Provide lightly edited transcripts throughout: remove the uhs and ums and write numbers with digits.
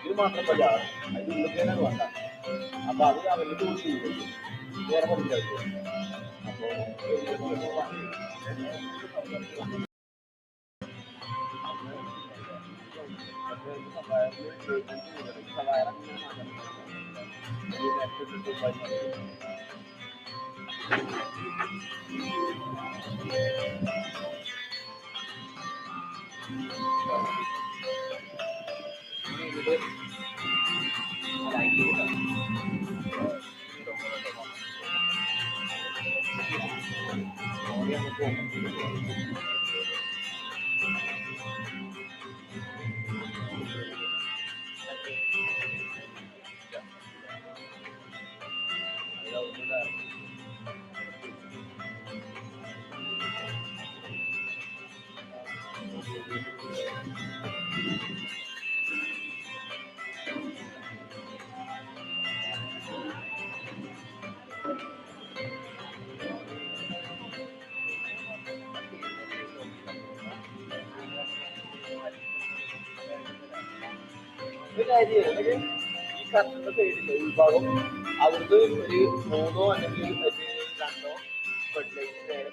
ഇത് മാത്രമല്ല അതിന് ഉള്ളിലേക്കാണ് വേണ്ട. അപ്പൊ അത് അവരുടെ വേറെ മനസ്സിലാക്കും. ഈ കർഷക സൈഡിലെ ഉൾഭാഗം അവർക്ക് ഒരു 3 അല്ലെങ്കിൽ 2 ഫെർട്ടിലൈസർ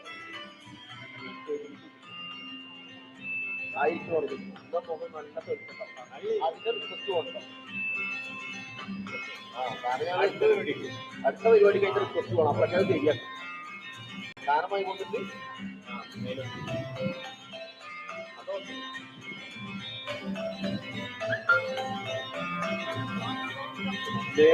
ആയിരിക്കും കൊടുക്കും. നമുക്ക് നല്ല ഫെർട്ടിലൈസർ അതിന്റെ റിക്വസ്റ്റ് കൊടുക്കാം. അടുത്ത പരിപാടിക്ക് അതിന്റെ റിക്വസ്റ്റ് വേണം. അപ്പോഴൊക്കെ അത് ശരിയാക്കും. സ്ഥാനമായി കൊണ്ടിട്ട് അതെ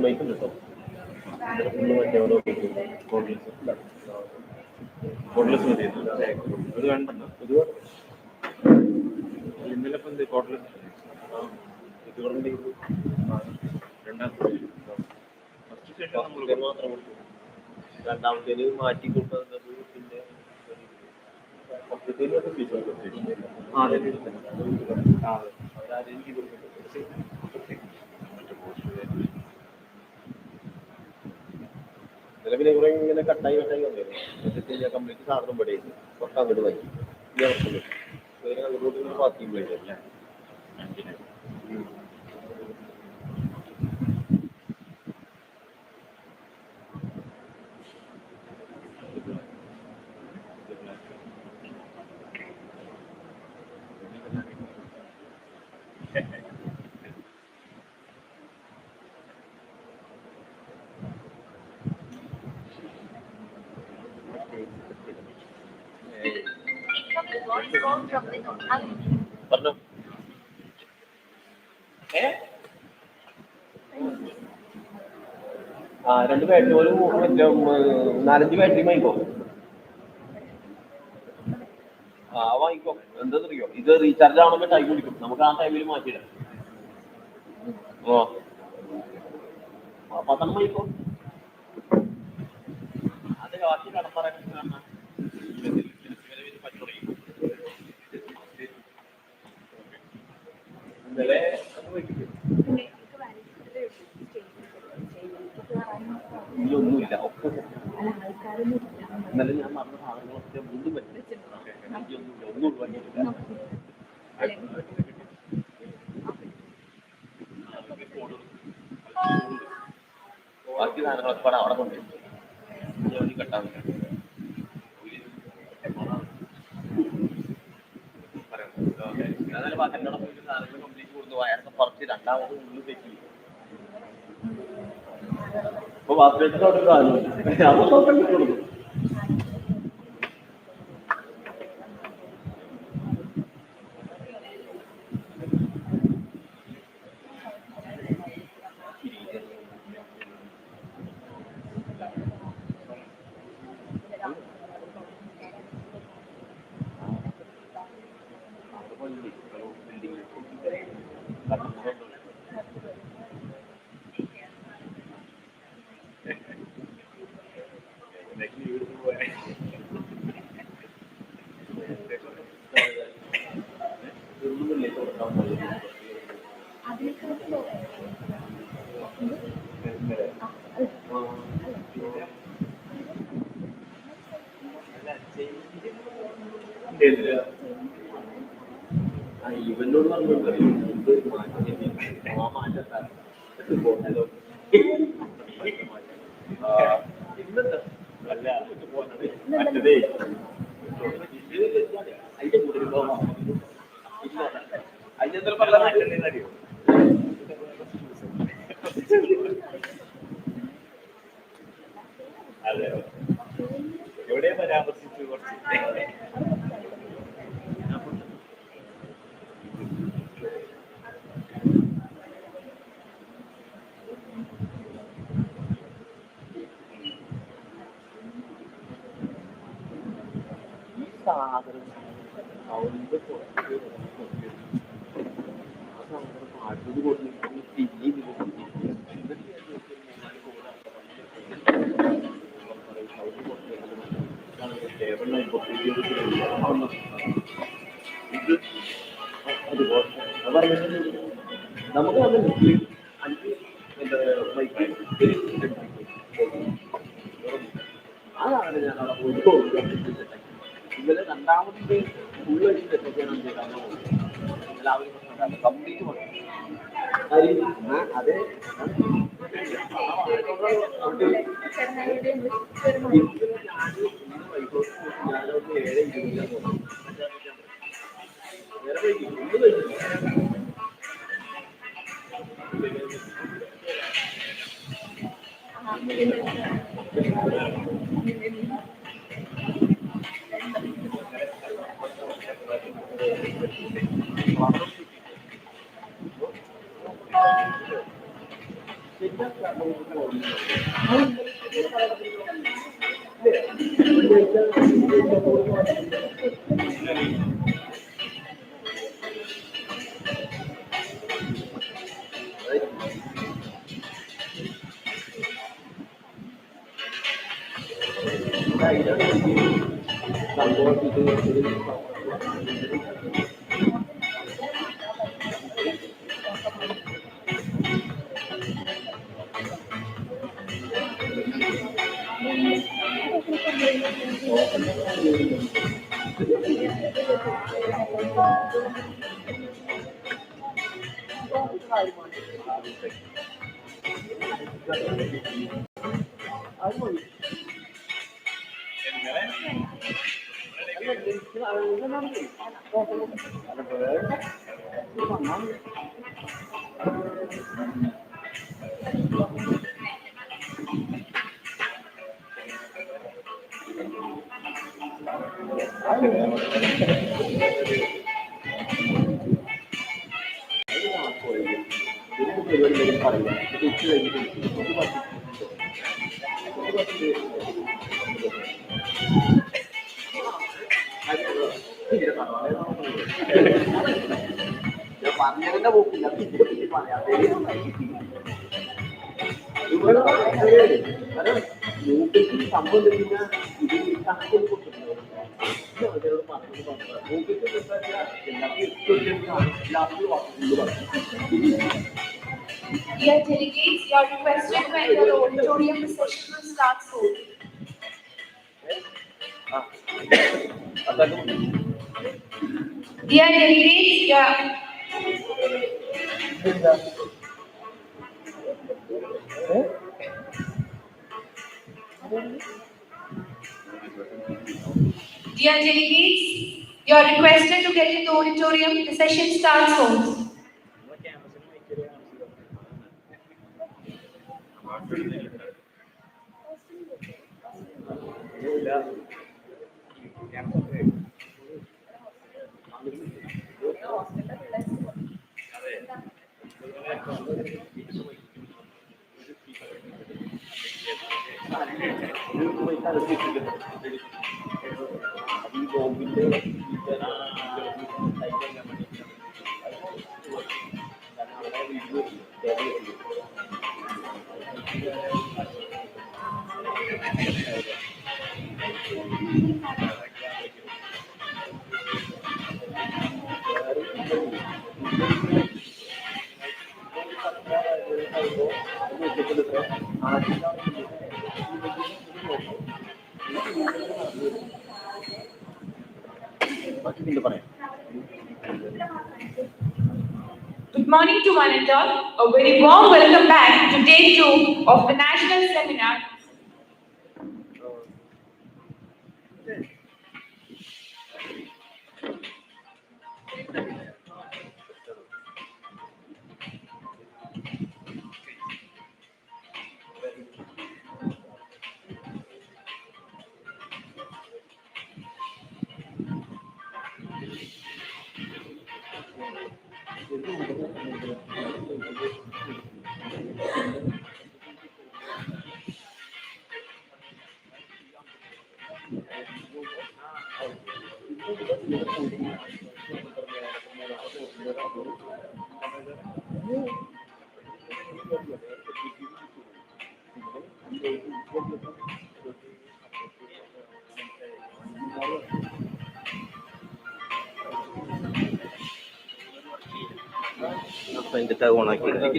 ബൈക്കുണ്ട് കേട്ടോ. കോഡ്ലെസ് മതി. അത് വേണ്ട പൊതുവെ ഇന്നലെ ഇപ്പം കോഡ്ലെസ് രണ്ടാമത്തെ ഫസ്റ്റ് സ്റ്റേഷൻ നമ്മൾ മാത്രം കൊടുത്തു. രണ്ടാമത്തേന് മാറ്റി കൊടുക്കുന്നത് പിന്നെ നിലവിലെ കുറെ ഇങ്ങനെ കട്ടായി വന്നിരുന്നു. എന്നിട്ട് കംപ്ലീറ്റ് സാധനം പെടുന്നു. ഒക്കെ അങ്ങോട്ട് വാങ്ങി ഈ അവസ്ഥ അങ്ങോട്ട് ബാക്കി പോയില്ലേ. പറഞ്ഞോ. രണ്ട് ബാറ്ററി ഒരു മറ്റേ 4-5 ബാറ്ററി വാങ്ങിക്കോ. വാങ്ങിക്കോ. എന്താണെന്നറിയോ, ഇത് റീചാർജ് ആവണമെങ്കിൽ ടൈം പിടിക്കും. നമുക്ക് ആ ടൈമിൽ മാറ്റിയിടാം. ഓ 10 വാങ്ങിക്കോ. അത് ബാക്കി കടപ്പറ ഇന്നലെ ഒന്നുമില്ല. ഒക്കെ ഇന്നലെ ഞാൻ പറഞ്ഞ സാധനങ്ങളൊക്കെ വീണ്ടും ഒന്നും ഒഴിവാക്കിയിട്ടില്ല. ബാക്കി സാധനങ്ങളൊക്കെ പടം അവിടെ കൊണ്ടുപോയി കെട്ടാൻ എന്നോട് പോയിട്ട് സാധനങ്ങൾ കംപ്ലീറ്റ് കൊടുത്തു. വയറൊക്കെ പറിച്ച് രണ്ടാമത് ഉള്ളിൽ തെറ്റി. അപ്പൊ വാസ്തവത്തോട് അതൊക്കെ കൊടുക്കും. ഇവനോട് പറഞ്ഞിട്ടുണ്ടോ മറ്റതേ അതിന്റെ കൂടെ അതിന്റെ പറഞ്ഞറിയോ അതെ എവിടെ പരാമർശിച്ചു കുറച്ച് സാധനം അവന്റെ പാട്ടത് കൊടുത്തിട്ട് നമുക്ക് വന്ന് 5 അതാണ് ഞാൻ അവിടെ പോയിട്ട് ഇന്നലെ രണ്ടാമത് ഫുള്ള് വെച്ച് തെറ്റൊക്കെയാണ് എല്ലാവരും കംപ്ലീറ്റ് പറഞ്ഞു. അതെ ഞാനൊന്ന് 7:20 വേറെ വൈകി ഒന്ന് കഴിച്ചു. പറഞ്ഞതിന്റെ പോക്കില്ല മൂപ്പിക്ക് സംഭവം പിന്നെ ഇത് കണക്കിൽ കൊടുത്തിട്ടുണ്ടോ Dear delegates, you are requested to enter the auditorium. The session will start soon. Dear delegates, you are... Dear delegates, you are requested to get in the auditorium. The session starts soon. Good morning to one and all. A very warm welcome back to day 2 of the national seminar. അതിൻ്റെ ഓണാക്കി ഞാൻ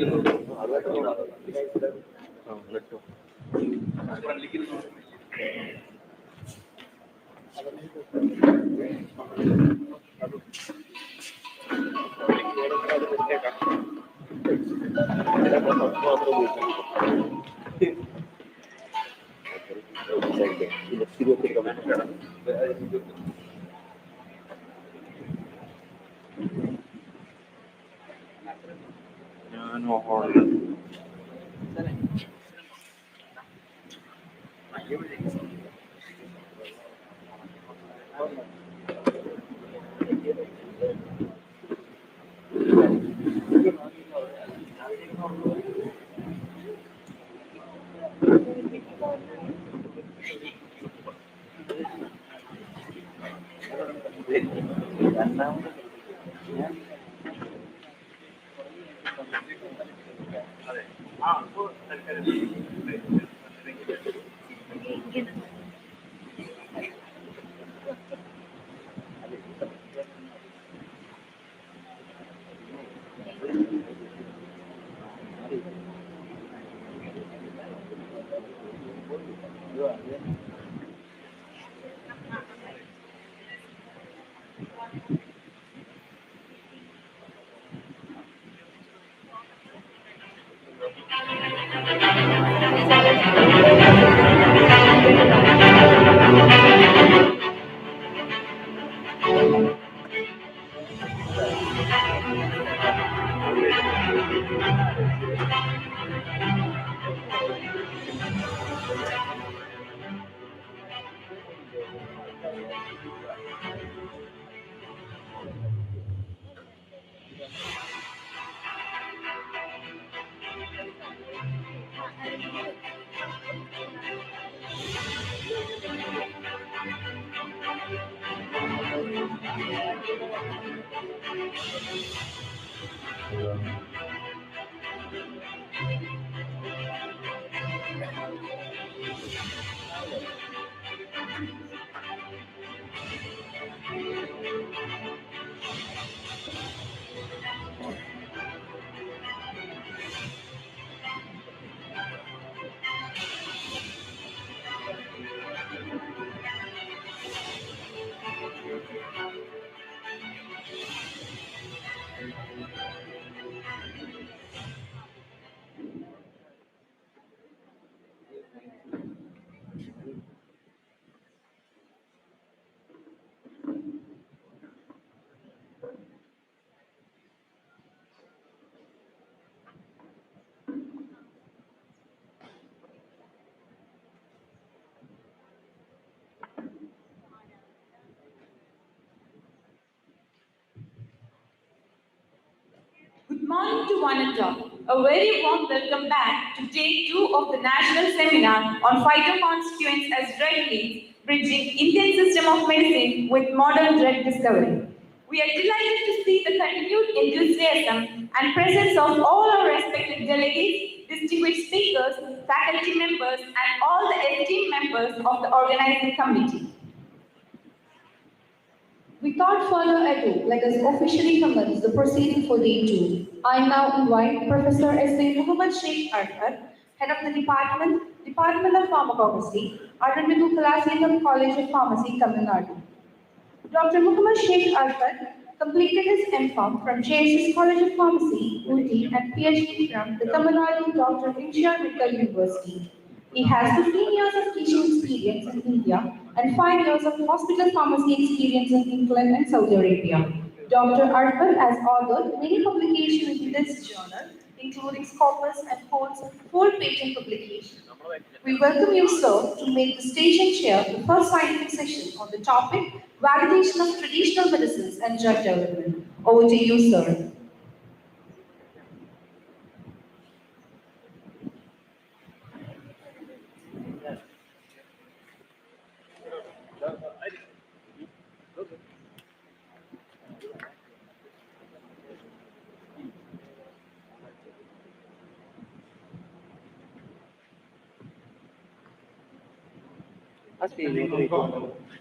Good morning to one and all. A very warm welcome back to day 2 of the National Seminar on Phytoconstituents as Drug Leads, Bridging Indian System of Medicine with Modern Drug Discovery. We are delighted to see the continued enthusiasm and presence of all our respected delegates, distinguished speakers, faculty members, and all the esteemed members of the organizing committee. Without further ado, let us officially commence the proceeding for day 2. I now invite Professor S.A. Muhammad Sheikh Arfat, Head of the Department of Pharmacology, Arundu Kalaslingam College of Pharmacy, Tamil Nadu. Dr. Muhammad Sheikh Arfat completed his M.Pharm from JSS College of Pharmacy, Ooty, and PhD from the Tamil Nadu Dr. Inshar Medical University. He has 15 years of teaching experience in India and 5 years of hospital pharmacy experience in England and Saudi Arabia. Dr. Arfat has authored many publications in this journal, including Scopus and holds 4 patent publications. We welcome you, sir, to make the stage and chair the first scientific session on the topic validation of traditional medicines and drug development. Over to you, sir.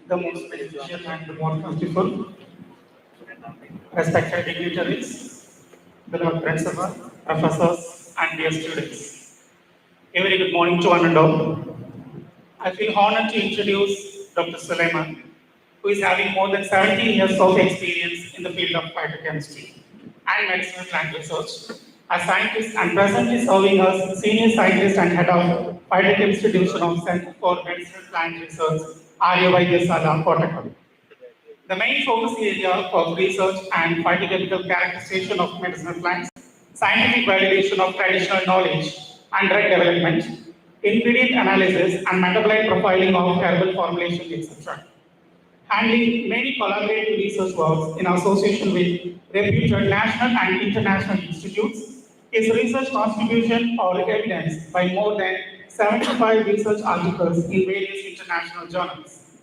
The most beneficial and the most beautiful, respected dignitaries, beloved principal, professors, and dear students. A very good morning to one and all. I feel honored to introduce Dr. Suleiman, who is having more than 17 years of experience in the field of phytochemistry and medicinal plant research. A scientist and presently serving as senior scientist and head of phytochemistry division of Center for Medicinal Plant Research, Arya Kottakkal. The main focus area of research and phytochemical characterization of medicinal plants, scientific validation of traditional knowledge and drug development, ingredient analysis and metabolite profiling of herbal formulations, etc. Handling many collaborative research works in association with reputed national and international institutes, his research contribution are evidenced by more than 75 research articles in various international journals.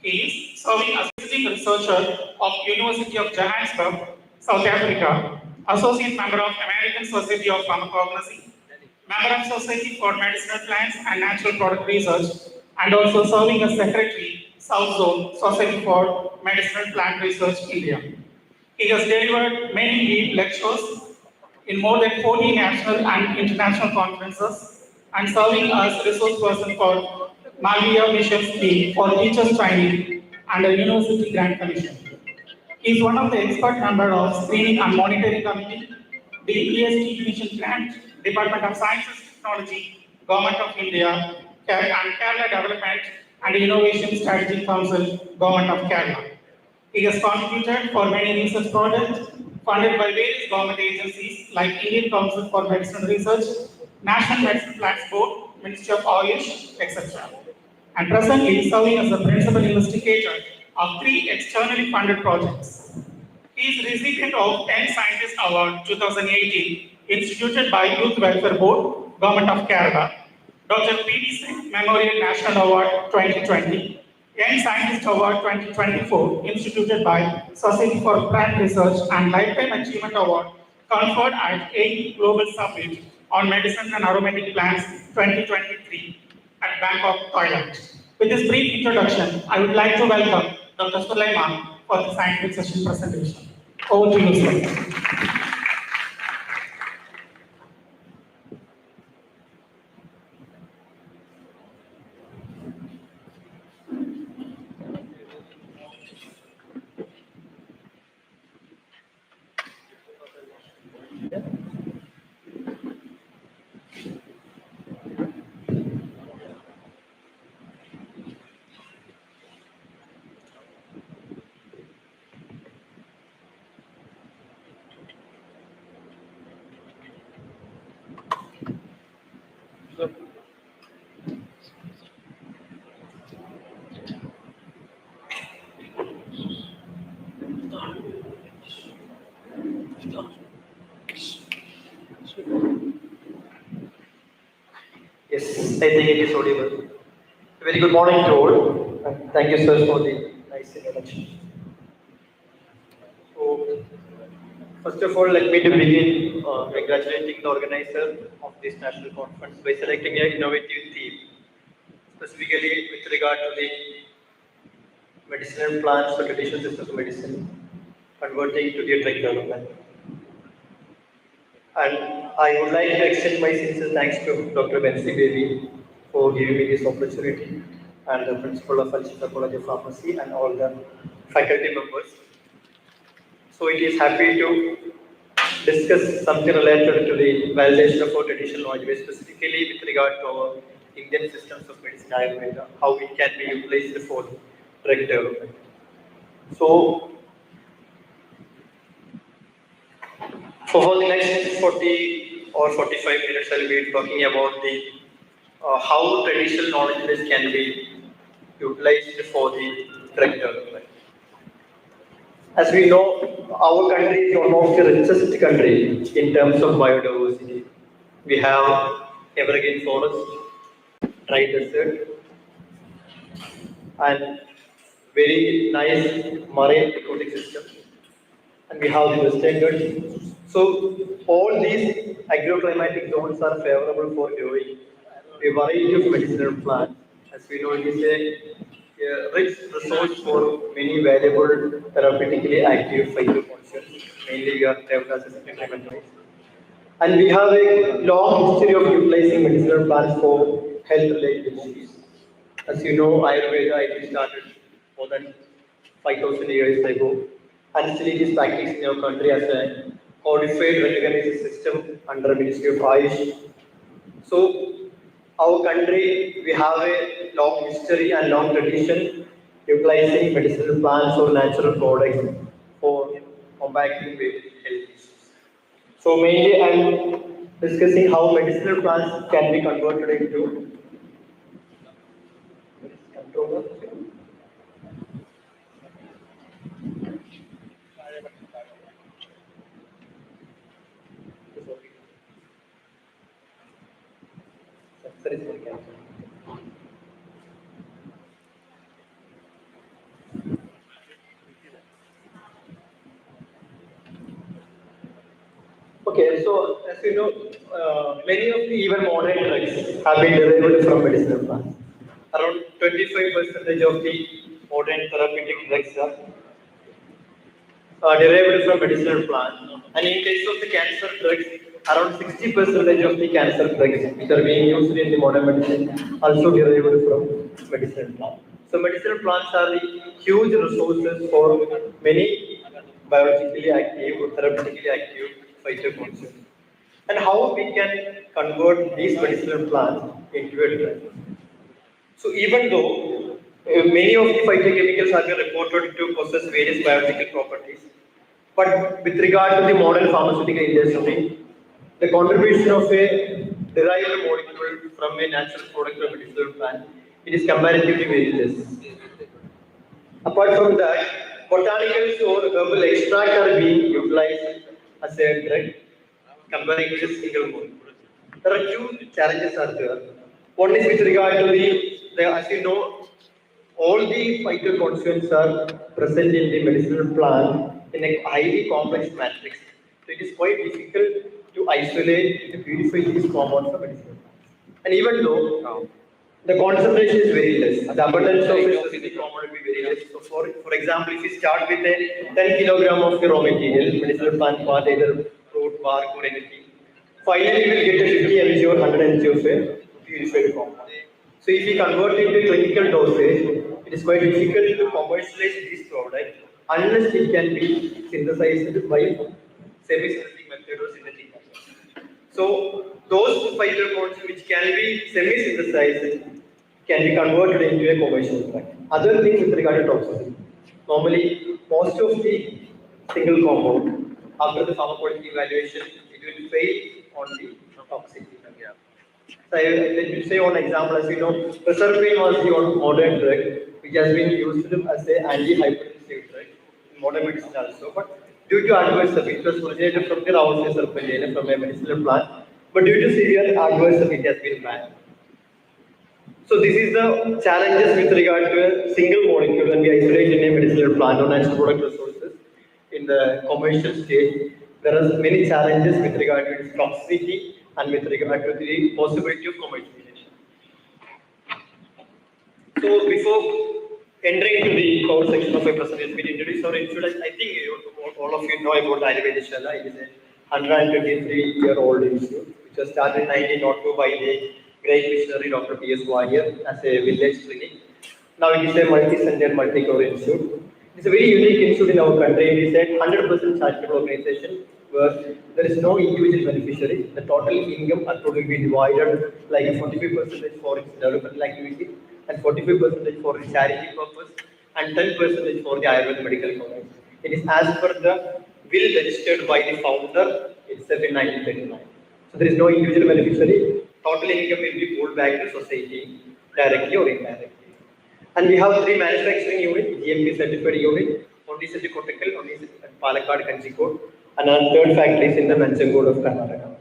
He is serving as visiting researcher of University of Johannesburg, South Africa, associate member of American Society of Pharmacognosy, member of Society for Medicinal Plants and Natural Product Research, and also serving as secretary, South Zone, Society for Medicinal Plant Research, India. He has delivered many lead lectures in more than 40 national and international conferences and serving as resource person for Malviya Mission's team for teachers training and a university grant commission. He is one of the expert member of Screening and Monitoring Committee, the EST Mission Grant, Department of Sciences Technology, Government of India, and Kerala Development and Innovation Strategy Council, Government of Kerala. He has contributed for many research projects funded by various government agencies like Indian Council for Medicinal Research, National Medicine Plans Board, Ministry of Ayush, etc. And presently serving as the principal investigator of 3 externally funded projects. He is recipient of 10 Scientist Award 2018 instituted by Youth Welfare Board, Government of Kerala, Dr. P.D. Singh Memorial National Award 2020, Young Scientist Award 2024 instituted by Society for Plant Research and Lifetime Achievement Award conferred at 8th Global Summit on Medicine and Aromatic Plants 2023 at Bangkok, Thailand. With this brief introduction, I would like to welcome Dr. Sulaiman for the scientific session presentation. Over to you, sir. Yes, I think it is audible. Very good morning to all. And thank you, sir, for the nice introduction. So, first of all, let me to begin congratulating the organizer of this national conference by selecting an innovative theme, specifically with regard to the medicinal plants or traditional systems of medicine, converting to the drug development. And I would like to extend my sincere thanks to Dr. Bensi Baby for giving me this opportunity and the principal of Shifa College of Pharmacy and all the faculty members. So it is happy to discuss something related to the validation of our traditional knowledge, specifically with regard to our Indian systems of medicine, Ayurveda, how it can be utilized for drug development. So for the next 40 or 45 minutes, I will be talking about the how traditional knowledge base can be utilized for the drug development. As we know, our country is one of the richest country in terms of biodiversity. We have evergreen forest, dry desert, and very nice marine aquatic system. And we have the western Ghats. So all these agroclimatic zones are favorable for growing a variety of medicinal plants. As we know, it is a rich resource for many valuable therapeutically active phytoconstituents. Mainly, we are termed as a. And we have a long history of utilizing medicinal plants for health-related issues. As you know, Ayurveda it started more than 5,000 years ago, and still it is practiced in our country as a codified recognized system under Ministry of Ayush. So, our country we have a long history and long tradition utilizing medicinal plants or natural products for combating with health issues. So mainly I'm discussing how medicinal plants can be converted into controller. Okay, so as you know, many of the even modern drugs have been derived from medicinal plants. Around 25% of the modern therapeutic drugs are derived from medicinal plants. And in case of the cancer drugs, around 60% of the cancer drugs which are being used in the modern medicine also derived from medicinal plants. So medicinal plants are the huge resources for many biologically active or therapeutically active phytoconstituents. and how we can convert these medicinal plants into a drug. So even though many of the phytochemicals have been reported to possess various biological properties, but with regard to the modern pharmaceutical industry, the contribution of a derived molecule from a natural product of a medicinal plant, it is comparatively very less. Apart from that, botanicals or herbal extract are being utilized as a drug comparing to a single molecule. There are two challenges are there. One is with regard to as you know, all the phytoconstituents are present in the medicinal plant in a highly complex matrix. So it is quite difficult to isolate and purify these compounds from medicinal plants. And even though the concentration is very less, the abundance of a specific compound will be very less. So for example, if you start with a 10 kilogram of the raw material, medicinal plant part, either fruit, bark or anything, finally you will get a 50 mg or 100 mg of a purified compound. So if we convert it to clinical dosage, it is quite difficult to commercialize this product unless it can be synthesized by semi-synthetic method or synthetic method. So those phytochemicals which can be semi-synthesized can be converted into a commercial drug. Other things with regard to toxicity. Normally, most of the single compound, after the pharmacology evaluation, it will fail on the toxicity. So let me say one example, as you know, preserpine was the modern drug which has been used as an anti-hypertensive drug in modern medicine also. But due to adverse effects, it was originated from the Rauw's serpentine from a medicinal plant, but due to severe adverse effects, it has been banned. So this is the challenges with regard to a single molecule when we isolate in a medicinal plant or natural product resources in the commercial stage. There are many challenges with regard to its toxicity and with regard to the possibility of commercialization. So before entering to the core section of my presentation, we introduce our insurance. I think all of you know about Ayurveda Shala. It is a 123-year-old institute which was started in 1902 by the great missionary Dr. P.S. Warrior as a village clinic. Now it is a multi-centered, multi-core institute. It's a very unique institute in our country. It is a 100% charitable organization where there is no individual beneficiary. The total income will be divided like 45% for its developmental activity and 45% for the charity purpose and 10% for the Ayurveda medical college. It is as per the will registered by the founder itself in 1939. So there is no individual beneficiary. Total income will be pulled back to society directly or indirectly. And we have three manufacturing units, GMP certified unit, one is at Kottakkal, one is at Palakkad, Kanchikode, and our third factory is in the Manchangod of Karnataka.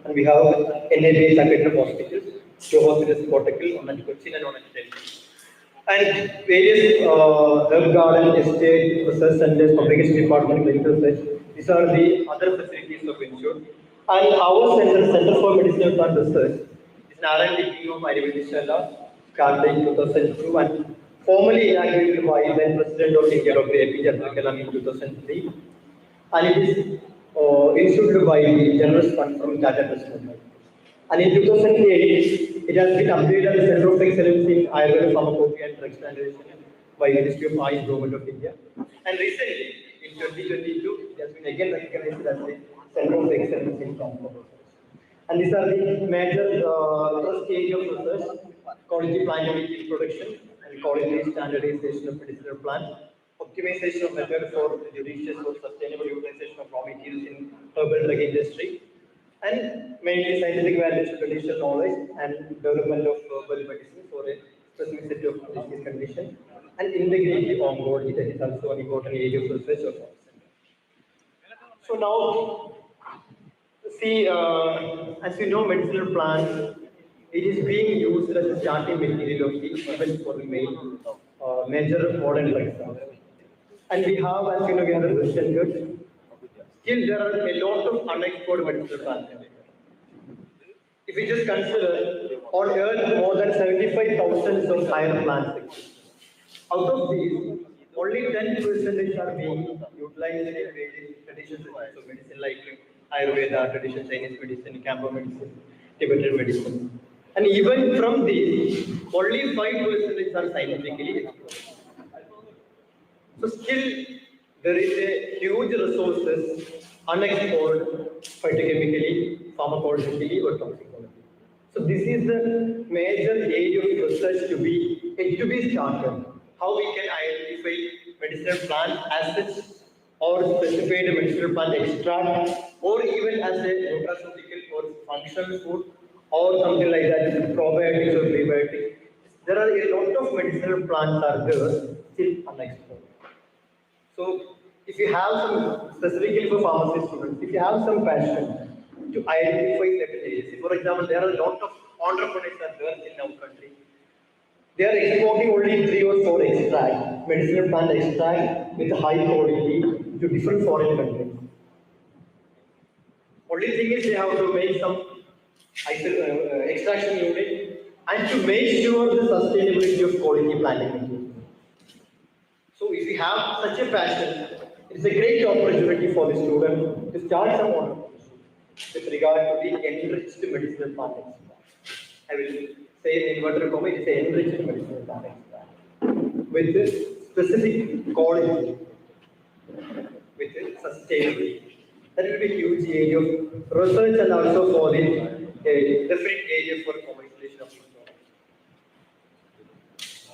And we have NA-based accredited hospitals, two hospitals in Kottakkal, one at Cochin and one at Delhi. And various herb garden, estate, research centers, publication department, clinical research, these are the other facilities of Ensure. And our Center for Medicinal Plant Research is an R&D team of Ayurveda Shala, started in 2002 and formally inaugurated by then President of India, Dr. APJ Abdul Kalam in 2003. And it is issued by the Generous Fund from Tata Trust. And in 2008, it has been upgraded as the Center of Excellence in Ayurveda Pharmacopoeia and Drug Standardization by the Ministry of Ayush Government of India. And recently, in 2022, it has been again recognized as the Center of Excellence in Pharmacopoeia. And these are the major first stage of research: quality planning and production, and quality standardization of medicinal plants, optimization of method for judicious or sustainable utilization of raw materials in herbal drug industry, and mainly scientific validation of traditional knowledge and development of herbal medicine for a specific set of disease condition, and integrative oncology, that is also an important area of research of ours. So now, see, as you know, medicinal plants, it is being used as a starting material of the even for the main major modern drugs. And we have, as you know, we have the Western goods. Still, there are a lot of unexplored medicinal plants. If we just consider, on Earth, more than 75,000 of higher plants exist. Out of these, only 10% are being utilized in various traditional systems of medicine like Ayurveda, traditional Chinese medicine, Campo medicine, Tibetan medicine. And even from these, only 5% are scientifically explored. So still, there is a huge resources unexplored phytochemically, pharmacologically or toxicology. So this is the major area of research to be started. How we can identify medicinal plants as such, or specified medicinal plant extract, or even as a nutraceutical or functional food, or something like that, probiotics or prebiotics. There are a lot of medicinal plants are there still unexplored. So if you have some, specifically for pharmacy students, if you have some passion to identify certain areas, for example, there are a lot of entrepreneurs are there in our country. They are exporting only 3 or 4 extract, medicinal plant extract with high quality to different foreign countries. Only thing is they have to make some extraction unit and to make sure the sustainability of quality planting material. So if you have such a passion, it's a great opportunity for the student to start some entrepreneurship with regard to the enriched medicinal plant extract. I will say in inverted comma, it's an enriched medicinal plant extract with specific quality, with sustainability. That will be a huge area of research and also for the different areas for commercialization of the product.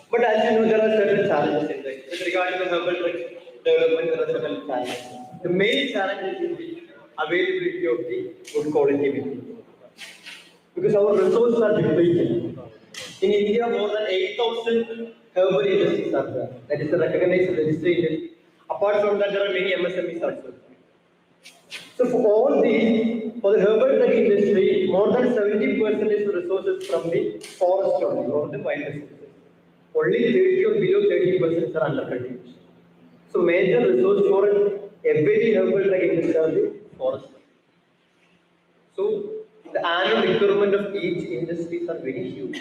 But as you know, there are certain challenges in this. With regard to the herbal drug development, there are certain challenges. The main challenge is the availability of the good quality material. Because our resources are depleted. In India, more than 8,000 herbal industries are there. That is the recognized registry. Apart from that, there are many MSMEs also. So for all these, for the herbal drug industry, more than 70% is resources from the forest only or the wild resources. Only 30 or below 30% are under cultivation. So major resource for every herbal drug industry are the forest. So the annual requirement of each industry are very huge.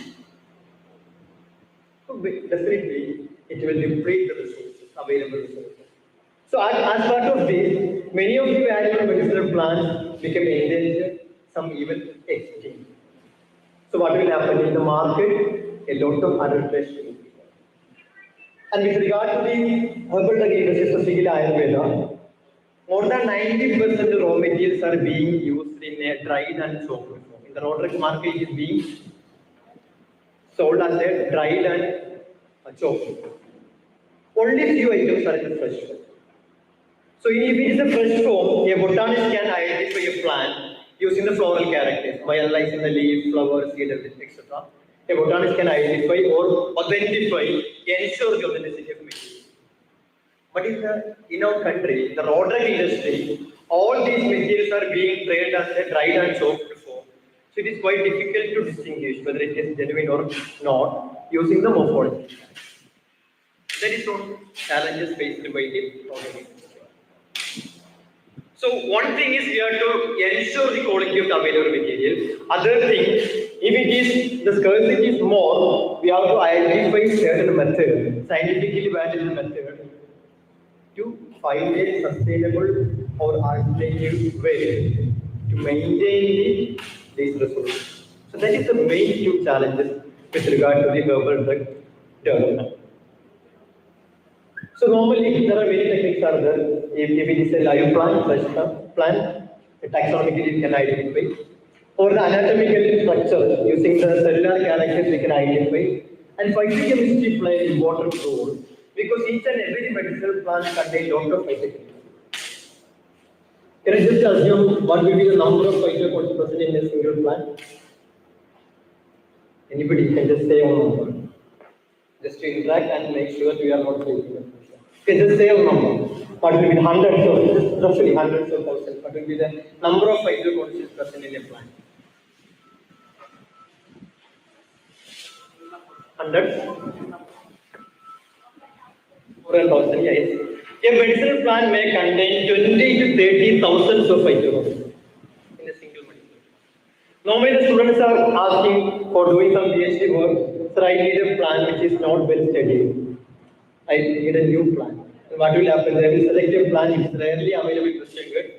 So definitely it will deplete the resources, available resources. So as part of this, many of the valuable medicinal plants become endangered, some even extinct. So what will happen in the market? A lot of adulteration. And with regard to the herbal drug industry, specifically Ayurveda, more than 90% of raw materials are being used in a dried and soaked form. In the raw drug market, it is being sold as a dried and chopped. Only few items are in the fresh form. So if it is a fresh form, a botanist can identify a plant using the floral characters by analyzing the leaf, flower, seed, etc. A botanist can identify or identify, ensure the authenticity of material. But in our country, the raw drug industry, all these materials are being traded as a dried and soaked form. So it is quite difficult to distinguish whether it is genuine or not using the morphology. That is one challenges faced by the raw drug industry. So one thing is we have to ensure the quality of the available material. Other thing, if it is the scarcity is more, we have to identify certain method, scientifically valid method, to find a sustainable or alternative way to maintain these resources. So that is the main two challenges with regard to the herbal drug development. So normally there are many techniques are there. If it is a live plant, such plant, taxonomically you can identify. Or the anatomical structure using the cellular characters we can identify. And phytochemistry play an important role because each and every medicinal plant contains lot of phytochemistry. Can I just assume what will be the number of phytochemistry present in a single plant? Anybody can just say one number. Just to interact and make sure we are not taking it. Okay, just say a number. What will be hundreds or just roughly hundreds of thousands? What will be the number of phytochemistries present in a plant? Hundreds? 4,000, yes. A medicinal plant may contain 20 to 30 thousands of phytochemistries in a single medicinal. Normally the students are asking for doing some PhD work. Sir, I need a plant which is not well studied. I need a new plant. And what will happen? They will select a plant which is rarely available in Western Ghats.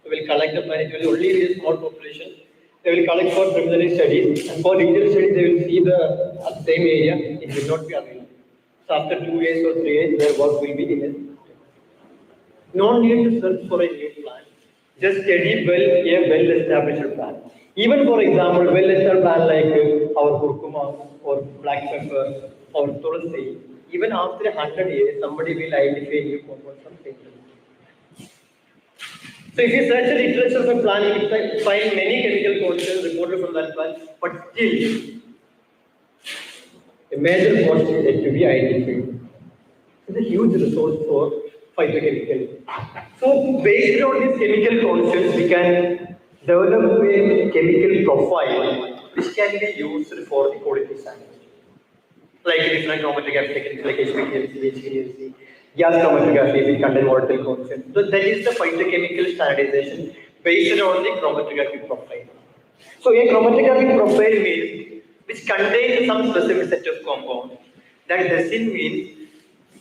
They will collect the plant. It will only be a small population. They will collect for preliminary studies, and for detailed studies, they will see the same area. It will not be available. So after 2 years or 3 years, their work will be in it. No need to search for a new plant. Just study well a well-established plan. Even for example, well-established plan like our kurkuma or black pepper or tulsi, even after 100 years, somebody will identify new compounds from same plant. So if you search the literature of a plant, you will find many chemical constituents reported from that plant, but still a major cost is yet to be identified. It's a huge resource for phytochemical. So based on these chemical concepts, we can develop a chemical profile which can be used for the quality standard. Like different chromatography techniques like HPLC, HPLC, gas chromatography, we contain volatile concepts. So that is the phytochemical standardization based on the chromatography profile. So a chromatographic profile means which contains some specific set of compounds. That doesn't mean,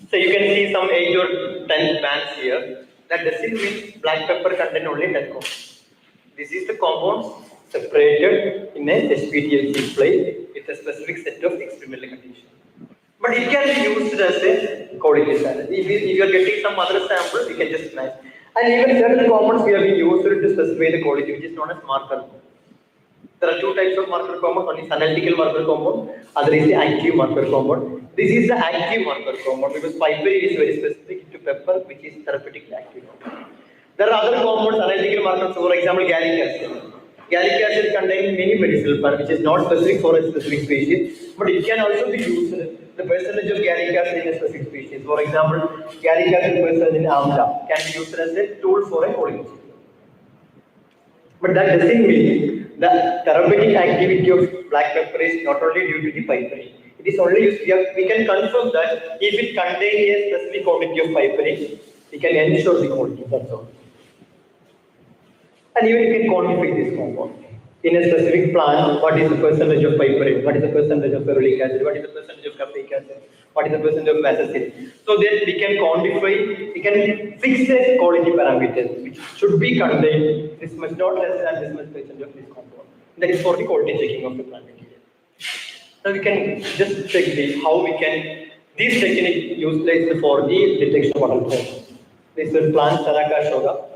so you can see some 8 or 10 bands here. That doesn't mean black pepper contain only 10 compounds. This is the compounds separated in a SPTLC plate with a specific set of experimental conditions. But it can be used as a quality standard. If you are getting some other sample, you can just match. And even certain compounds we have been used to specify the quality, which is known as marker. There are two types of marker compound. One is analytical marker compound, other is the active marker compound. This is the active marker compound because piperine is very specific to pepper, which is therapeutically active. There are other compounds, analytical markers, for example, gallic acid. Gallic acid contains many medicinal plants, which is not specific for a specific species, but it can also be used. The percentage of gallic acid in a specific species, for example, gallic acid percentage in amla can be used as a tool for a quality. But that doesn't mean the therapeutic activity of black pepper is not only due to the piperine. It is only used, we can confirm that if it contains a specific quantity of piperine, we can ensure the quality, that's all. And even you can quantify this compound. In a specific plant, what is the percentage of piperine, what is the percentage of ferulic acid, what is the percentage of capric acid, what is the percentage of acid. So then we can quantify, we can fix a quality parameters which should be contained this much, not less than this much percentage of this compound. That is for the quality checking of the plant material. Now we can just check how we can, this technique utilized for the detection of adulterants. This is plant Saraka Shoga.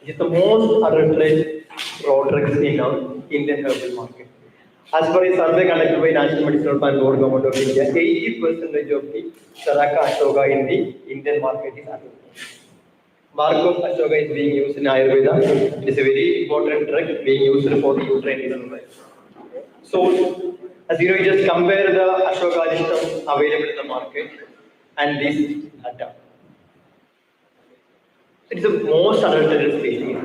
It is the most adulterated raw drugs in our Indian herbal market. As per a survey conducted by National Medicinal Plan Board Government of India, 80% of the Saraka Ashoka in the Indian market is adulterated. Bark of Ashoka is being used in Ayurveda. It is a very important drug being used for the uterine disease. So, as you know, you just compare the Ashoka system available in the market and this data. It is the most adulterated species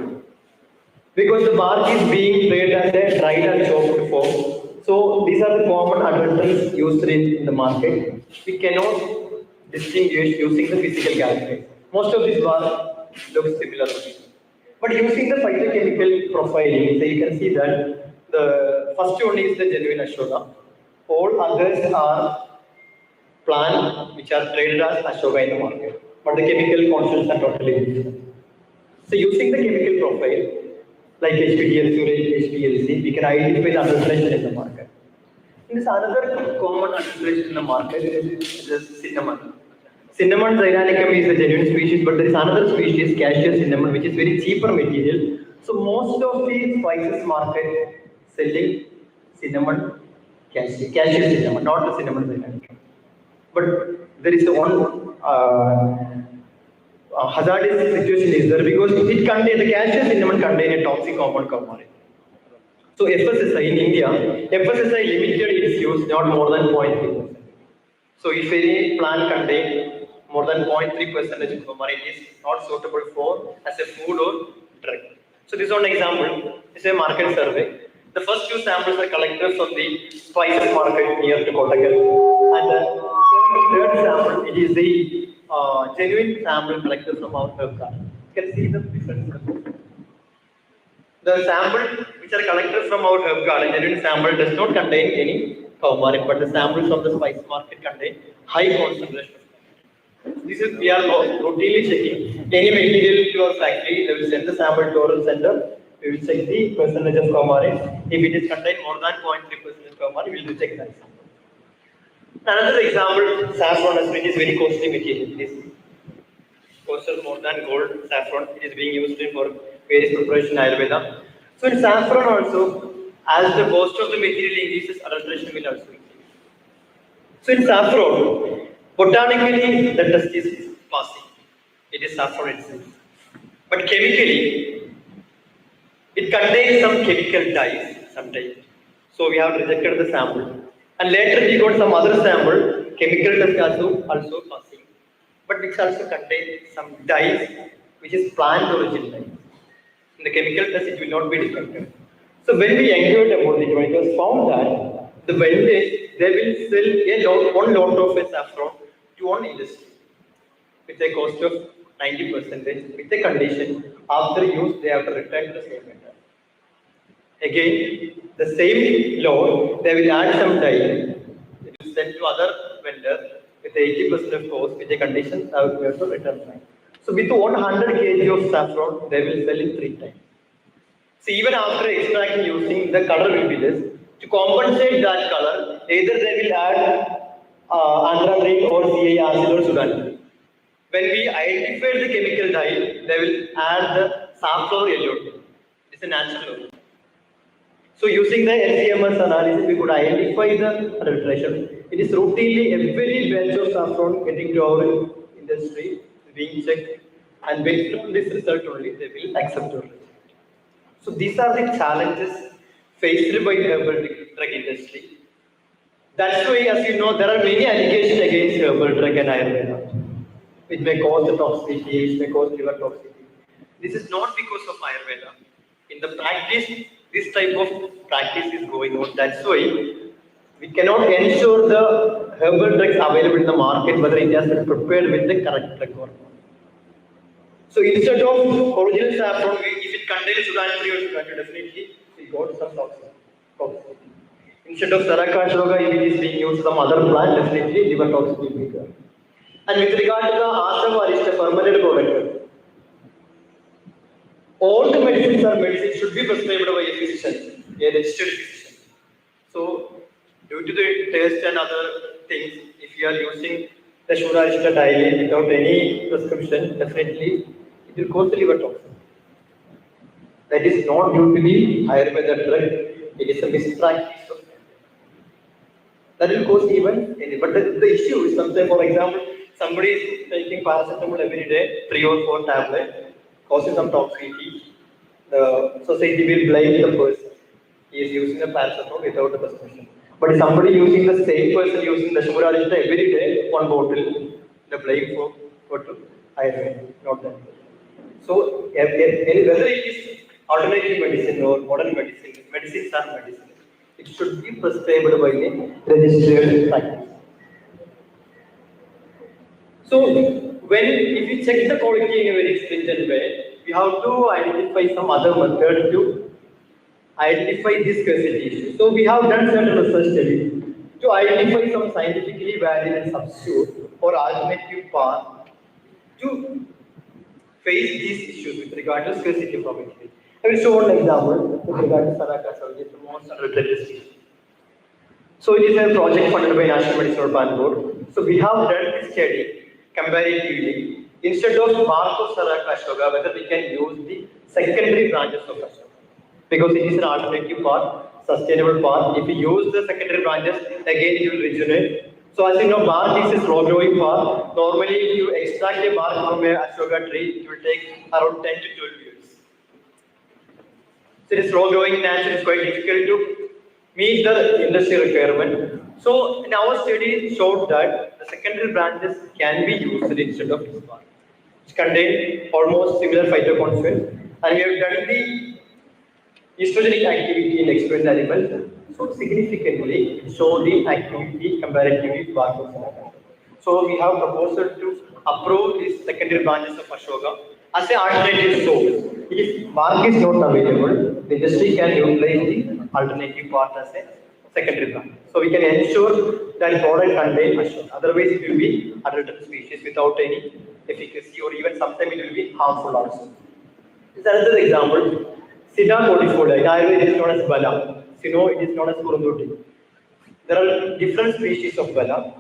because the bark is being traded as a dried and chopped form. So these are the common adulterants used in the market. We cannot distinguish using the physical characteristics. Most of these bark looks similar. But using the phytochemical profiling, so you can see that the first one is the genuine Ashoka. All others are plants which are traded as Ashoka in the market, but the chemical constants are totally different. So using the chemical profile, like HPTLC or HPLC, we can identify the adulteration in the market. And this another common adulteration in the market is cinnamon. Cinnamon xylanicum is a genuine species, but there is another species, cassia cinnamon, which is very cheaper material. So most of the spices market selling cinnamon, cassia cinnamon, not the cinnamon xylanicum. But there is one hazardous situation is there because it contains the cassia cinnamon contain a toxic compound called marin. So FSSI in India, FSSI limited its use not more than 0.3%. So if any plant contains more than 0.3% of coumarin, it is not suitable for as a food or drug. So this is one example. This is a market survey. The first two samples are collected from the spices market near to Kottakkal, and the third sample it is the genuine sample collected from our herb garden. You can see the difference. The sample which are collected from our herb garden, genuine sample does not contain any coumarin, but the samples from the spice market contain high concentration of coumarin. This is we are routinely checking any material to our factory. They will send the sample to our center. We will check the percentage of coumarin. If it is contained more than 0.3% of coumarin, we will reject that sample. Another example, saffron, which is very costly material. It is costs more than gold. Saffron it is being used for various preparation Ayurveda. So in saffron also, as the cost of the material increases, adulteration will also increase. So in saffron, botanically the test is passing. It is saffron itself. But chemically, it contains some chemical dyes sometimes. So we have rejected the sample. And later we got some other sample, chemical test also passing. But which also contains some dyes, which is plant origin dyes. In the chemical test, it will not be detected. So when we inquired about it, when it was found that the vendors, they will sell one lot of a saffron to one industry with a cost of 90% with a condition after use they have to return the same vendor. Again, the same load, they will add some dye, it will send to other vendor with 80% of cost with a condition that we have to return back. So with 100 kg of saffron, they will sell it 3 times. So even after extracting using, the color will be this. To compensate that color, either they will add anthracite or CA acid or sudan. When we identify the chemical dye, they will add the safflower yellow. It's a natural law. So using the LCMS analysis, we could identify the adulteration. It is routinely every batch of saffron getting to our industry, being checked, and based on this result only, they will accept or reject. So these are the challenges faced by the herbal drug industry. That's why, as you know, there are many allegations against herbal drug and Ayurveda. It may cause the toxicity, it may cause liver toxicity. This is not because of Ayurveda. In the practice, this type of practice is going on. That's why we cannot ensure the herbal drugs available in the market, whether it has been prepared with the correct drug or not. So instead of original saffron, if it contains sudan free or sudan, definitely we got some toxicity. Instead of Sarakashoga, if it is being used some other plant, definitely liver toxicity will be there. And with regard to the asam, is a permanent product. All the medicines should be prescribed by a physician, a registered physician. So, due to the taste and other things, if you are using the Shurarishta daily without any prescription, definitely it will cause the liver toxin. That is not due to the Ayurveda drug, it is a mispractice of that will cause even any. But the issue is sometimes, for example, somebody is taking paracetamol every day, 3 or 4 tablets, causing some toxicity. The society will blame the person. He is using the paracetamol without the prescription. But if somebody using the same person using the Shurarishta every day, 1 bottle, the blame for to Ayurveda, not that. So, whether it is alternative medicine or modern medicine, medicines are medicine. It should be prescribed by a registered practice. So, if you check the quality in a very stringent way, we have to identify some other method to identify this scarcity issue. So, we have done certain research studies to identify some scientifically valid substitute or alternative path to face these issues with regard to scarcity probability. I will show one example with regard to Saraka, which is the most underrated species. So it is a project funded by National Medicinal Plan Board. So we have done this study comparatively. Instead of bark of Saraka Ashoka, whether we can use the secondary branches of Ashoka. Because it is an alternative path, sustainable path. If we use the secondary branches, again it will regenerate. So as you know, bark is a slow growing path. Normally, if you extract a bark from a Ashoka tree, it will take around 10 to 12 years. So it is slow growing nature, it's quite difficult to meet the industry requirement. So in our study showed that the secondary branches can be used instead of this one, which contain almost similar phytoconfrence, and we have done the estrogenic activity in experienced animals. So significantly it showed the activity comparatively to bark of Ashoka. So we have proposed to approve these secondary branches of Ashoka as an alternative source. If bark is not available, the industry can utilize the alternative part as a secondary branch. So we can ensure that product contains Ashoka. Otherwise, it will be adulterate species without any efficacy, or even sometimes it will be harmful also. This is another example. Sida codifolia. In Ayurveda, it is known as Bala. Sino, it is known as Kurunduti. There are different species of Bala.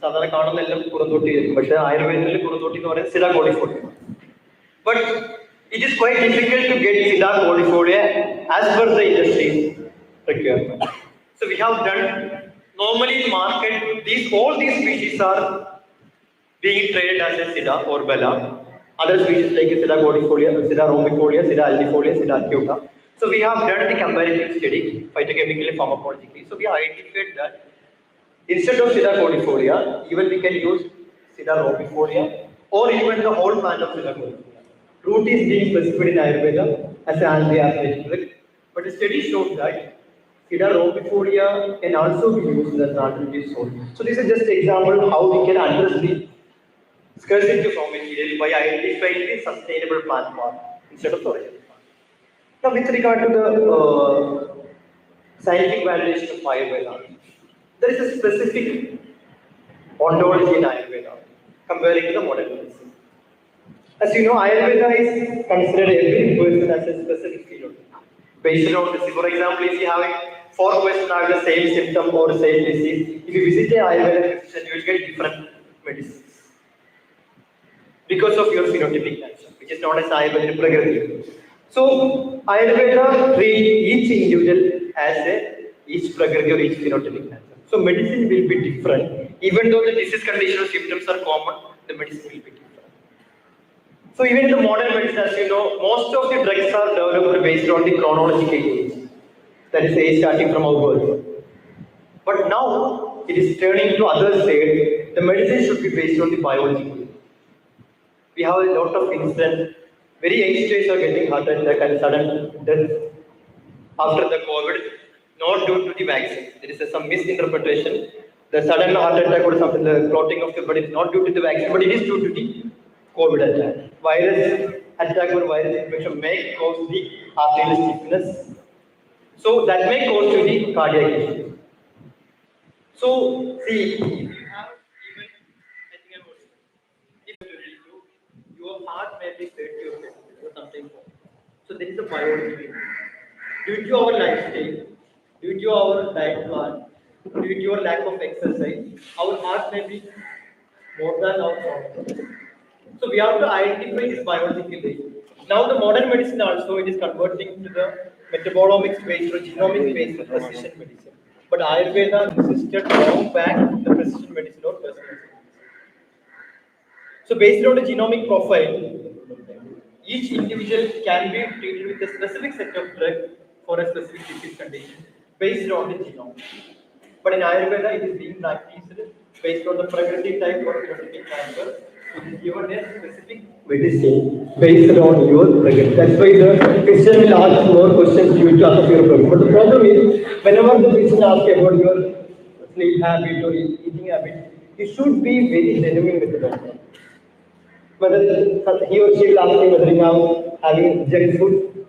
സാധാരണ കാണുന്ന എല്ലാം കുറുന്തോട്ടി ആയിരിക്കും, പക്ഷേ ആയുർവേദത്തിൽ കുറുന്തോട്ടി എന്ന് പറയുന്നത് സിഡ കോഡിഫോളിയ. But It is quite difficult to get Sida qualifolia as per the industry's requirement. So we have done, normally in market, all these species are being traded as a Sida or Bella. Other species like Sida qualifolia, Sida rombifolia, Sida aldifolia, Sida acuta. So we have done the comparative study, phytochemically, pharmacologically. So we have identified that instead of Sida codifolia, even we can use Sida rombifolia or even the whole plant of Sida codifolia. Root is being specified in Ayurveda as an anti-arthritic drug, but the study showed that Sida rombifolia can also be used as an alternative source. So this is just an example how we can address the scarcity of raw material by identifying the sustainable plant form instead of the original plant. Now, with regard to the scientific validation of Ayurveda, there is a specific ontology in Ayurveda comparing to the modern medicine. As you know, Ayurveda is considered every person as a specific phenotype. Based on this, for example, if you have four persons have the same symptom or same disease, if you visit an Ayurveda physician, you will get different medicines because of your phenotypic nature, which is known as Ayurvedic Prakriti. So Ayurveda treats each individual as each Prakriti or each phenotypic nature. So medicine will be different, even though the disease condition or symptoms are common, the medicine will be different. So even in the modern medicine, as you know, most of the drugs are developed based on the chronological age, that is age starting from our birth. But now it is turning to other side. The medicine should be based on the biological age. We have a lot of incidents. Very youngsters are getting heart attack and sudden death after the COVID, not due to the vaccine. There is some misinterpretation. The sudden heart attack or something, the clotting of the blood is not due to the vaccine, but it is due to the COVID attack. Virus attack or virus infection may cause the arterial stiffness. So that may cause to the cardiac issues. So see, if you have even, I think I'm also, if your heart may be 30 or 50 or something more. So there is a biology. Due to our lifestyle, due to our diet plan, due to your lack of exercise, our heart may be more than our normal. So we have to identify this biological age. Now the modern medicine also it is converting to the metabolomics based or genomics based precision medicine. But Ayurveda insisted long back the precision medicine or personal medicine. So based on the genomic profile, each individual can be treated with a specific set of drug for a specific disease condition based on the genome. But in Ayurveda, it is being practiced based on the Prakriti type or phenotypic transfer. It is given a specific medicine based on your Prakriti. That's why the Christian will ask more questions due to of your Prakriti. But the problem is, whenever the Christian asks about your sleep habit or eating habit, it should be very genuine with the doctor. Whether he or she will ask me whether you are having junk food,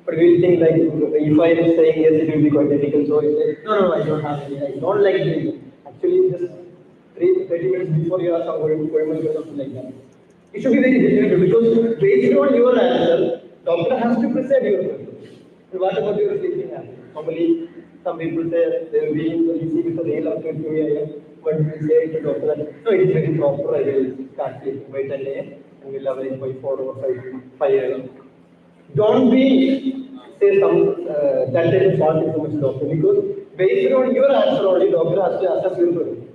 but we will think like if I am saying yes, it will be quite difficult. So I say, no, I don't have any. I don't like drinking. Actually, just 30 minutes before you are going or something like that. It should be very difficult because based on your answer, doctor has to prescribe your drug. And what about your sleeping habit? Normally, some people say they will be easy because they love to 2 a.m. But we say to doctor that no, it is very proper. I will start sleeping by 10 a.m. and will average by 4 or 5 a.m. Don't be say some that type of fault is so much doctor because based on your answer only doctor has to assess your problem.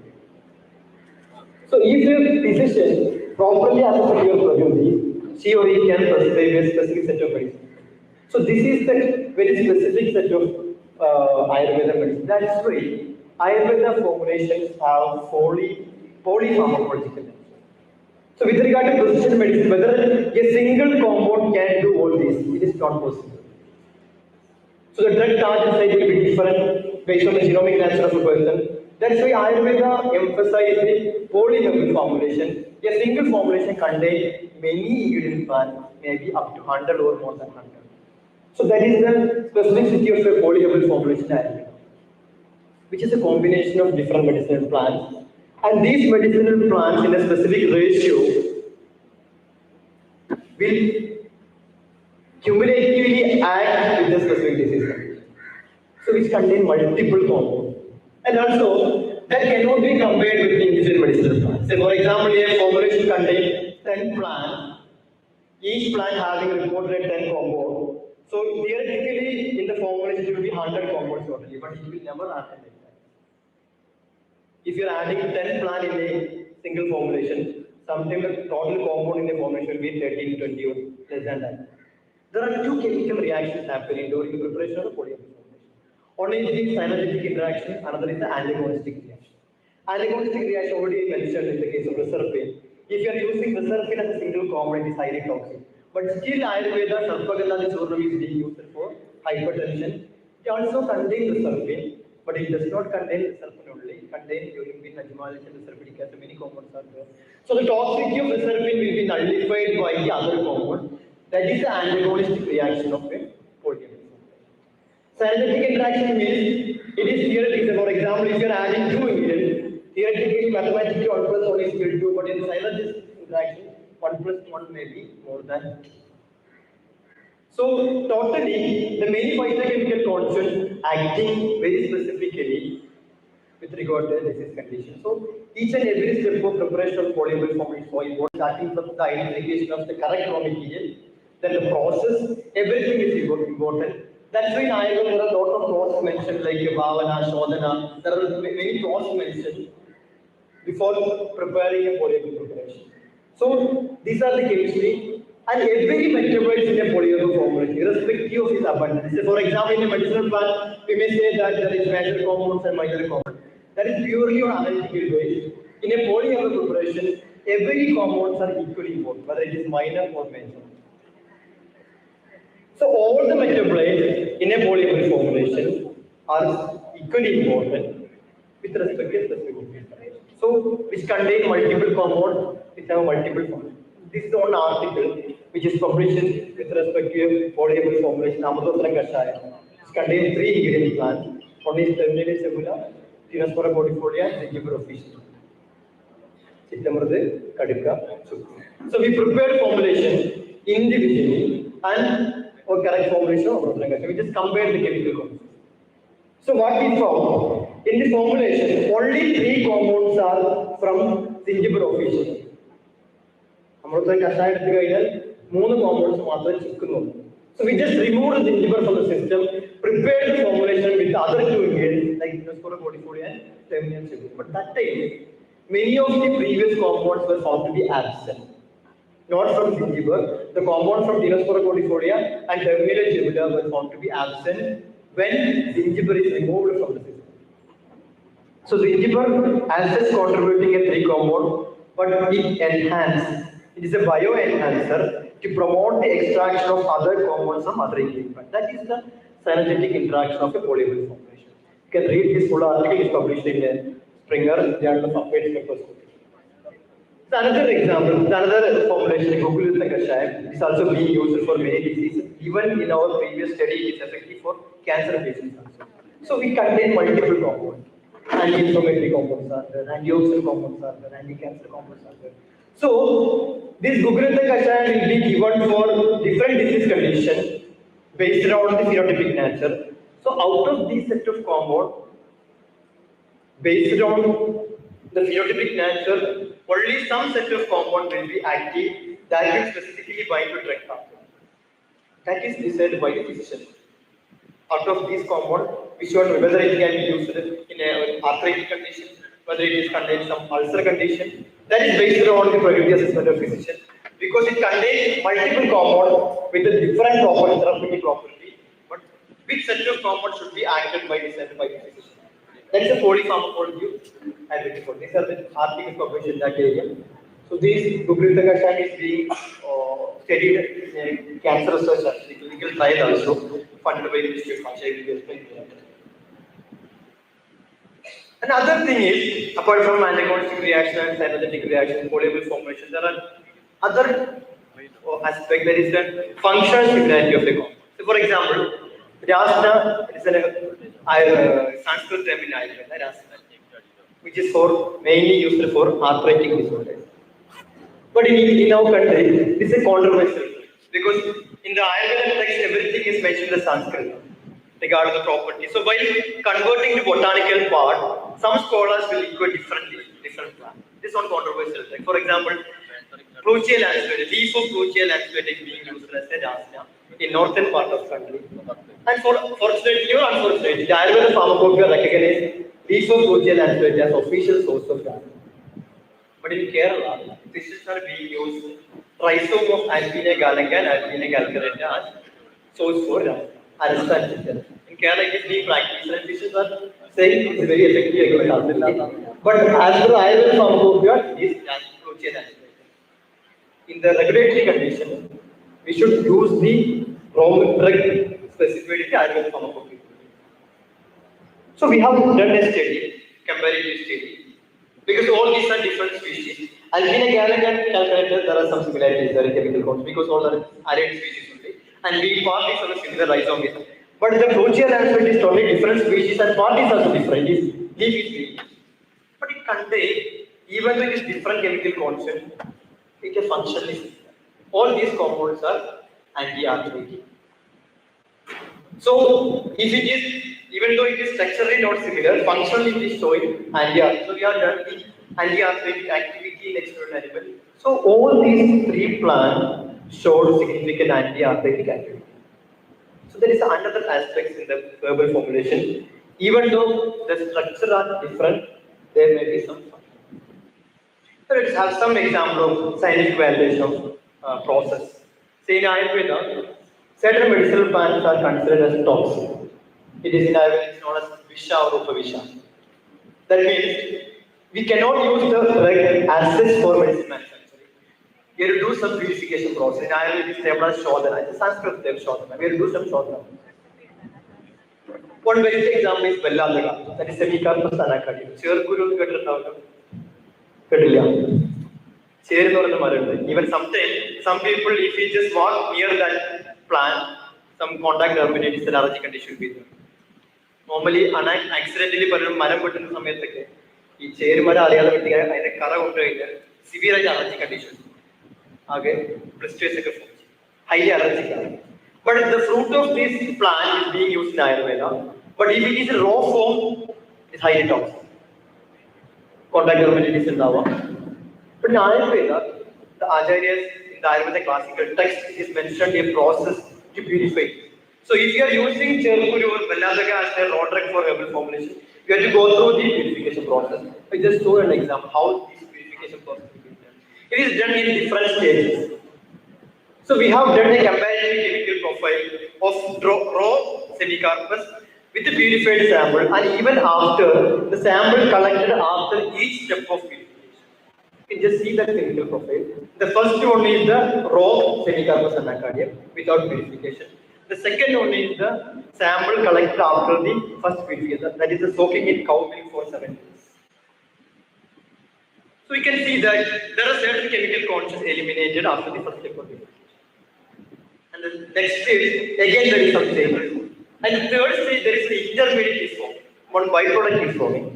So if your physician properly assesses your problem, she or he can prescribe a specific set of medicine. So this is the very specific set of Ayurveda medicine. That's why Ayurveda formulations have polypharmacological nature. So with regard to precision medicine, whether a single compound can do all this, it is not possible. So the drug target site will be different based on the genomic nature of a person. That's why Ayurveda emphasizes the polynomial formulation. A single formulation contains many ingredient plants, maybe up to 100 or more than 100. So that is the specificity of a polynomial formulation Ayurveda, which is a combination of different medicinal plants. And these medicinal plants in a specific ratio will cumulatively act with the specific disease condition. So which contain multiple compounds. And also that cannot be compared with the individual medicinal plants. Say for example, a formulation contains 10 plants each plant having reported 10 compounds. So theoretically, in the formulation, it will be 100 compounds totally, but it will never happen like that. If you are adding 10 plant in a single formulation, sometimes the total compound in the formulation will be 13, 20 or less than that. There are two chemical reactions happening during the preparation of the polyamide formulation. One is the synergetic interaction, another is the antagonistic reaction. Antagonistic reaction already mentioned in the case of reserpine. If you are using reserpine as a single compound, it is highly toxic. But still, Ayurveda, Sarpagandha Churnam is being used for hypertension. It also contains reserpine, but it does not contain reserpine only. It contains urine, ajmalate, and reserpinic acid. Many compounds are there. So the toxicity of reserpine will be nullified by the other compound. That is the antagonistic reaction of a polyamide. Synergetic interaction means it is theoretical. For example, if you are adding two ingredients, theoretically, mathematically, 1 plus 1 is equal to 2, but in synergistic interaction, 1 plus 1 may be more than 2. So, totally, the many phytochemical constants acting very specifically with regard to the disease condition. So, each and every step of preparation of polyamide formation is so important, starting from the identification of the correct raw material, then the process, everything is important. That's why in Ayurveda there are a lot of process mentioned like Bhavana, Shodhana, there are many process mentioned before preparing a polyamide preparation. So these are the chemistry and every metabolite in a polyamide formulation, irrespective of its abundance. So for example, in a medicinal plant, we may say that there is major compounds and minor compounds. That is purely on analytical base. In a polyamide preparation, every compounds are equally important, whether it is minor or major. So all the metabolites in a polyamide formulation are equally important with respect to specific. So which contain multiple compounds which have multiple formulas. This is one article which is published with respect to a polyamide formulation, Amadotram Kashaya. It contains 3 ingredient plants. One is terminated segula, Tinospora cordifolia, and Zingiber officina. Chittamurdu, Kadika, Chukku. So we prepared formulation individually and or correct formulation of Rotrangasha. We just compared the chemical compounds. So what we found in the formulation, only 3 compounds are from Zingiber officina. Amruthan Kashaya എടുത്തു കഴിഞ്ഞാൽ 3 compounds മാത്രമേ ചിക്കുന്നുള്ളൂ. So we just removed the gingiber from the system, prepared the formulation with the other 2 ingredients like Dinospora cordifolia and Terminal sugar. But that time, many of the previous compounds were found to be absent. Not from gingiber, the compounds from Dinospora cordifolia and Terminal sugar were found to be absent when gingiber is removed from the system. So gingiber as just contributing a 3 compound, but it enhances. It is a bioenhancer to promote the extraction of other compounds from other ingredients. That is the synergetic interaction of a polyamide formulation. You can read this full article is published in Springer Journal of Applied Spectroscopy. So another example, another formulation, Gokuluta Kashayam, is also being used for many diseases. Even in our previous study, it is effective for cancer patients also. So we contain multiple compounds. Anti-inflammatory compounds are there, antioxidant compounds are there, anti-cancer compounds are there. So, this Gugulata Kashayam will be given for different disease conditions based on the phenotypic nature. So, out of these set of compounds, based on the phenotypic nature, only some set of compounds will be active that will specifically bind to drug pathway. That is decided by the physician. Out of these compounds, which one, whether it can be used in an arthritic condition, whether it is contains some ulcer condition, that is based on the probability assessment of physician. Because it contains multiple compounds with a different property, therapeutic property, but which set of compounds should be acted by decided by the physician. That is a polypharmacology and report. These are the articles published in that area. So this Gugulata Kashayam is being studied in cancer research actually, clinical trial also funded by the Institute of Manchester. Another thing is, apart from antagonistic reaction and synergetic reaction, polyamide formulation, there are other aspects. There is the functional similarity of the compound. So, for example, Rasna is a Sanskrit term in Ayurveda, Rasna, which is mainly used for arthritic disorders. But in our country, this is controversial because in the Ayurveda text, everything is mentioned in Sanskrit regarding the property. So while converting the botanical part, some scholars will equate different plants. This is one controversial. Like for example, Crucial anesthetic, leaf of crucial anesthetic being used as a rasna in northern part of country. And fortunately or unfortunately, the Ayurveda pharmacopoeia recognizes leaf of crucial anesthetic as official source of rasna. But in Kerala, physicians are being used rhizome of Alpina gallica and Alpina calcarata as source for anesthetic. In Kerala, it is being practiced and physicians are saying it's very effective against arthritis. But as per Ayurveda pharmacopoeia, it is crucial anesthetic. In the regulatory condition, we should use the wrong drug specifically Ayurveda pharmacopoeia. So we have done a study, comparative study, because all these are different species. Alpina gallica and calculator, there are some similarities, there are chemical compounds, because all are allied species only. And we part is also similar rhizome. But the crucial aspect is totally different species and part is also different. Leaf is different. But it contains, even though it is different chemical content, it is functionally similar. All these compounds are anti-arthritic. So, if it is, even though it is structurally not similar, functionally it is showing anti-arthritic. So, we have done the anti-arthritic activity in experimental animal. So, all these three plants showed significant anti-arthritic activity. So, there is another aspect in the herbal formulation. Even though the structure are different, there may be some function. So, let's have some example of scientific validation of process. Say in Ayurveda, certain medicinal plants are considered as toxic. It is in Ayurveda it's known as Visha or Upavisha. That means we cannot use the drug as such for medicine manufacturing. We have to do some purification process. In Ayurveda it's termed as Shodhana. In Sanskrit they have Shodhana. We have to do some Shodhana. One basic example is Belladega. That is Semicarpus anacardium. Cherkuru Kadilia. Even sometimes, some people, if you just walk near that plant, some contact dermatitis allergy condition will be there. Normally, accidentally, maram puttunna samayathokke ee ചേരുമല അറിയാതെ വെട്ടി അതിന്റെ കറ കൊണ്ടുപോയിട്ട് severe ആയിട്ട് allergy condition ആകെ blisters ഒക്കെ form ചെയ്യും. Highly allergic ആണ്. But the fruit of this plant is being used in Ayurveda. But if it is a raw form, it is highly toxic. Contact dermatitis ഉണ്ടാവാം. But in Ayurveda, the Acharyas in the Ayurveda classical text is mentioned a process to purify. So if you are using Cherkuru or Belladega as a raw drug for herbal formulation, you have to go through the purification process. I just show an example how this purification process is done. It is done in different stages. So we have done a comparative chemical profile of raw semicarpus with the purified sample, and even after the sample collected after each step of purification. You can just see that chemical profile. The first one is the raw semicarpus anacardium without purification. The second one is the sample collected after the first purification, that is the soaking in cow milk for 7 days. So we can see that there are certain chemical constants eliminated after the first step of purification. And the next stage, again there is some changes. And the third stage, there is the intermediate is forming. One byproduct is forming.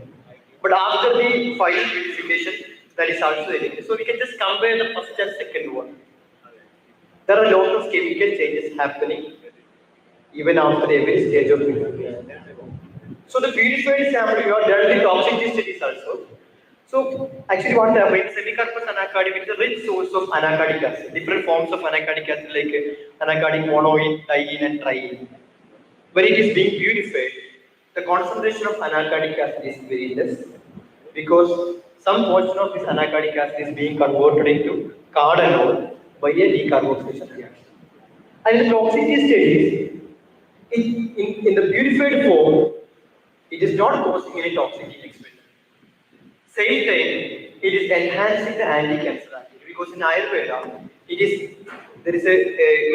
But after the final purification, that is also eliminated. So we can just compare the first and second one. There are a lot of chemical changes happening even after every stage of purification. So the purified sample, you have done the toxicity studies also. So actually what happens, Semicarpus anacardium is a rich source of anacardic acid. Different forms of anacardic acid like anacardic monoene, diene and triene. When it is being purified, the concentration of anacardic acid is very less because some portion of this anacardic acid is being converted into cardinol by a decarboxylation reaction. And in the toxicity studies, in the purified form, it is not causing any toxicity exposure. Same time, it is enhancing the anti-cancer activity because in Ayurveda, there is a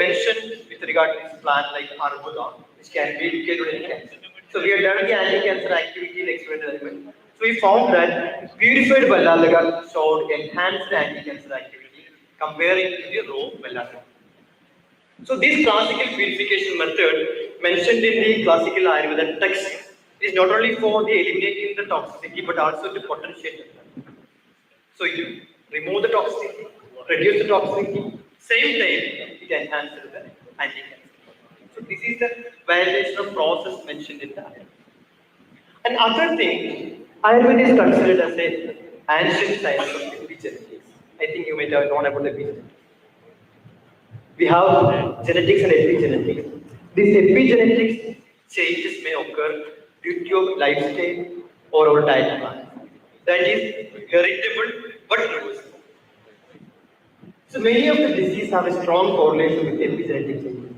mention with regard to this plant like arbuda, which can be indicated in cancer. So we have done the anti-cancer activity in experimental animals. So we found that purified Belladega showed enhanced anti-cancer activity comparing to the raw Belladega. So this classical purification method mentioned in the classical Ayurveda text is not only for the eliminating the toxicity but also to potentiate it. So you remove the toxicity, reduce the toxicity, same time it enhances the anti-cancer. So this is the validation of process mentioned in the Ayurveda. And other thing, Ayurveda is considered as an ancient science of epigenetics. I think you might have known about epigenetics. We have genetics and epigenetics. These epigenetics changes may occur due to your lifestyle or our diet plan. That is heritable but reversible. So many of the diseases have a strong correlation with epigenetic changes,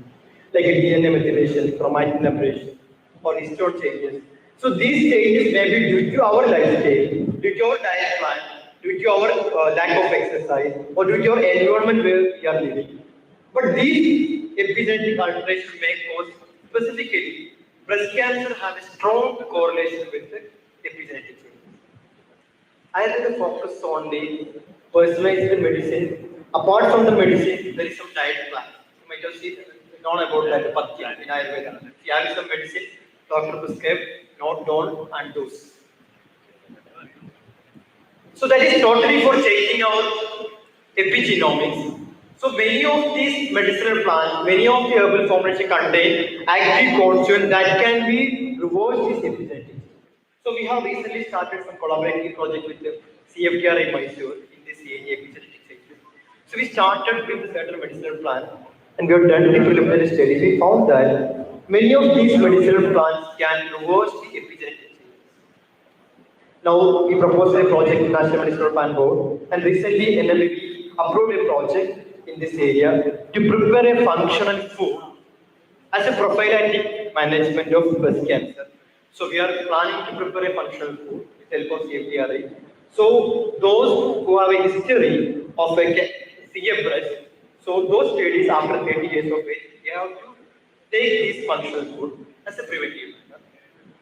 like a DNA methylation, chromatin aberration, or histone changes. So these changes may be due to our lifestyle, due to our diet plan, due to our lack of exercise, or due to our environment where we are living. But these epigenetic alterations may cause specifically breast cancer have a strong correlation with the epigenetic changes. I will focus on the personalized medicine. Apart from the medicine, there is some diet plan. You might have seen known about that Patya in Ayurveda. If you have some medicine, doctor prescribe, not done and dose. So that is totally for changing our epigenomics. So many of these medicinal plants, many of the herbal formulation contain active constituents that can be reversed this epigenetic. So we have recently started some collaborative project with the CFTR in Mysore in this epigenetic section. So we started with a certain medicinal plant and we have done the preliminary studies. We found that many of these medicinal plants can reverse the epigenetic changes. Now we proposed a project in National Medicinal Plan Board and recently NLB approved a project in this area to prepare a functional food as a prophylactic management of breast cancer. So we are planning to prepare a functional food with help of CFTRI. So those who have a history of a CF breast, so those studies after 30 years of age, they have to take this functional food as a preventive measure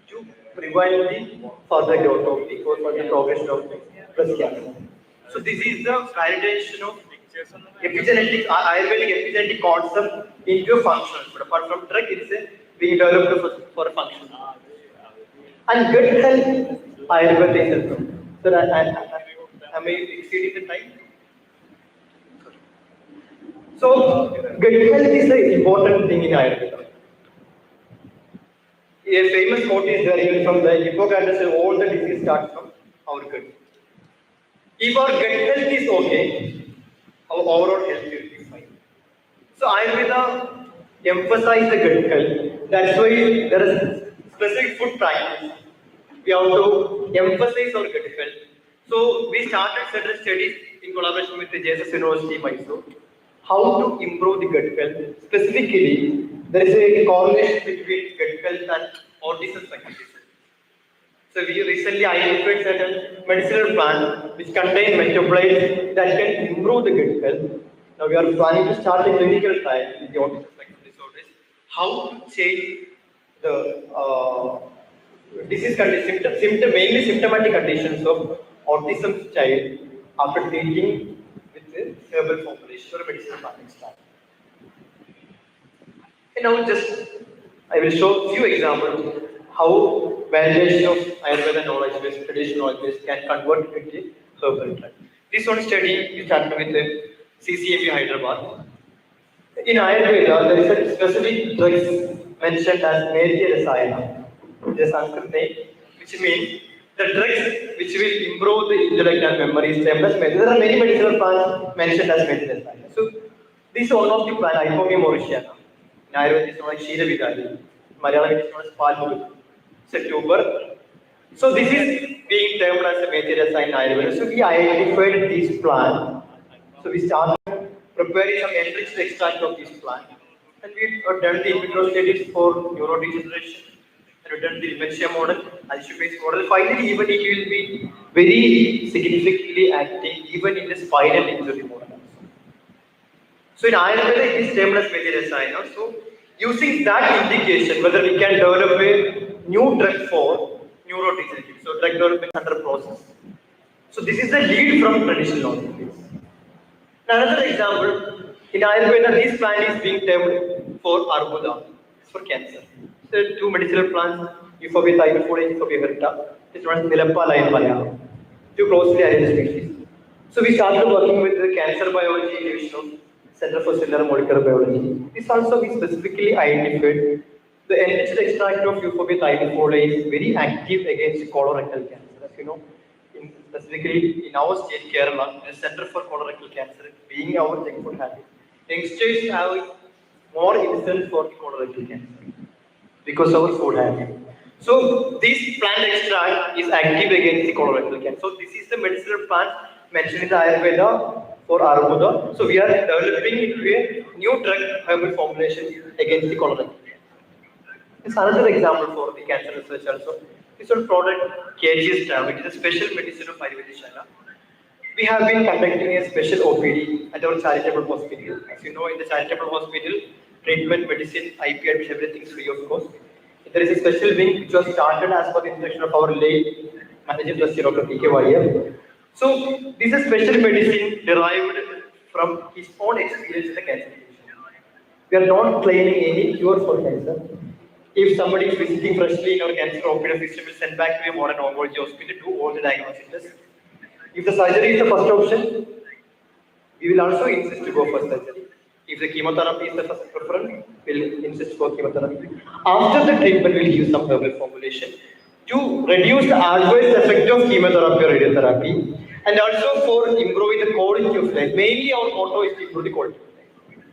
to prevent the further growth of the or further progression of the breast cancer. So this is the validation of epigenetic, Ayurvedic epigenetic concept into a functional food. Apart from drug, it is being developed for a function. And gut health, Ayurveda is also. So am I exceeding the time? So gut health is an important thing in Ayurveda. A famous quote is there even from the Hippocrates, all the disease starts from our gut. If our gut health is okay, our overall health will be fine. So Ayurveda emphasize the gut health. That's why there is specific food practice. We have to emphasize our gut health. So we started certain studies in collaboration with the JSS University, Mysore. How to improve the gut health. Specifically, there is a correlation between gut health and autism spectrum. So we recently identified certain medicinal plants which contain metabolites that can improve the gut health. Now we are planning to start a clinical trial with the autism spectrum disorders. How to change the disease condition, mainly symptomatic conditions of autism child after treating with the herbal formulation or medicinal plant start. And now I will show few examples how validation of Ayurveda knowledge based, traditional knowledge based can convert into herbal drug. This one study we started with the CCMB Hyderabad. In Ayurveda, there is a specific drugs mentioned as Merya Rasayana, the Sanskrit name, which means the drugs which will improve the intellect and memory. There are many medicinal plants mentioned as Merya Rasayana. So this is one of the plants, Icomia mauritiana. In Ayurveda, it is known as Ksheera Vidali. In Malayalam, it is known as Palmulu. September. So this is being termed as a major sign in Ayurveda. So we identified this plant. So we started preparing some enriched extract of this plant. And we have done the in vitro studies for neurodegeneration. And we have done the dementia model, Alzheimer's model. Finally, even it will be very significantly acting even in the spinal injury model. So in Ayurveda, it is termed as major sign. So using that indication, whether we can develop a new drug for neurodegenerative. So drug development under process. So this is the lead from traditional knowledge. Another example, in Ayurveda, this plant is being termed for Arbuda, it's for cancer. So two medicinal plants, Euphorbia thymophoida, Euphorbia hirta. It's known as Nilappala in Malayalam. Two closely allied species. So we started working with the cancer biology division of Center for Cellular Molecular Biology. This also we specifically identified the enriched extract of Euphorbia thymophoida is very active against colorectal cancer. As you know, specifically in our state, Kerala, the Center for Colorectal Cancer, being our junk food habit, youngsters have more incidence for colorectal cancer because of our food habit. So this plant extract is active against the colorectal cancer. So this is the medicinal plant mentioned in the Ayurveda for Arbuda. So we are developing into a new drug herbal formulation against the colorectal cancer. It's another example for the cancer research also. This one product KGS tablet is a special medicine of Ayurveda. We have been conducting a special OPD at our charitable hospital. As you know, in the charitable hospital, treatment, medicine, IP admission, everything is free of cost. There is a special wing which was started as per the instruction of our late managing trustee Dr. P.K. Vaiyar. So this is special medicine derived from his own experience in the cancer patient. We are not claiming any cure for cancer. If somebody is visiting freshly in our cancer operating system, we send back to a modern oncology hospital to do all the diagnostic tests. If the surgery is the first option, we will also insist to go for surgery. If the chemotherapy is the first preference, we'll insist for chemotherapy. After the treatment, we'll use some herbal formulation to reduce the adverse effect of chemotherapy or radiotherapy, and also for improving the quality of life. Mainly, our motto is to improve the quality of life.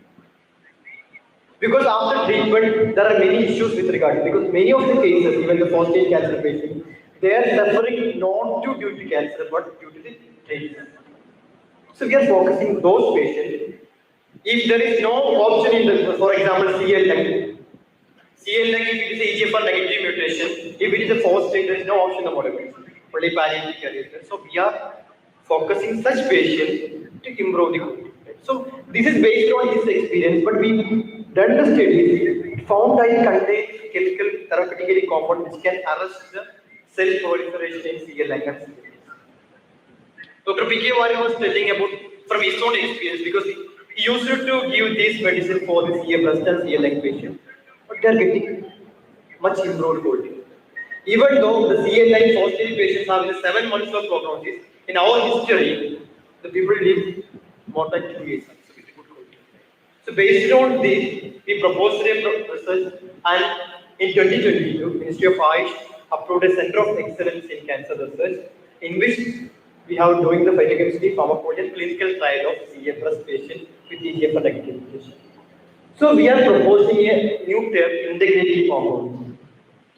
Because after treatment, there are many issues with regard. Because many of the cases, even the first-stage cancer patients, they are suffering not due to cancer, but due to the treatment. So we are focusing those patients. If there is no option in the, for example, CL lung, if it is a EGFR negative mutation, if it is a first stage, there is no option about it. Only palliative care is there. So we are focusing such patients to improve the quality. So this is based on his experience, but we done the studies, found that it contains chemical therapeutically compound which can arrest the cell proliferation in CL lung and CL. Dr. P.K. Vaiyar was telling about from his own experience because he used to give this medicine for the CA breast and CA lung patient, but they are getting much improved quality. Even though the CA lung positive patients have the 7 months of prognosis, in our history, the people live more than 2 years. So with good quality. So based on this, we proposed a research, and in 2022, Ministry of Ayush approved a Center of Excellence in Cancer Research, in which we have doing the phytochemistry pharmacology and clinical trial of CA breast patient with EGFR negative mutation. So we are proposing a new term, integrative compound.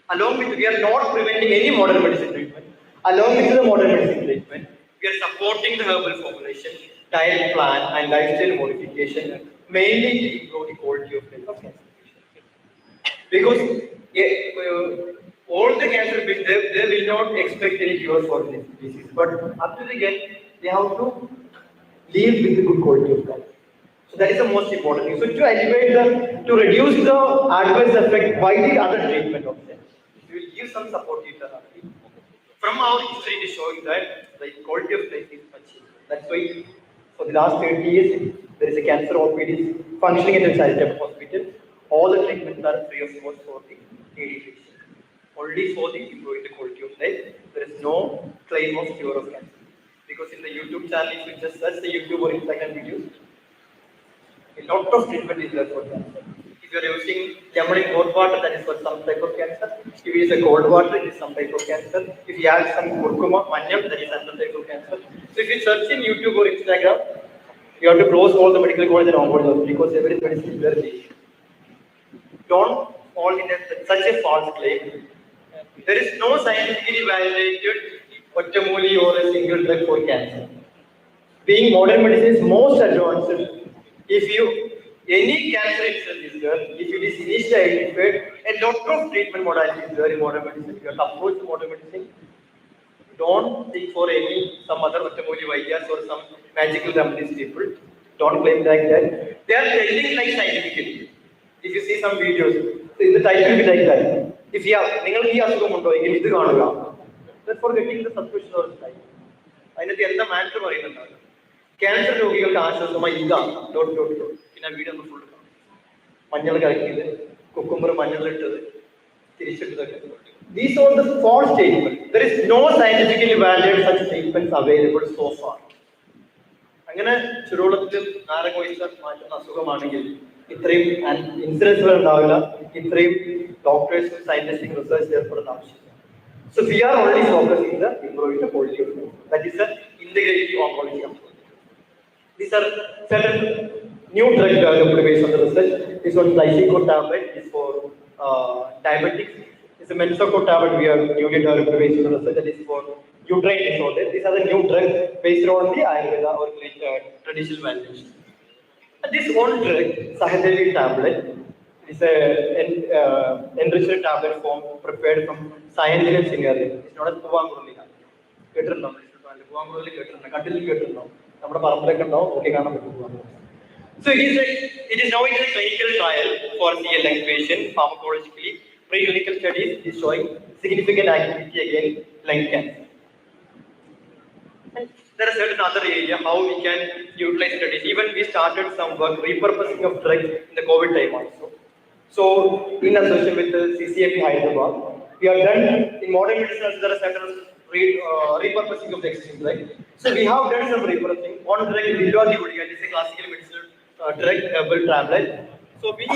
Along with, we are not preventing any modern medicine treatment. Along with the modern medicine treatment, we are supporting the herbal formulation, diet plan, and lifestyle modification, mainly to improve the quality of life of cancer patients. Because all the cancer patients, they will not expect any cure for this disease, but up to the end, they have to live with the good quality of life. So that is the most important thing. So to elevate to reduce the adverse effect by the other treatment options, we will give some supportive therapy. From our history, it is showing that the quality of life is achieved. That's why for the last 30 years, there is a cancer OPD functioning at a charitable hospital. All the treatments are free of cost for the needy patient. Only for the improving the quality of life. There is no claim of cure of cancer. Because in the YouTube channel, if you just search the YouTube or Instagram videos, a lot of treatment is there for cancer. If you are using lemon in hot water, that is for some type of cancer. If you use a cold water, it is some type of cancer. If you add some kurkuma, manyam, that is another type of cancer. So if you search in YouTube or Instagram, you have to close all the medical college and oncology because every medicine is very. Don't fall in such a false claim. There is no scientifically validated Ottamuli or a single drug for cancer. Being modern medicine is most advanced. If you any cancer itself is there, if it is initially identified, a lot of treatment modalities is there in modern medicine. You have to approach modern medicine. Don't think for some other Ottamuli Vaidyas or some magical remedies people. Don't claim like that. They are telling like scientifically. If you see some videos, the title will be like that. If you have, that's for getting the subscription or life. I know the other matter or another. Cancer രോഗികൾക്ക് ആശ്വാസമായി ഇതാണ് dot dot dot പിന്നെ video ഒന്ന് full മഞ്ഞൾ കലക്കിയത് cucumber മഞ്ഞളിട്ടത് തിരിച്ചിട്ടതൊക്കെ. These are the false statements. There is no scientifically validated such statements available so far. അങ്ങനെ ചുരുളത്തിൽ നാരങ്ങ ഒഴിച്ച മാറ്റുന്ന അസുഖമാണെങ്കിൽ ഇത്രയും ഇൻഷുറൻസുകൾ ഉണ്ടാവില്ല, ഇത്രയും ഡോക്ടേഴ്സും സയന്റിസ്റ്റും റിസർച്ച് ഏർപ്പെടുന്ന ആവശ്യമില്ല. So we are only focusing the improving the quality of life. That is the integrative oncology approach. These are certain new drug developed based on the research. This one lysico tablet is for diabetics. This is a mensoco tablet we have newly developed based on the research that is for uterine disorder. These are the new drugs based on the Ayurveda or traditional validation. And this one drug, Sahadevi tablet, is a enriched tablet form prepared from cyanide scenario. It's not a Puvangrulina. കേട്ടിട്ടുണ്ടോ പൂവാങ്കുഴലി കേട്ടിട്ടുണ്ടോ കട്ടിലിൽ കേട്ടിട്ടുണ്ടോ നമ്മുടെ പറമ്പിലൊക്കെ ഉണ്ടാവും നോക്കി കാണാൻ പറ്റും. So it is now in a clinical trial for CL lung patient pharmacologically. Preclinical studies is showing significant activity against lung cancer. And there are certain other areas how we can utilize studies. Even we started some work repurposing of drugs in the COVID time also. So in association with the CCMP Hyderabad, we have done in modern medicine there are certain repurposing of the existing drug. So we have done some repurposing. One drug, Villadigulia, is a classical medicinal drug, herbal tablet. So we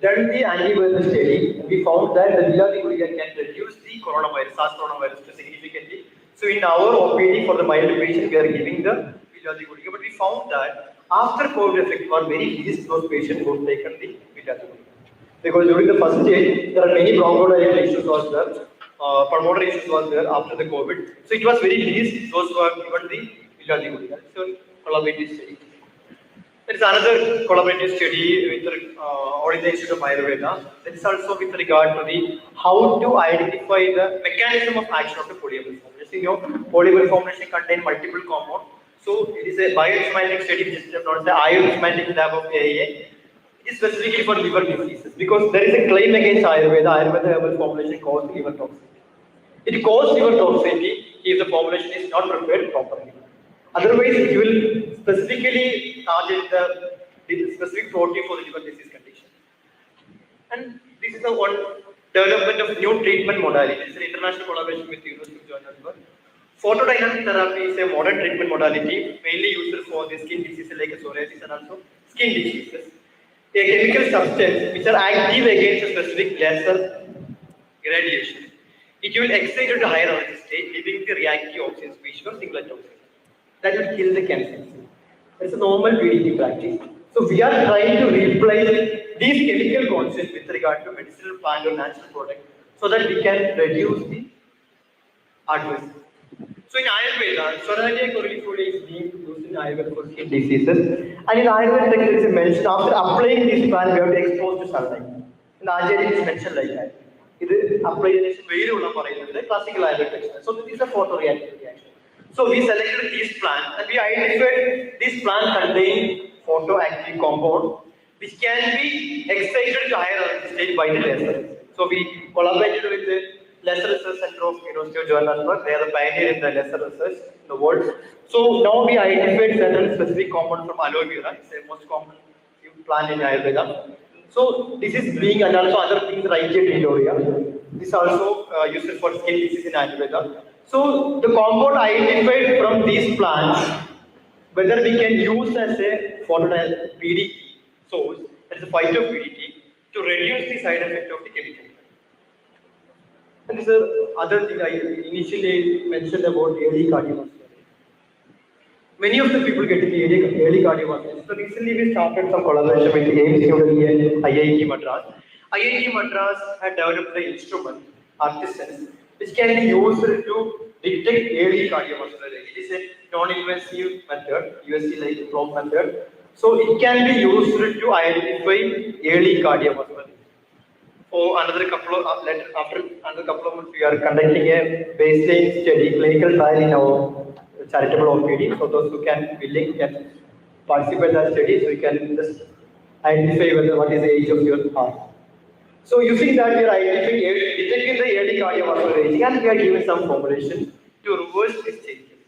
done the antiviral study. We found that the Villadigulia can reduce the coronavirus, SARS coronavirus significantly. So in our OPD for the mild patient, we are giving the Villadigulia. But we found that after COVID effect were very least those patients who have taken the Villadigulia. Because during the first stage, there are many bronchodilator issues was there. Pulmonary issues was there after the COVID. So it was very least those who have given the Villadigulia. So collaborative study. There is another collaborative study with all the Institute of Ayurveda. That is also with regard to the how to identify the mechanism of action of the polymer formulation. You know, polymer formulation contain multiple compounds. So it is a bioinformatics study which is known as the Bioinformatics Lab of AIA. It is specifically for liver diseases because there is a claim against Ayurveda. Ayurveda herbal formulation causes liver toxicity. It causes liver toxicity if the formulation is not prepared properly. Otherwise, it will specifically target the specific protein for the liver disease condition. And this is the one development of new treatment modality. It's an international collaboration with the University of Johannesburg. Photodynamic therapy is a modern treatment modality mainly used for the skin diseases like psoriasis and also skin diseases. A chemical substance which are active against a specific laser irradiation. It will excite to higher energy state, leaving the reactive oxygen species or singlet oxygen. That will kill the cancer. It's a normal PDT practice. So we are trying to replace these chemical concepts with regard to medicinal plant or natural product so that we can reduce the adverse. So in Ayurveda, Swarnalia coralifolia is being used in Ayurveda for skin diseases. And in Ayurveda, there is a mention after applying this plant, we have to expose to sunlight. In Ajayana, it is mentioned like that. It is applied in the classical Ayurveda text. So this is a photoreactive reaction. So we selected these plants and we identified this plant contain photoactive compound which can be excited to higher energy state by the laser. So we collaborated with the Laser Research Center of University of Johannesburg. They are the pioneer in the laser research in the world. So now we identified certain specific compound from aloe vera. It's the most common plant in Ayurveda. So this is being and also other things like Rhizoria. This is also used for skin disease in Ayurveda. So the compound identified from these plants, whether we can use as a photodynamic PDT source, that is a phyto-PDT, to reduce the side effect of the chemical. And this is other thing I initially mentioned about early cardiovascular. Many of the people getting early cardiovascular. So recently we started some collaboration with AIMS New Delhi and IIT Madras. IIT Madras had developed the instrument, Artisans, which can be used to detect early cardiovascular. It is a non-invasive method, USC-like probe method. So it can be used to identify early cardiovascular. For another couple of after another couple of months, we are conducting a baseline study, clinical trial in our charitable OPD. So those who can willing can participate in that study. So you can just identify what is the age of your heart. So using that, we are detecting the early cardiovascular aging, and we are giving some formulation to reverse these changes.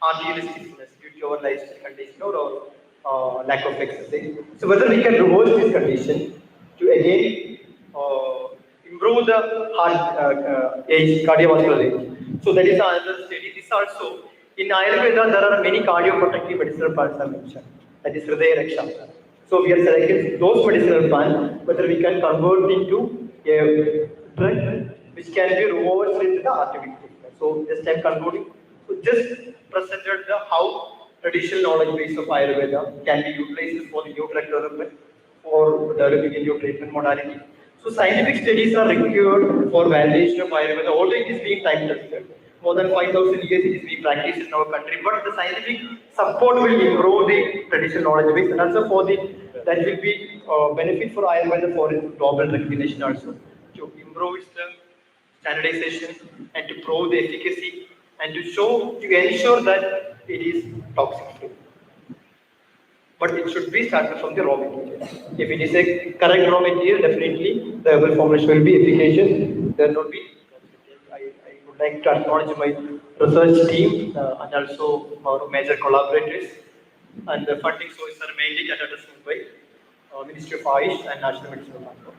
Arterial stiffness due to our lifestyle condition or lack of exercise. So whether we can reverse this condition to again improve the heart age, cardiovascular age. So that is another study. This also in Ayurveda there are many cardioprotective medicinal plants are mentioned. That is Hridaya Raksha. So we are selecting those medicinal plants whether we can convert into a drug which can be reversed into the artificial treatment. So just I'm concluding. So just presented the how traditional knowledge base of Ayurveda can be utilized for the new drug development or developing a new treatment modality. So scientific studies are required for validation of Ayurveda, although it is being time tested. More than 5,000 years it is being practiced in our country, but the scientific support will improve the traditional knowledge base and also for the that will be benefit for Ayurveda for its global recognition also to improve its standardization and to prove the efficacy and to ensure that it is toxic free. But it should be started from the raw material. If it is a correct raw material, definitely the herbal formulation will be efficacious. There will be. I would like to acknowledge my research team and also our major collaborators. And the funding sources are mainly generated by Ministry of Ayush and National Medicinal Council.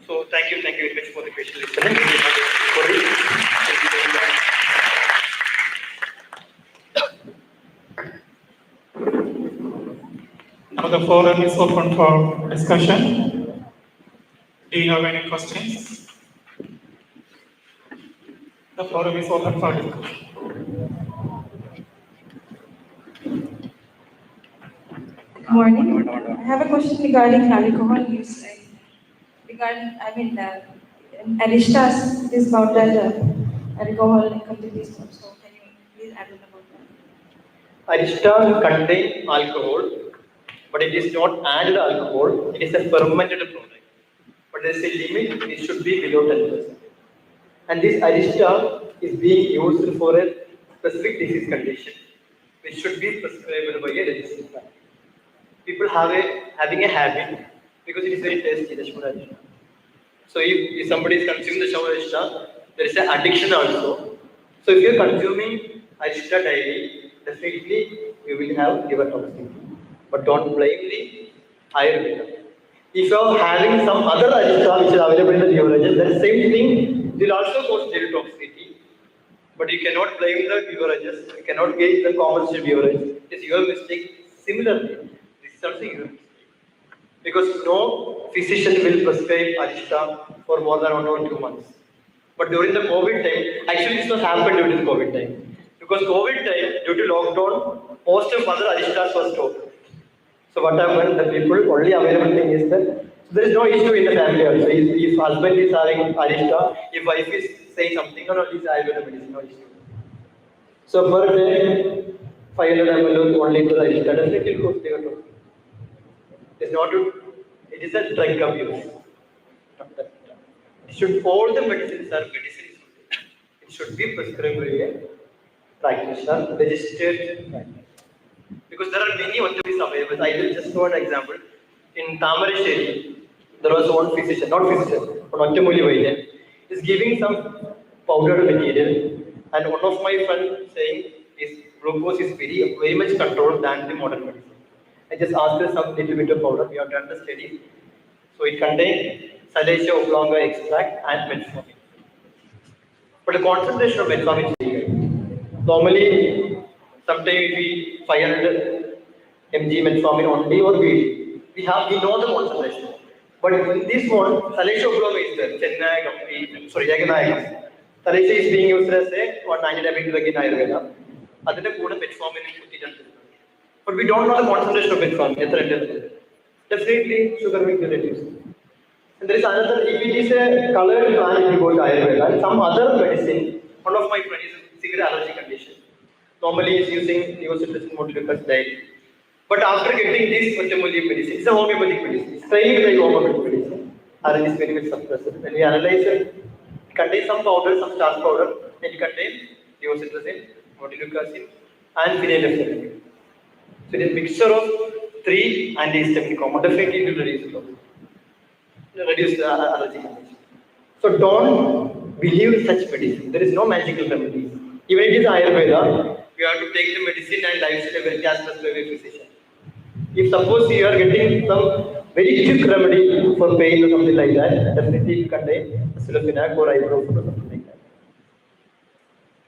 So thank you very much for the patient listening. Now the forum is open for discussion. Do you have any questions? The forum is open for discussion. Good morning. I have a question regarding alcohol use. Aristas is about that alcohol contains. So can you please add on about that? Arista contains alcohol, but it is not added alcohol. It is a fermented product. But there is a limit. It should be below 10%. And this Arista is being used for a specific disease condition, which should be prescribed by a registered practice. People having a habit because it is very tasty, the Shava Arista. So if somebody is consuming the Shava Arista, there is an addiction also. So if you are consuming Arista daily, definitely you will have liver toxicity. But don't blame the Ayurveda. If you are having some other Arista which is available in the urologist, the same thing will also cause liver toxicity. But you cannot blame the urologist. You cannot get the commercial urologist. It's your mistake. Similarly, this is also your mistake. Because no physician will prescribe Arista for more than 1 or 2 months. But during the COVID time, actually this was happened during the COVID time. Because COVID time, due to lockdown, most of other Aristas were stopped. So what happened, the people, only available thing is that there is no issue in the family also. If husband is having Arista, if wife is saying something, no, this Ayurveda medicine, no issue. So per day, 500 ml only to the Arista, definitely it goes liver toxicity. It's not, it is a drug abuse. It should, all the medicines are medicines. It should be prescribed by a practitioner, registered practitioner. Because there are many OTPs available. I will just show an example. In Tamarisheri, there was one physician, not physician, one Ottamuli Vaidyan, is giving some powdered material, and one of my friends saying his glucose is very much controlled than the modern medicine. I just asked her some little bit of powder. We have done the study. So it contains Salacia oblonga extract and metformin. But the concentration of metformin is very high. Normally, sometimes we 500 mg metformin only or we know the concentration. But in this one, Salacia oblonga is there. Jaganayakam. Salacia is being used as a 190 diabetic drug in Ayurveda. That's why metformin. But we don't know the concentration of metformin. Definitely, sugar will be reduced. And there is another, if it is a colored plant, if you go to Ayurveda, and some other medicine, one of my friends is severe allergy condition. Normally, he is using neocitrusin motilocus daily. But after getting this Ottamuli medicine, it's a homeopathic medicine. It's trained like homeopathic medicine. Allergy is very much suppressed. When we analyze it, it contains some powder, some starch powder, and it contains neocitrusin, motilocus, and phenylephrine. So it is a mixture of 3 antihistaminic compounds. Definitely it will reduce the allergy condition. So don't believe such medicine. There is no magical remedy. Even if it is Ayurveda, you have to take the medicine and lifestyle very as prescribed by a physician. If suppose you are getting some very quick remedy for pain or something like that, definitely it contain sulfinac or ibuprofen or something like that.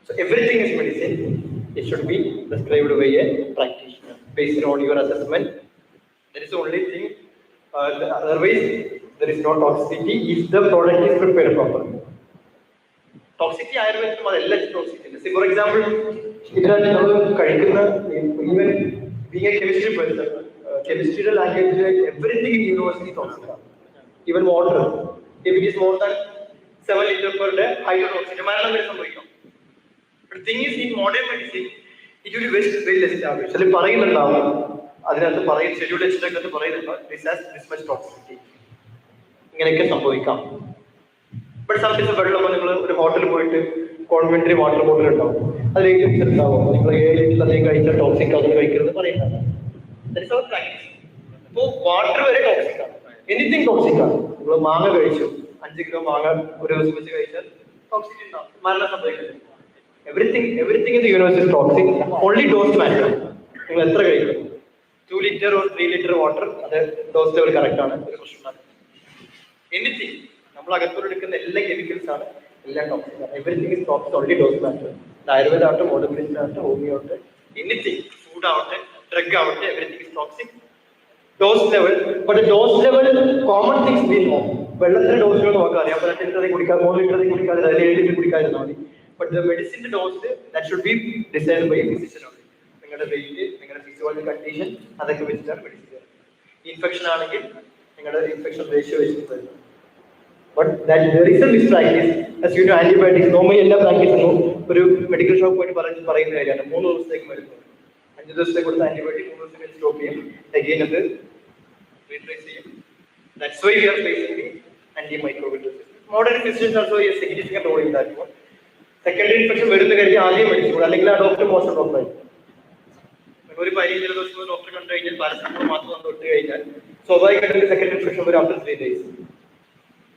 So everything is medicine. It should be prescribed by a practitioner based on your assessment. That is the only thing. Otherwise, there is no toxicity if the product is prepared properly. Toxicity Ayurveda is toxicity. For example, even being a chemistry person, chemistry language, everything in university is toxic. Even water, if it is more than 7 liters per day, hydroxide. But the thing is, in modern medicine, it will be well established. This has this much toxicity. But sometimes a better hotel point, complimentary water bottle. That is our practice. So water very toxic. Anything toxic. Manga കഴിച്ചു 5 kilo മാങ്ങ ഒരു ദിവസം വെച്ച് കഴിച്ചാൽ toxic ഉണ്ടാവും മരണം സംഭവിക്കും. Everything in the universe is toxic. Only dose matter. നിങ്ങൾ എത്ര കഴിക്കും 2 liter or 3 liter water അത് dose level correct ആണ് ഒരു പ്രശ്നമില്ല. Anything നമ്മൾ അകത്തോട് എടുക്കുന്ന എല്ലാ കെമിക്കൽസ് ആണ് എല്ലാം ടോക്സിക് ആണ്. Everything is toxic, only dose matter. Ayurveda ആവട്ടെ മോഡേൺ മെഡിസിൻ ആവട്ടെ ഹോമിയോ ആവട്ടെ anything food ആവട്ടെ drug ആവട്ടെ everything is toxic. Dose level, but the dose level common things we know. വെള്ളത്തിന്റെ ഡോസുകൾ നോക്കാറിയാം 2 ലിറ്റർ കുടിക്കാൻ 3 ലിറ്റർ കുടിക്കാതെ 7 ലിറ്റർ കുടിക്കാതിരുന്നാൽ മതി. But the medicine dose that should be decided by a physician only. നിങ്ങളുടെ wait നിങ്ങളുടെ physiological condition അതൊക്കെ വെച്ചിട്ടാണ് medicine. Infection ആണെങ്കിൽ നിങ്ങളുടെ ഇൻഫെക്ഷൻ റേഷ്യോ വെച്ചിട്ട് വരുന്നത്. But that there is a mispractice. As you know, antibiotics normally എല്ലാ പ്രാക്ടീസിനും ഒരു മെഡിക്കൽ ഷോപ്പ് പോയിട്ട് പറയുന്ന കാര്യമാണ് 3 ദിവസത്തേക്ക് മരുന്ന് 5 ദിവസത്തേക്ക് കൊടുത്ത ആന്റിബയോട്ടിക് 3 ദിവസത്തേക്ക് സ്റ്റോപ്പ് ചെയ്യും again അത് retrace ചെയ്യും. That's why we are facing the antimicrobial resistance. Modern physicians also a significant role in that one. Secondary infection വരുന്ന കാര്യം ആദ്യം മെഡിസിൻ അല്ലെങ്കിൽ ആ ഡോക്ടർ മോശം ഡോക്ടറായിരിക്കും. ഒരു 15 ദിവസം ഡോക്ടർ കണ്ടു കഴിഞ്ഞാൽ പാരസെറ്റമോൾ മാത്രം തൊട്ട് കഴിഞ്ഞാൽ സ്വാഭാവികമായിട്ടും സെക്കൻഡ് ഇൻഫെക്ഷൻ വരും after 3 days.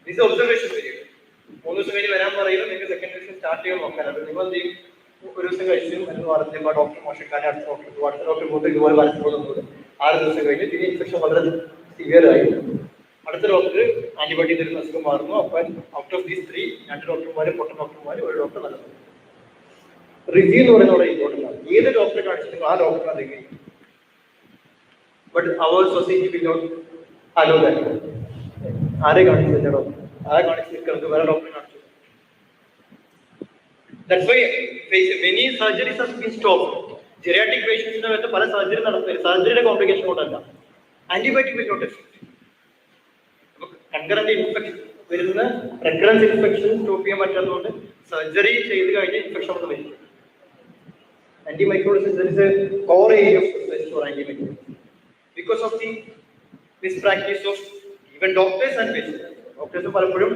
This observation period. 3 ദിവസം കഴിഞ്ഞ് വരാൻ പറയുമ്പോൾ നിങ്ങൾക്ക് സെക്കൻഡ് ഇൻഫെക്ഷൻ സ്റ്റാർട്ട് ചെയ്യാൻ നോക്കാനാണ്. നിങ്ങൾ എന്ത് ചെയ്യും ഒരു ദിവസം കഴിച്ചു എന്ന് പറഞ്ഞപ്പോൾ ഡോക്ടർ മോശക്കാരെ അടുത്ത ഡോക്ടർ പോകുമ്പോൾ ഇതുപോലെ പാരസെറ്റമോൾ തന്നത് 6 ദിവസം കഴിഞ്ഞ് പിന്നെ ഇൻഫെക്ഷൻ വളരെ സിവിയർ ആയി അടുത്ത ഡോക്ടർ ആന്റിബയോട്ടിക് തരുന്ന അസുഖം മാറുന്നു. അപ്പോൾ ഔട്ട് ഓഫ് ദീസ് 3 2 ഡോക്ടർമാർ പൊട്ട ഡോക്ടർമാർ ഒരു ഡോക്ടർ നല്ലത്. റിവ്യൂ എന്ന് പറയുന്നത് വളരെ ഇമ്പോർട്ടൻ്റ് ആണ്. ഏത് ഡോക്ടറെ കാണിച്ചിട്ടുണ്ടെങ്കിൽ ആ ഡോക്ടർ അത് കഴിയും. ബട്ട് അവർ society will not allow that. ആരെ കാണിച്ചില്ല ഡോക്ടർ ആരെ കാണിച്ചിട്ട് വേറെ ഡോക്ടറെ കാണിച്ചു. That's why many surgeries have been stopped. Geriatric patients ന് പല സർജറി നടത്തുന്നില്ല. സർജറിയുടെ കോംപ്ലിക്കേഷൻ കൊണ്ടല്ല, antibiotic will not effect. Concurrent infection വരുന്ന റെക്കറൻസ് ഇൻഫെക്ഷൻ സ്റ്റോപ്പ് ചെയ്യാൻ പറ്റാത്തതുകൊണ്ട് സർജറി ചെയ്ത് കഴിഞ്ഞ ഇൻഫെക്ഷൻ ഒന്ന് വരും. Antimicrobial is a core area of research for antimicrobial because of the mispractice of even doctors and patients. Doctors പലപ്പോഴും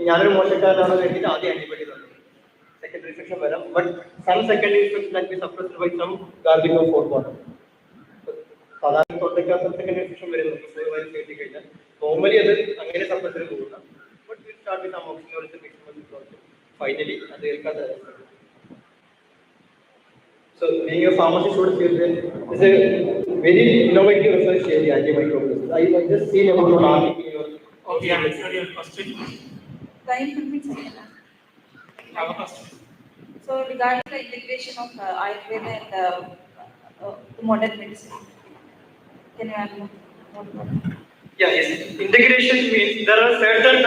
ഞാനൊരു മോശക്കാരനാണ് വേണ്ടിയിട്ട് ആദ്യം ആന്റിബയോട്ടിക് തന്നു. Secondary infection വരാം, but some secondary infection can be suppressed by some gargling of hot water. സാധാരണ തൊണ്ടയ്ക്കകത്ത് secondary infection വരുന്നുണ്ട് virus കയറ്റി കഴിഞ്ഞാൽ നോർമലി അത് അങ്ങനെ സപ്രസ് ചെയ്ത് പോകുന്ന but we start with amoxicillin mixed finally അത് ഏൽക്കാത്ത. So being a pharmacist is a very innovative research area, antimicrobial. I just seen about an article in your. Okay, I answer your question. Time will be second. Have a question. So regarding the integration of Ayurveda and the modern medicine, can you add more? Yeah, yes. Integration means there are certain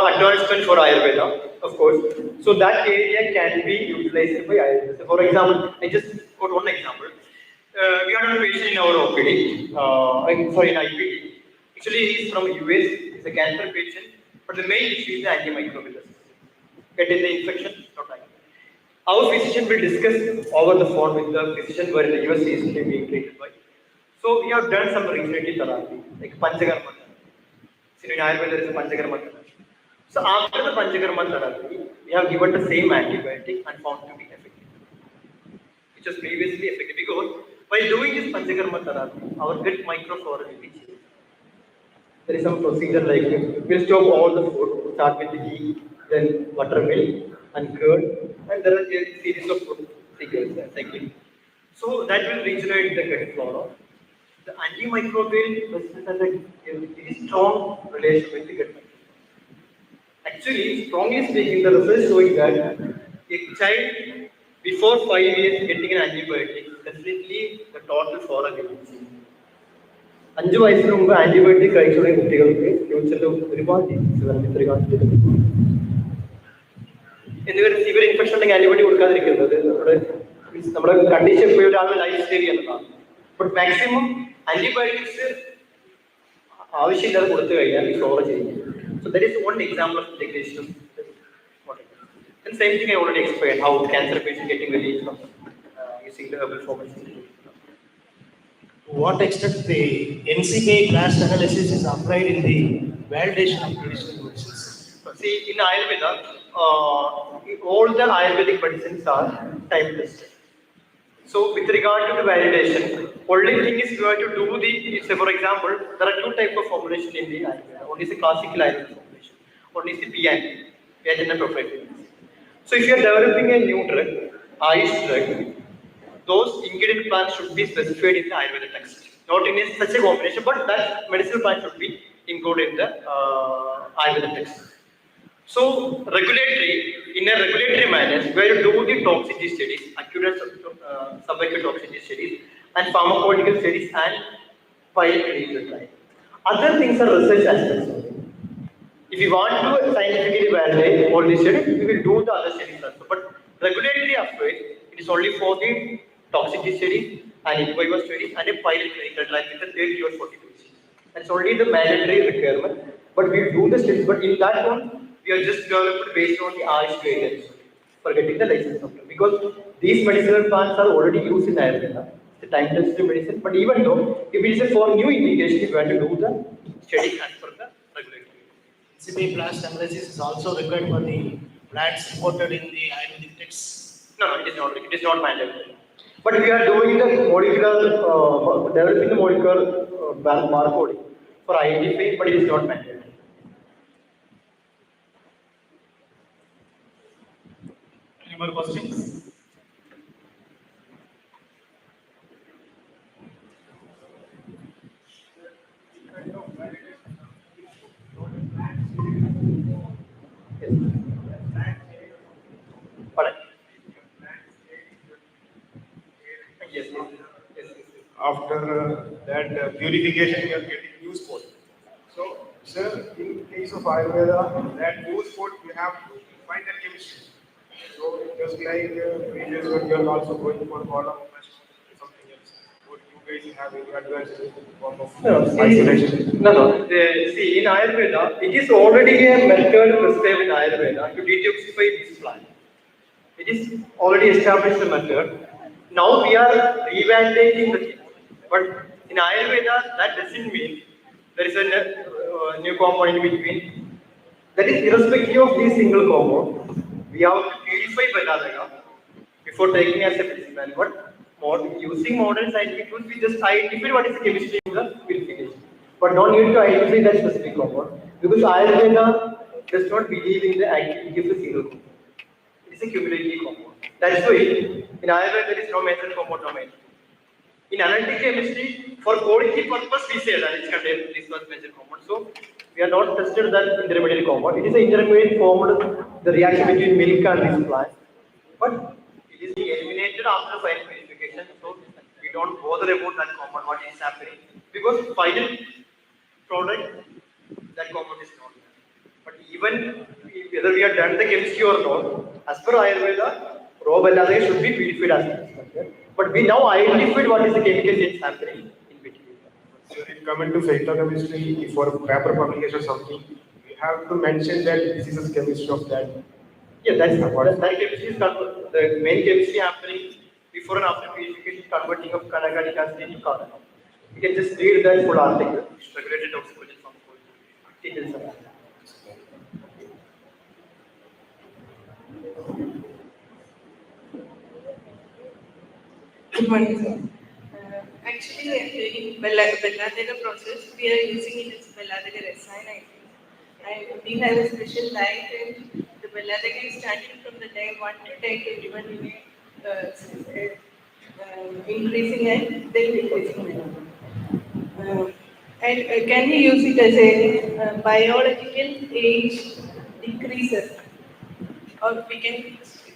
advancements for Ayurveda, of course. So that area can be utilized by Ayurveda. So for example, I just got one example. We had a patient in our OPD, in IPD. Actually, he is from US. He's a cancer patient, but the main issue is the antimicrobial resistance. Getting the infection, not like. Our physician will discuss over the phone with the physician where the US is being treated by. So we have done some regenerative therapy, like Panchakarma. So in Ayurveda there is a Panchakarma therapy. So after the Panchakarma therapy, we have given the same antibiotic and found to be effective, which was previously effective because while doing this Panchakarma therapy, our gut microflora will be changed. There is some procedure like we'll stop all the food, start with the ghee, then buttermilk and curd, and there are a series of food cycling. So that will regenerate the gut flora. The antimicrobial resistance has a very strong relation with the gut microbiome. Actually, strongly speaking, the research showing that a child before 5 years getting an antibiotic, definitely the total flora will be changed. 5 വയസ്സിന് മുമ്പ് antibiotic കഴിച്ചു തുടങ്ങിയ കുട്ടികൾക്ക് ഫ്യൂച്ചറിൽ ഒരുപാട് ഡിസീസുകൾ ഇത്ര കാലത്ത് എന്നിവർ സിവിയർ ഇൻഫെക്ഷൻ ഉണ്ടെങ്കിൽ ആന്റിബയോട്ടിക് കൊടുക്കാതിരിക്കുന്നത് നമ്മുടെ കണ്ടീഷൻ പോയി ഒരാളുടെ ലൈഫ് സ്റ്റൈൽ ചെയ്യുന്നതാണ്. ബട്ട് മാക്സിമം ആന്റിബയോട്ടിക്സ് ആവശ്യമില്ലാതെ കൊടുത്തു കഴിഞ്ഞാൽ ഫ്ലോർ ചെയ്യും. So that is one example of integration. And same thing I already explained how cancer patients getting relief from using the herbal formats. To what extent the NCBI blast analysis is applied in the validation of traditional medicines? See, in Ayurveda, all the Ayurvedic medicines are time tested. So, with regard to the validation, only thing is you have to do the. Say, for example, there are two types of formulation in the Ayurveda. One is the classical Ayurveda formulation. One is the PI, patent proprietary. So, if you are developing a new drug, Ayush drug, those ingredient plans should be specified in the Ayurveda text, not in such a combination, but that medicinal plan should be included in the Ayurveda text. So, regulatory, in a regulatory manner, where you do the toxicity studies, acute and subacute toxicity studies, and pharmacological studies, and file clinical trial. Other things are research aspects. If you want to scientifically validate all these studies, we will do the other studies also. But regulatory aspect, it is only for the toxicity studies and in vivo studies and a pilot clinical trial with a 30 or 40 patients. That's only the mandatory requirement. But we do the studies. But in that one, we are just developed based on the Ayush guidelines for getting the license of it. Because these medicinal plants are already used in Ayurveda. It's a time-tested medicine. But even though, if it is a for new indication, we have to do the study as per the regulatory. NCBI blast analysis is also required for the plants imported in the Ayurvedic texts. No, it is not. It is not mandatory. But we are doing the molecular, developing the molecular barcoding for identifying, but it is not mandatory. Any more questions? Yes, yes, yes. After that purification, we are getting new sport. So, sir, in case of Ayurveda, that new sport we have to find the chemistry. So, just like previous one, you are also going for bottom something else. What you guys have any advanced form of isolation? No. See, in Ayurveda, it is already a method prescribed in Ayurveda to detoxify this plant. It is already established a method. Now we are revalidating the thing. But in Ayurveda, that doesn't mean there is a new compound in between. That is irrespective of this single compound. We have to purify Baladaga before taking as a medicine. But using modern scientific tools, we just identify what is the chemistry in the purification. But don't need to identify that specific compound. Because Ayurveda does not believe in the activity of a single compound. It is a cumulative compound. That's why in Ayurveda there is no major compound, no major. In analytic chemistry, for quality purpose, we say that it contains this one major compound. So we are not tested that intermediate compound. It is an intermediate formed the reaction between milk and this plant, but it is eliminated after final purification. So we don't bother about that compound what is happening because final product that compound is not there. But even whether we have done the chemistry or not, as per Ayurveda, raw Baladaga should be purified as well. But we now identified what is the chemical change happening in between. So, in coming to phytochemistry, for paper publication or something, we have to mention that this is the chemistry of that. Yeah, that chemistry is the main chemistry happening before and after purification, converting of carbonic acid into carbon. You can just read that full article, regulated toxicology pharmacology. Details of that. Good morning, sir. Actually, in Belladega process, we are using it as Belladega resin, I think. And we have a special light, and the Belladega is starting from the day 1 to day 21 minutes, increasing and then decreasing. And can we use it as a biological age decreaser? Or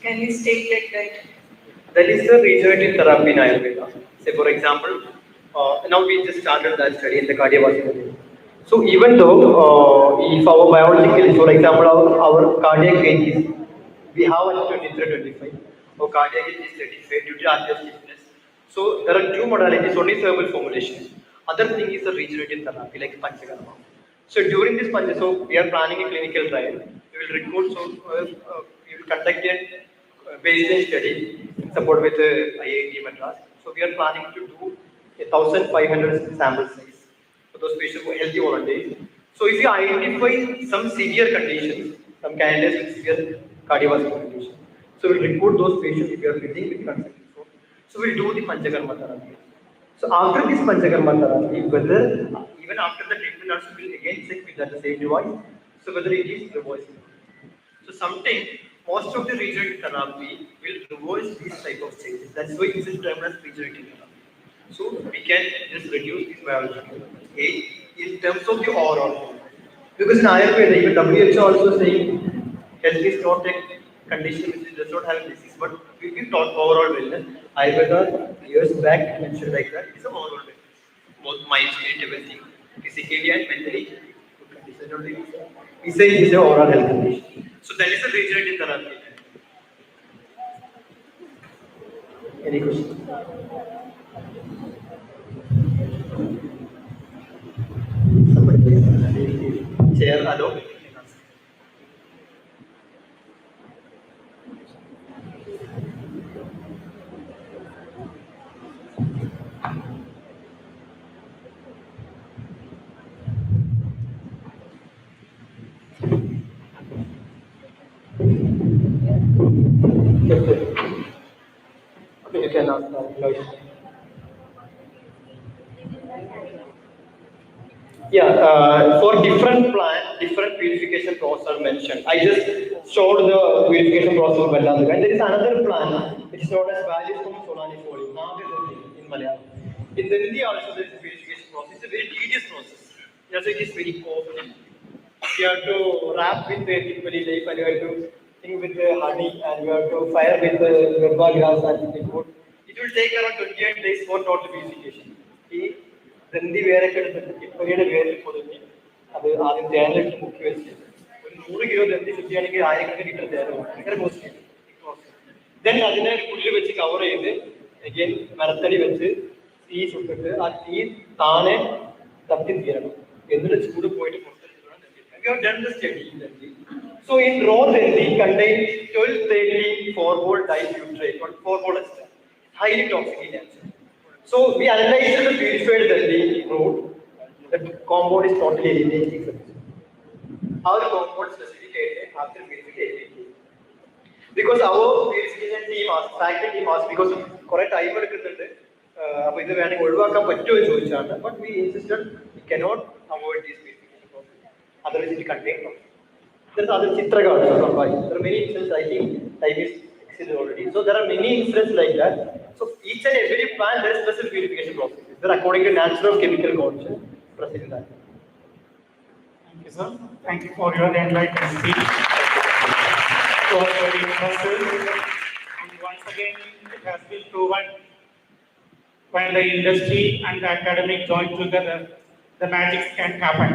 can we state like that? That is the regenerative therapy in Ayurveda. Say, for example, Now we just started that study in the cardiovascular. So even though if our biological, for example, our cardiac age is, we have at 23, 25, our cardiac age is 35 due to arterial stiffness. So there are two modalities, one is herbal formulation, other thing is the regenerative therapy like Panchakarma. So during this Pancha, so we are planning a clinical trial. We will recruit, so we will conduct a baseline study in support with IIT Madras. So we are planning to do 1,500 sample size for those patients who are healthy volunteers. So if you identify some severe conditions, some candidates with severe cardiovascular conditions, so we'll recruit those patients if we are treating with consent. So we'll do the Panchakarma therapy. So after this Panchakarma therapy, whether even after the treatment also will again check with that same device, so whether it is reversible. So sometimes most of the regenerative therapy will reverse these type of changes. That's why it is termed as regenerative therapy. So we can just reduce this biological age in terms of the overall health. Because in Ayurveda, even WHO also saying health is not a condition which does not have a disease, but we will talk overall wellness. Ayurveda years back mentioned like that it's a overall wellness. Both mind, spirit, everything, physically and mentally. Good condition. Only we say it is a overall health condition. So that is a regenerative therapy. Any question? Somebody please. Chair, hello. Okay, you can ask now. Yeah, for different plant, different purification process are mentioned. I just showed the purification process of Vellandaka. And there is another plant which is known as Vallisum solanifolium, Nagadevi in Malayalam. In Hindi also there is a purification process. It's a very tedious process. Also it is very costly. You have to wrap with the typically leaf and you have to think with the honey and you have to fire with the verba grass and liquid. It will take around 28 days for total purification. ഈ ദന്തി വേരൊക്കെ എടുത്തിട്ട് തിപ്പലിയുടെ വേരിൽ പൊതിഞ്ഞ് അത് ആദ്യം തേനിലിട്ട് മുക്കി വെച്ച് ഒരു 100 kilo Dandi ശുദ്ധിയാണെങ്കിൽ ആയിരക്കണക്കിന് litre തേൻ ഭയങ്കര കോസ്റ്റ്ലി ദെൻ അതിനെ പുല്ല് വെച്ച് കവർ ചെയ്ത് again മരത്തടി വെച്ച് തീ ചുട്ടിട്ട് ആ തീ താനെ കത്തി തീരണം എന്നിട്ട് ചൂട് പോയിട്ട് we have done the study in Delhi. So in raw Delhi contains 12-13 4-volt dibutyrate or 4-volt ester, highly toxic in nature. So we analyzed the purified Delhi route. The compound is totally eliminating. Our compound specifically after purification. Because our purification team asked, faculty team asked, because correct time എടുക്കുന്നുണ്ട് അപ്പോൾ ഇത് വേണമെങ്കിൽ ഒഴിവാക്കാൻ പറ്റുമോ എന്ന് ചോദിച്ചാണ് but we insisted we cannot avoid these purification process. Otherwise it contains toxin. There are other Chitraka also combined. There are many instances, I think time is exceeded already. So there are many instances like that. So each and every plant has special purification processes. They're according to natural chemical concept. Proceed that. Thank you, sir. Thank you for your enlightened speech. It was very impressive. And once again, it has been proven when the industry and the academic join together, the magic can happen.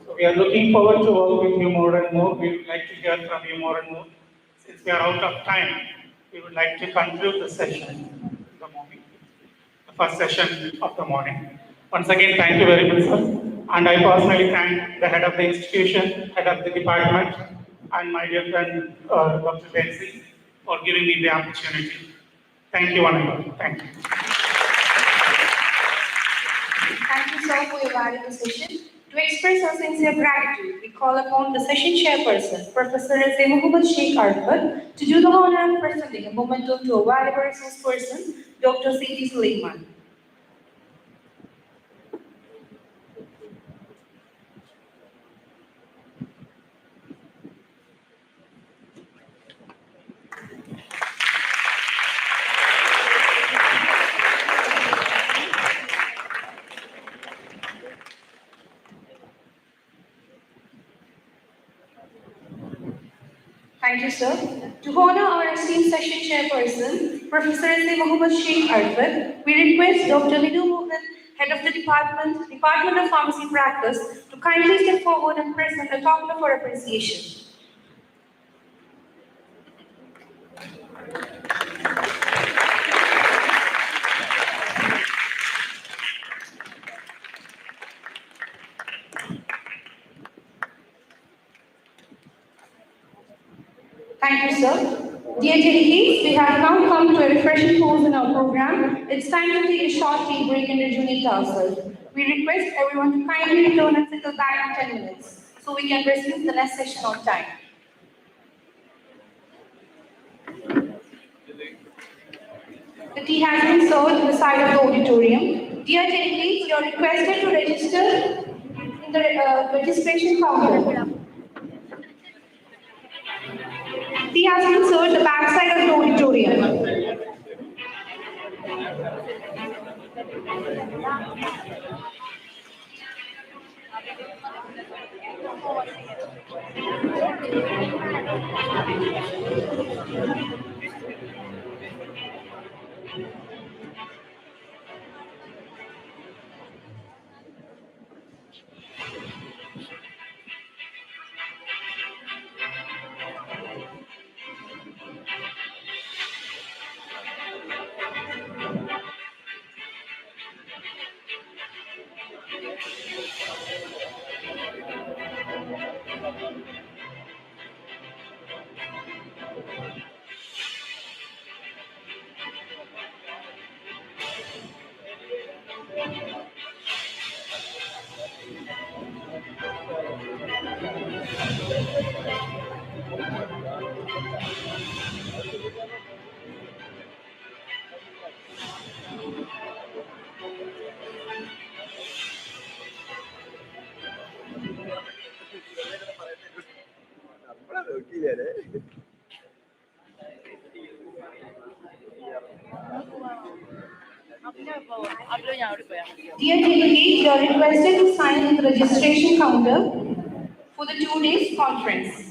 So we are looking forward to work with you more and more. We would like to hear from you more and more. Since we are out of time, we would like to conclude the session in the morning, the first session of the morning. Once again, thank you very much, sir. And I personally thank the head of the institution, head of the department, and my dear friend, Dr. Bensi, for giving me the opportunity. Thank you, one and all. Thank you. Thank you, sir, for your valuable session. To express our sincere gratitude, we call upon the session chairperson, Professor S.A. Muhammad Sheikh Arfat, to do the honor of presenting a memento to a valuable resource person, Dr. C.T. Suleiman. Thank you, sir. To honor our esteemed session chairperson, Professor S.A. Muhammad Sheikh Arfat, we request Dr. Lidu Mohan, Head of the Department of Pharmacy Practice, to kindly step forward and present a token for appreciation. Thank you, sir. Dear delegates, we have now come to a refreshing pause in our program. It's time to take a short tea break and rejuvenate ourselves. We request everyone to kindly return and settle back in 10 minutes so we can resume the next session on time. The tea has been served on the side of the auditorium. Dear delegates, you are requested to register in the registration counter. Tea has been served the back side of the auditorium. Dear delegates, you are requested to sign in the registration counter for the 2 days conference.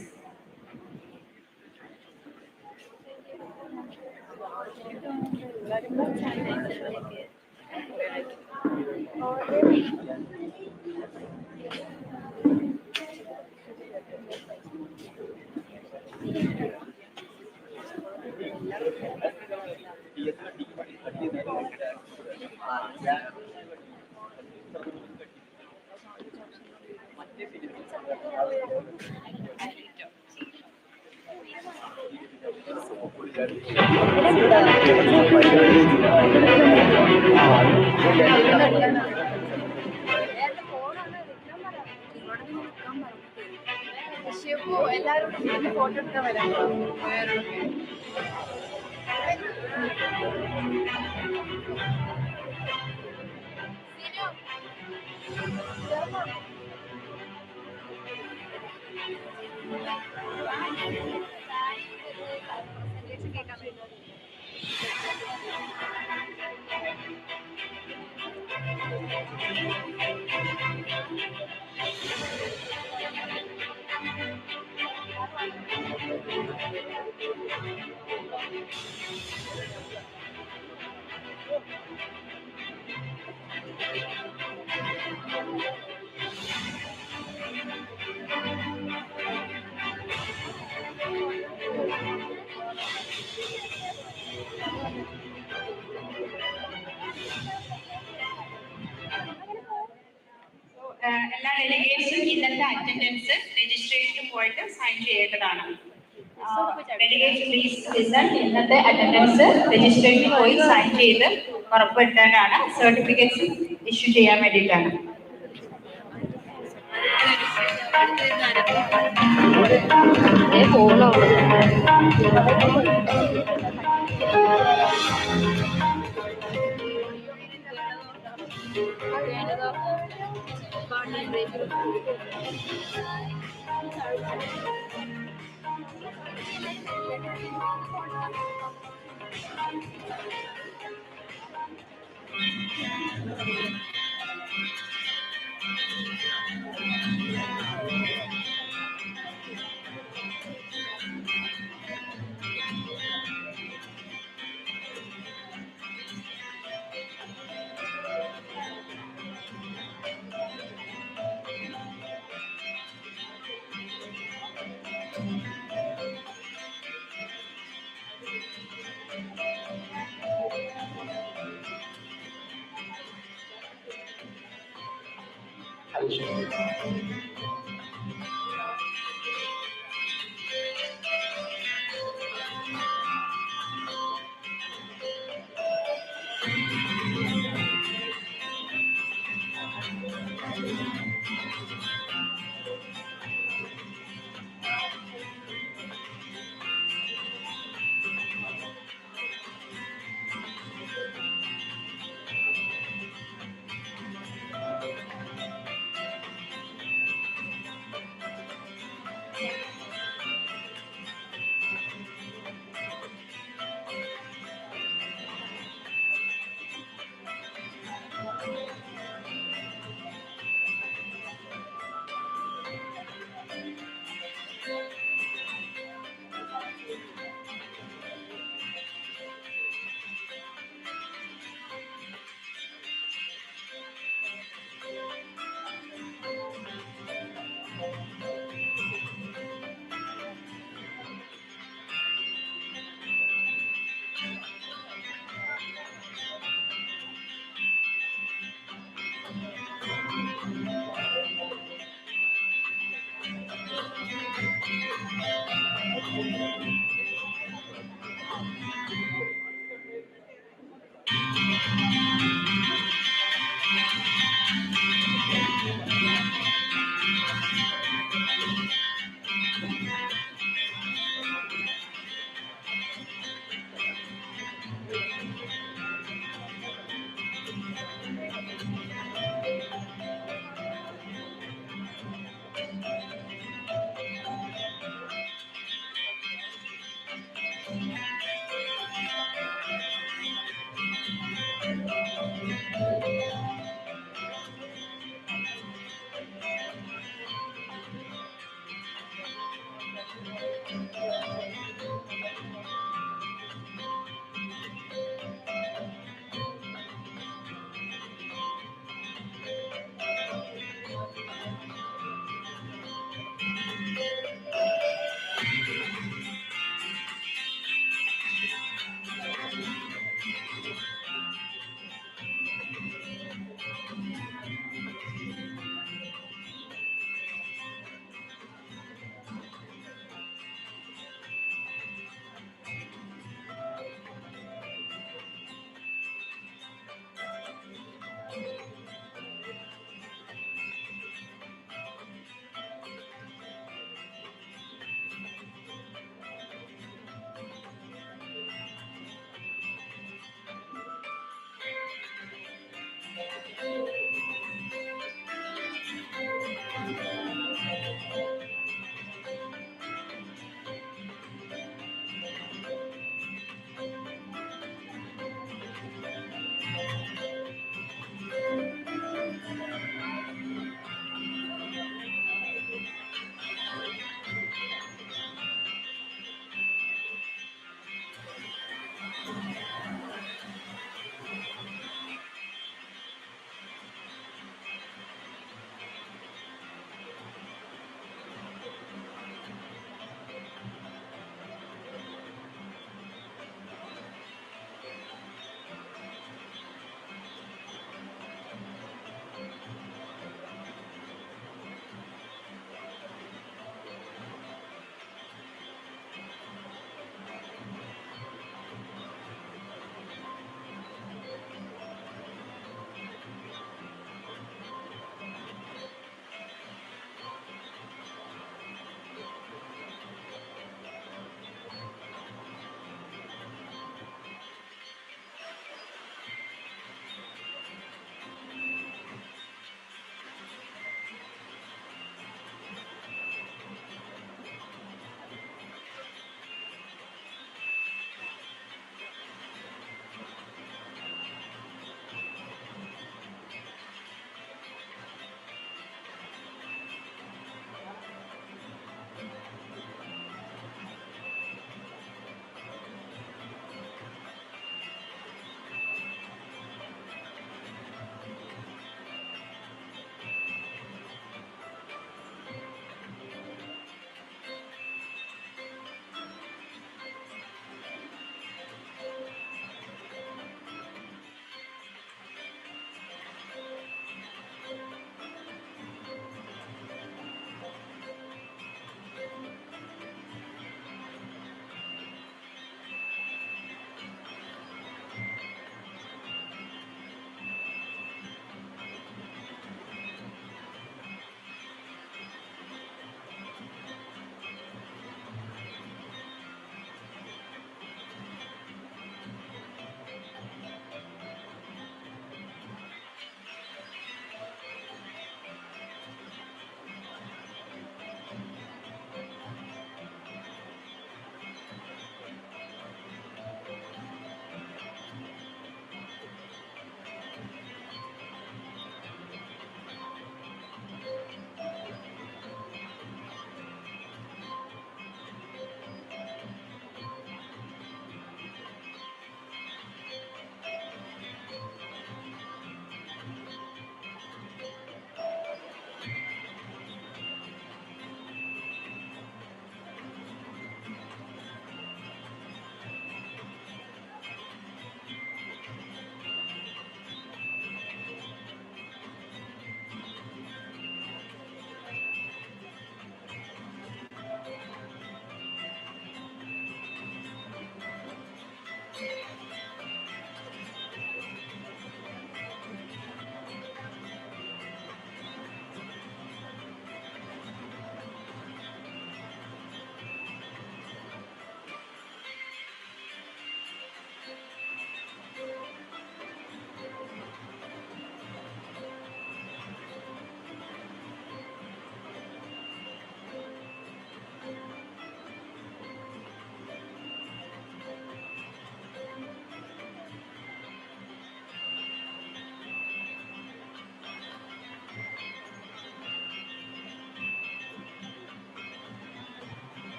എല്ലാ ഡെലിഗേറ്റ്സും ഇന്നത്തെ attendance registration പോയിട്ട് sign ചെയ്യേണ്ടതാണ്. Delegates please listen. ഇന്നത്തെ attendance registration പോയി sign ചെയ്ത് ഉറപ്പുവരുത്താനാണ്. Certificates issue ചെയ്യാൻ വേണ്ടിയിട്ടാണ്.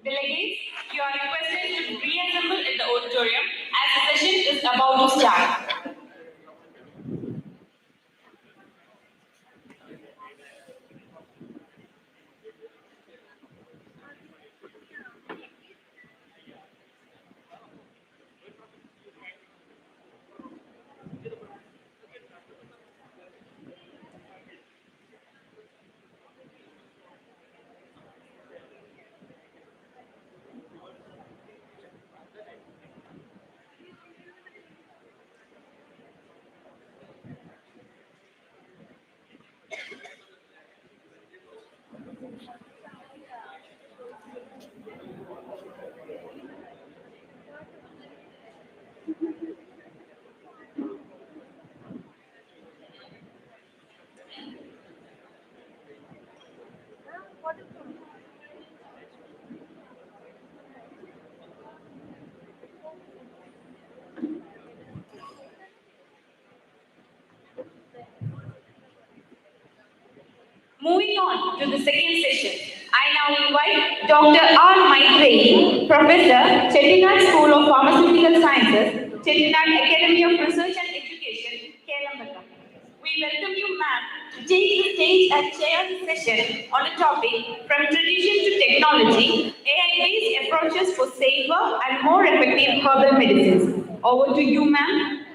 Delegates, you are requested to reassemble in the auditorium as the session is about to start. Moving on to the second session, I now invite Dr. R. Maitreyi, Professor, Chettinad School of Pharmaceutical Sciences, Chettinad Academy of Research and Education, Kelambaka. We welcome you, ma'am, to take the stage and chair the session on a topic from tradition to technology, AI-based approaches for safer and more effective herbal medicines. Over to you, ma'am.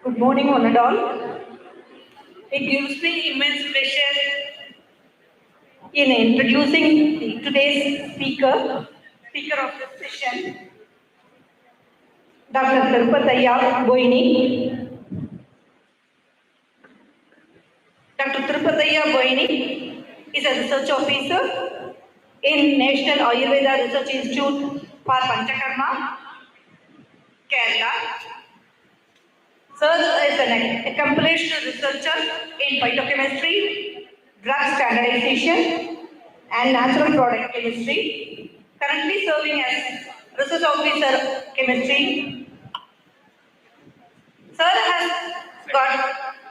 Good morning, one and all. It gives me immense pleasure in introducing today's speaker of this session, Dr. Tirupataya Boini. Dr. Tirupataya Boini is a research officer in National Ayurveda Research Institute for Panchakarma, Kerala. Serves as an accomplished researcher in phytochemistry, drug standardization, and Natural Product Chemistry. Currently serving as Research Officer Chemistry. Sir has got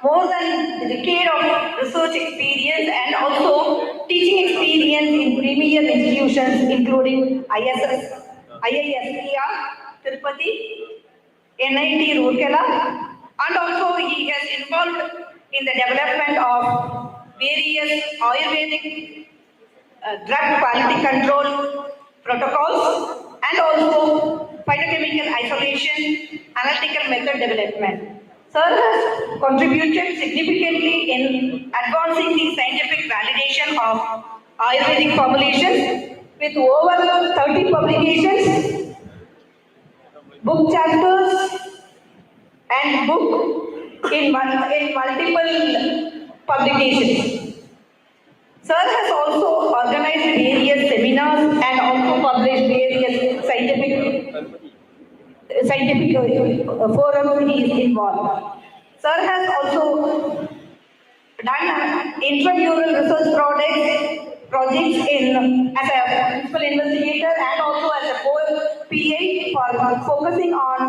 more than a decade of research experience and also teaching experience in premier institutions including IISER, Tirupati, NIT Rourkela, and also he has involved in the development of various Ayurvedic drug quality control protocols and also phytochemical isolation, analytical method development. Sir has contributed significantly in advancing the scientific validation of Ayurvedic formulations with over 30 publications, book chapters, and book in multiple publications. Sir has also organized various seminars and also published various scientific forums he is involved. Sir has also done intramural research projects in as a principal investigator and also as a PA for focusing on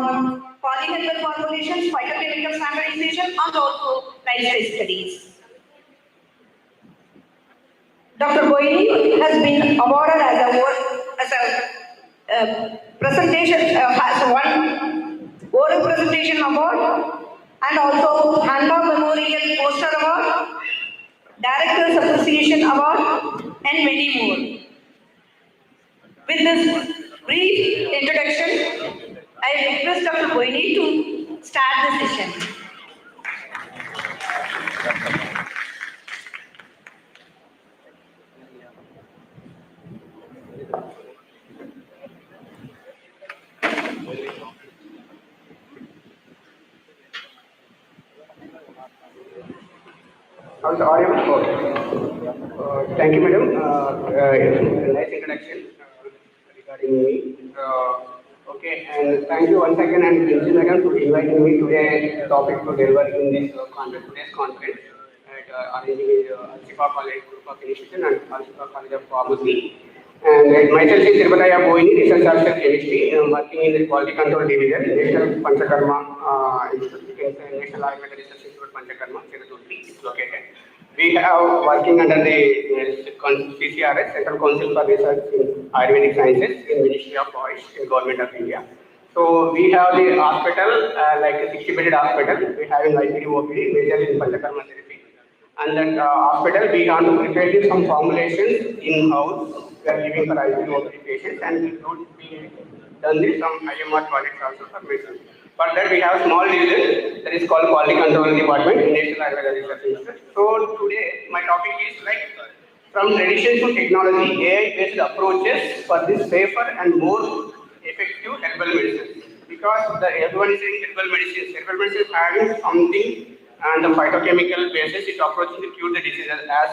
polyherbal formulations, phytochemical standardization, and also life studies. Dr. Boini has been awarded as a presentation, has won oral presentation award and also Handa Memorial Poster Award, Directors Association Award, and many more. With this brief introduction, I request Dr. Boini to start the session. How's the audio? Okay. Thank you, madam. Nice introduction regarding me. Okay, and thank you once again and thank you, madam, to inviting me today topic to deliver in this today's conference at arranging Shifa College Group of Institution and Shifa College of Pharmacy. And myself is Tirupati Boini, Research Officer Chemistry. I am working in the Quality Control Division, National Panchakarma Institute, National Ayurveda Research Institute Panchakarma, Tirupati is located. We have working under the CCRS, Central Council for Research in Ayurvedic Sciences, in Ministry of AYUSH, in Government of India. So we have the hospital, like a 60-bedded hospital. We have in IPD, OPD, majorly in Panchakarma therapy. And that hospital, we want to prepare some formulations in-house. We are giving for IPD, OPD patients, and we done this some IMR projects also for medicine. For that, we have a small division that is called Quality Control Department in National Ayurveda Research Institute. So today, my topic is like from tradition to technology, AI-based approaches for this safer and more effective herbal medicine. Because everyone is saying herbal medicine. Herbal medicine is having something and the phytochemical basis is approaching to cure the disease as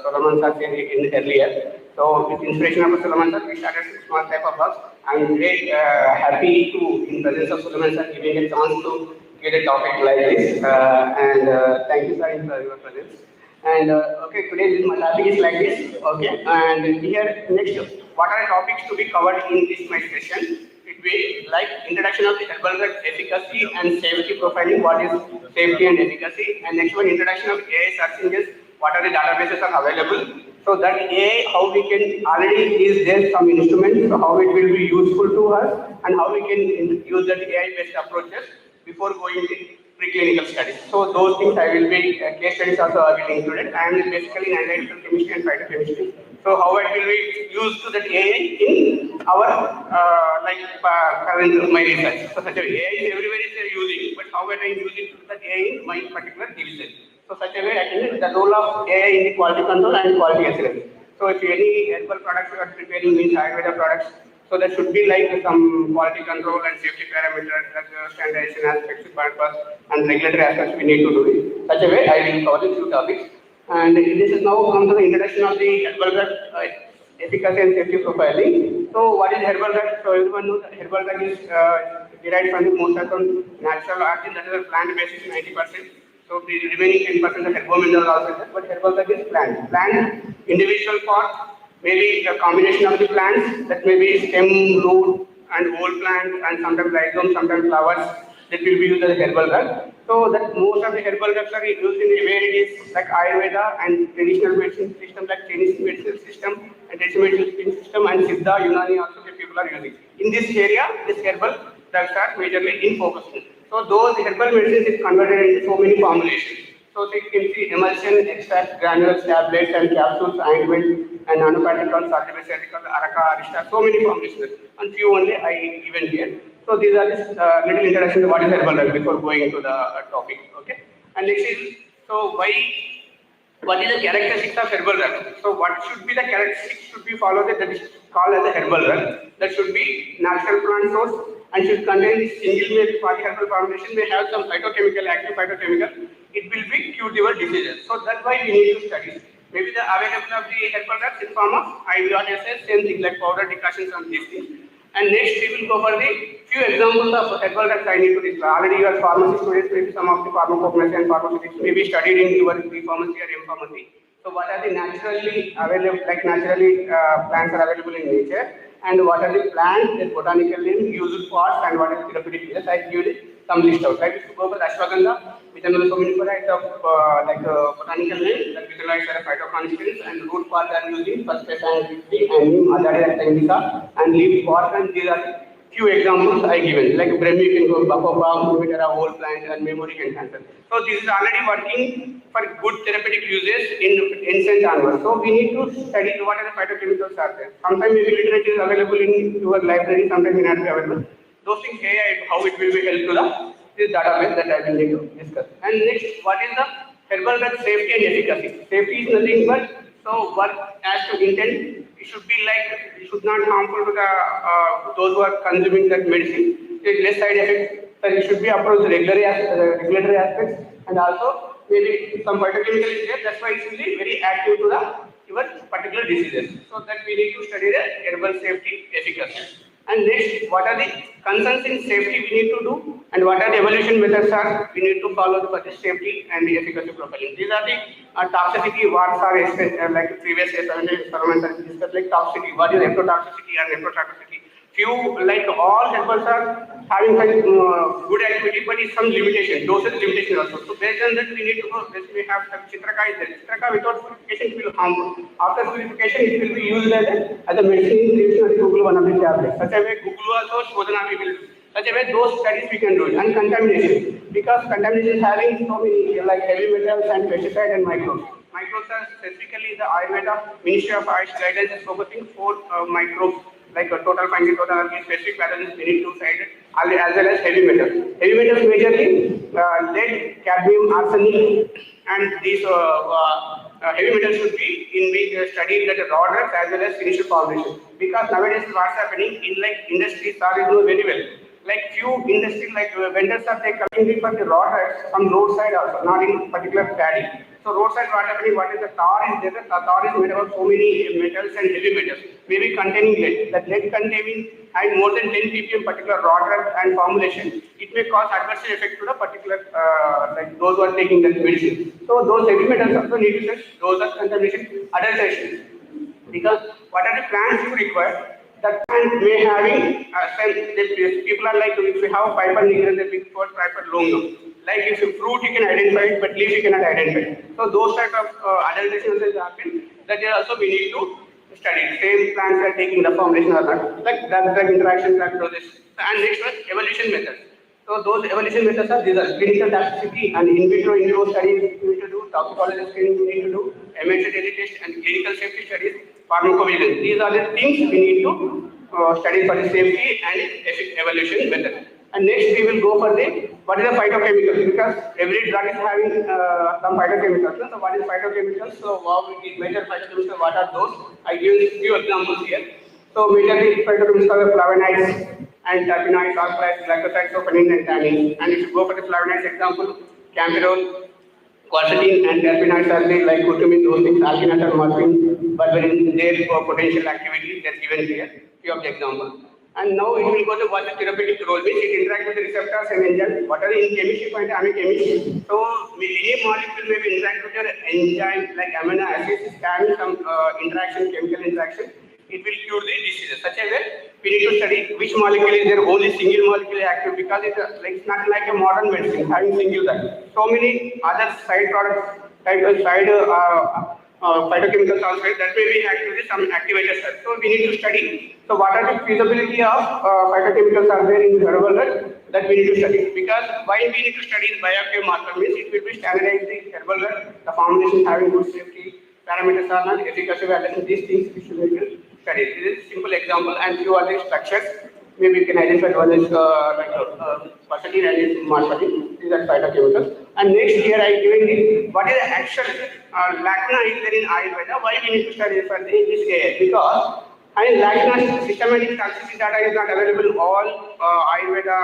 Solomon sir said in earlier. So with inspiration of Solomon sir, we started a small type of works. I'm very happy to, in presence of Solomon sir, giving a chance to get a topic like this. Thank you sir for your presence. And okay, today my topic is like this. Okay, and here next, what are the topics to be covered in this my session? It will like introduction of the herbal drug efficacy and safety profiling. What is safety and efficacy? And next one, introduction of AI search engines. What are the databases are available? So that AI, how we can already is there some instruments. So how it will be useful to us, and how we can use that AI-based approaches before going to preclinical studies. So those things I will be case studies also I will include it. I am basically in analytical chemistry and phytochemistry. So how it will be used to that AI in our current my research. So such a AI is everywhere is using, but how can I use it to that AI in my particular division? So such a way I can the role of AI in the quality control and quality assurance. So if any herbal products you are preparing means Ayurveda products, so there should be like some quality control and safety parameters, standardization aspects, purpose, and regulatory aspects we need to do it. Such a way I will cover the few topics. And this is now come to the introduction of the herbal drug efficacy and safety profiling. So what is herbal drug? So everyone knows that herbal drug is derived from the most of the natural origin, that is a plant basis 90%. So the remaining 10% of herbal minerals also there, but herbal drug is plant. Plant individual part maybe a combination of the plants, that may be stem, root, and whole plant, and sometimes rhizome, sometimes flowers, that will be used as a herbal drug. So that most of the herbal drugs are used in where it is like Ayurveda and traditional medicine system like Chinese medicine system and traditional medicine system and Siddha, Unani also the people are using. In this area, this herbal drugs are majorly in focus. So those herbal medicines is converted into so many formulations. So you can see emulsion, extract, granules, tablets and capsules, ointment and nanoparticles, surgical, araka, arista, so many formulations. And few only I given here. So these are just little introduction to what is herbal drug before going into the topic. Okay. And next is, so why, what is the characteristics of herbal drug? So what should be the characteristics should be followed that is called as a herbal drug. That should be natural plant source and should contain single male polyherbal formulation, may have some phytochemical, active phytochemical. It will be curable diseases. So that's why we need to study. Maybe the available of the herbal drugs in form of IVRSS, same thing like powder decoctions on these things. And next we will go for the few examples of herbal drugs I need to discuss. Already your pharmacy students, maybe some of the pharmacognosy and pharmaceutics may be studied in your B pharmacy or M pharmacy. So what are the naturally available, like naturally plants are available in nature, and what are the plants, their botanical name, used for, and what are the therapeutic uses? I give some list out. Like if you go for ashwagandha, which are so many varieties of botanical name, like visualize are phytoconstituents, and root part are using first phase and neem, adare, indica, and leaf part, and these are the few examples I given, like Brahmi, you can go Bacopa, Mimicera, whole plant, and memory and cancer. So this is already working for good therapeutic uses in ancient onwards. So we need to study what are the phytochemicals are there. Sometimes maybe literature is available in your library, sometimes may not be available. Those things here, how it will be helped to the this database that I will need to discuss. And next, what is the herbal drug safety and efficacy? Safety is nothing but so work as to intent. It should be like it should not harmful to the those who are consuming that medicine. It less side effects. So it should be approached regulatory aspects, and also maybe some phytochemical is there. That's why it should be very active to the your particular diseases. So that we need to study the herbal safety efficacy. And next, what are the concerns in safety we need to do, and what are the evaluation methods are we need to follow for the safety and the efficacy profiling. These are the toxicity, what are like previous experiments discussed, like toxicity, what is endotoxicity and nephrotoxicity. Few, like all herbals are having good activity, but is some limitation, dosage limitation also. So based on that, we need to go. We have some Citraka is there. Citraka without purification will harmful. After purification, it will be used as a medicine in Google one of the tablets. Such a way, Google also Shodhana we will do. Such a way, those studies we can do it. And contamination, because contamination is having so many like heavy metals and pesticide and microbes. Microbes are specifically the Ayurveda Ministry of Ayush guidance is focusing for microbes like a total finding total energy, specific pathogens we need to side as well as heavy metals. Heavy metals majorly lead, cadmium, arsenic, and these heavy metals should be in being studied at raw drugs as well as finished formulation. Because nowadays what's happening in like industries are know very well. Like few industry like vendors are they coming for the raw drugs from roadside also, not in particular paddy. So roadside what happening, what is the tar is there, the tar is made of so many metals and heavy metals, maybe containing lead. That lead containing having more than 10 ppm particular raw drug and formulation, it may cause adverse effect to the particular like those who are taking that medicine. So those heavy metals also need to test those are contamination, adulteration. Because what are the plants you require? That plant may having people are like if you have piper nigra, they pick for piper longum. Like if you fruit you can identify it, but leaf you cannot identify it. So those type of adulteration will happen. That also we need to study. Same plants are taking the formulation or not. Like drug interaction, drug process. And next one, evolution methods. So those evolution methods are these are clinical toxicity and in vitro in vivo studies we need to do, toxicology screening we need to do, MHC test and clinical safety studies, pharmacovigilance. These are the things we need to study for the safety and evaluation method. And next we will go for the what is the phytochemical, because every drug is having some phytochemicals. So what is phytochemicals? So major phytochemicals, what are those? I give you few examples here. So majorly phytochemicals are flavonoids and terpenoids, alkaloids, glycosides, sopanin and tannin. And if you go for the flavonoids example, campherol, quercetin and terpenoids are there like curcumin, those things, alginate and morphine, berberine, their potential activity that's given here, few of the examples. and now it will go to what the therapeutic role means. It interacts with the receptors and enzymes. Whatever in chemistry point, I'm a chemist. So any molecule may be interact with your enzyme like amino acids, having some interaction, chemical interaction. It will cure the diseases. Such as we need to study which molecule is there, only single molecule active, because it's not like a modern medicine having single that. So many other side products, phytochemicals also that may be active with some activators. So we need to study. So what are the feasibility of phytochemicals are there in the herbal drug that we need to study, because why we need to study the bioactive marker means it will be standardized the herbal drug, the formulation having good safety, parameters are not efficacy validation, these things we should need to study. This is a simple example and few other structures. Maybe we can identify one is quercetin and is marketing. These are phytochemicals. And next here I given the what is the actual lacuna is there in Ayurveda. Why we need to study for this area? Because and lacuna systematic toxicity data is not available in all Ayurveda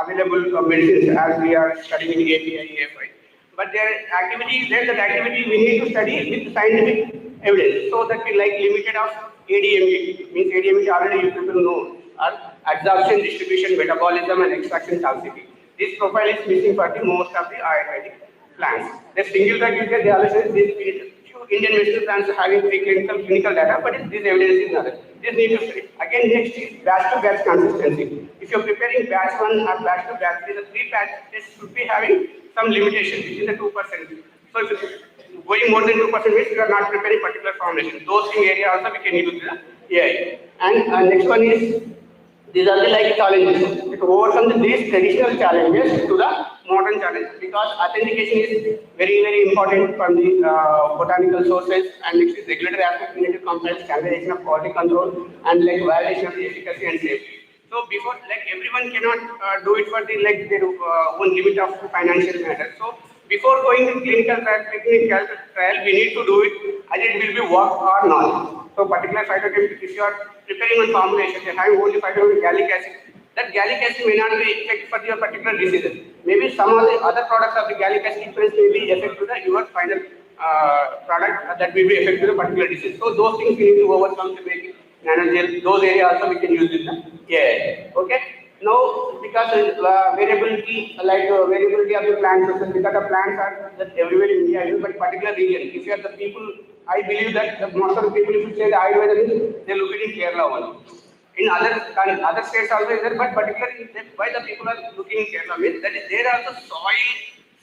available medicines as we are studying in API, AFI. But their activity is there, that activity we need to study with scientific evidence. So that we like limited of ADME, means ADME already you people know, are absorption, distribution, metabolism and extraction toxicity. This profile is missing for the most of the Ayurvedic plants. The single drug is there, they always say this few Indian medicinal plants having preclinical clinical data, but this evidence is not there. This need to study. Again, next is batch to batch consistency. If you're preparing batch 1 or batch to batch, the 3 batches should be having some limitation, which is the 2%. So if it's going more than 2% means you are not preparing particular formulation. Those thing area also we can use the AI. And next one is, these are the like challenges. To overcome these traditional challenges to the modern challenges, because authentication is very, very important from the botanical sources, and next is regulatory aspect, we need to compile standardization of quality control and like validation of the efficacy and safety. So before, like everyone cannot do it for the like their own limit of financial matter. So before going to clinical trial, we need to do it, and it will be work or not. So particular phytochemical, if you are preparing one formulation, you have only phytochemical gallic acid, that gallic acid may not be effective for your particular disease. Maybe some of the other products of the gallic acid difference may be effective to your final product that will be effective to the particular disease. So those things we need to overcome to make it nanogel. Those areas also we can use in the AI. Okay. Now, because variability, variability of the plant process, because the plants are just everywhere in India, but particular region. If you are the people, I believe that most of the people, if you say the Ayurveda means, they look at in Kerala only. In other states also is there, but particularly why the people are looking in Kerala means that is there also soil,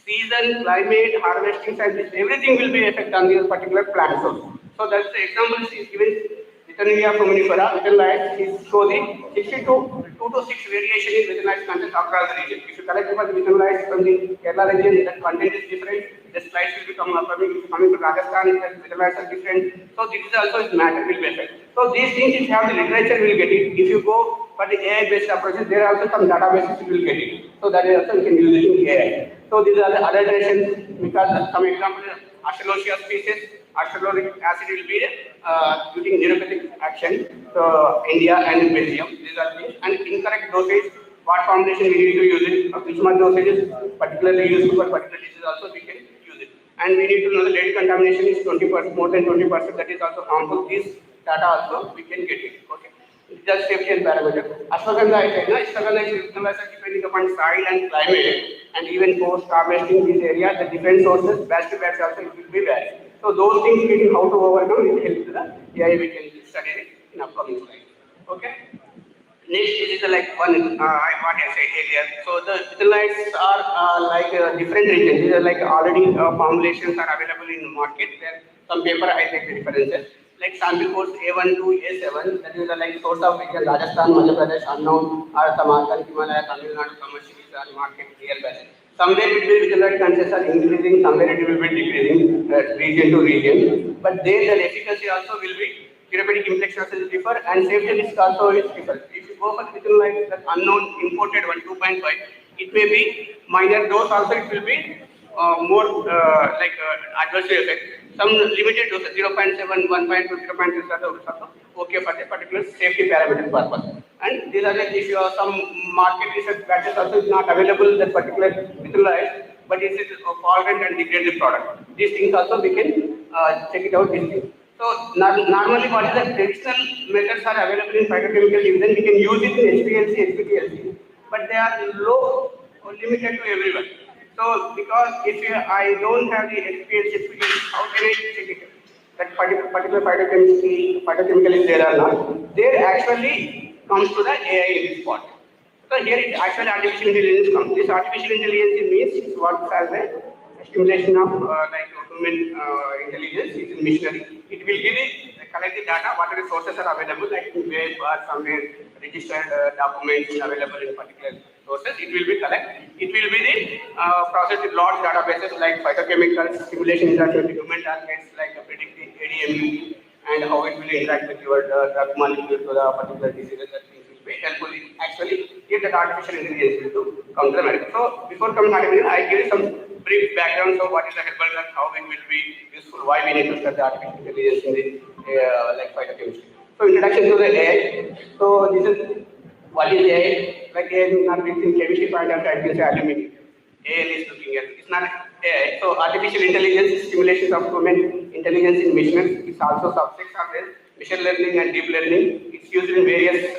season, climate, harvesting science, everything will be effect on this particular plant source. So that's the example is given. Litania fruminifera, little light is show the 2 to 6 variation in little light content across the region. If you collect the little light from the Kerala region, that content is different. The slides will become coming from Rajasthan, little lights are different. So this is also is matter will be effect. So these things if you have the literature will get it. If you go for the AI based approaches, there are also some databases you will get it. So that is also you can use it in AI. So these are the adulterations, because some example Astrologia species. Astrologic acid will be using neuropathic action to India and Belgium. These are things. And incorrect dosage, what formulation we need to use it, which much dosage is particularly useful for particular disease also we can use it. And we need to know the lead contamination is 20%, more than 20%, that is also harmful. This data also we can get it. Okay. Just safety and parameter. Ashwagandha I said, ashwagandha is depending upon soil and climate, and even post harvesting this area, the different sources, batch to batch also it will be varied. So those things getting how to overcome it helps the AI we can study it in upcoming slides. Okay. Next is like one what I said earlier. So the phthalates are like different regions. These are like already formulations are available in the market. There some paper I take the references. Like sample codes A1 to A7, that is like source of region Rajasthan, Madhya Pradesh, unknown, or Samarkand, Himalaya, Tamil Nadu, commercially are market real balance. Somewhere it will be the chances are increasing, somewhere it will be decreasing region to region. But there the efficacy also will be therapeutic implications will differ and safety risk also is different. If you go for little like that unknown imported one 2.5, it may be minor dose also it will be more adverse effect. Some limited dose 0.7, 1.2, 0.3 are also okay for the particular safety parameter purpose. And these are like if you have some market research batches also is not available that particular methylated, but it is a solvent and degraded product. These things also we can check it out. These things. So normally what is the traditional methods are available in phytochemical division, we can use it in HPLC, HPTLC, but they are low or limited to everyone. So because if I don't have the HPLC, HPTLC, how can I check it? That particular phytochemical is there or not? There actually comes to the AI in this part. So here it actually artificial intelligence comes. This artificial intelligence means it works as a stimulation of like human intelligence. It's in machinery. It will give it collect the data. What are the sources are available, like in web or somewhere registered documents available in particular sources. It will be collect. It will be the process with large databases like phytochemicals, simulation interaction with human targets, like predict the ADME and how it will interact with your drug molecule to the particular diseases that things will be helpful. Actually, if that artificial intelligence will to come to the market. So before coming to artificial, I give you some brief background. So what is the herbal drug, how it will be useful, why we need to study the artificial intelligence in the like phytochemistry. So introduction to the AI. So this is what is AI? Like AI is not in chemistry point of view, I will say aluminum. AI is looking at it's not AI. So artificial intelligence, stimulation of human intelligence in machines. It's also subjects of this machine learning and deep learning. It's used in various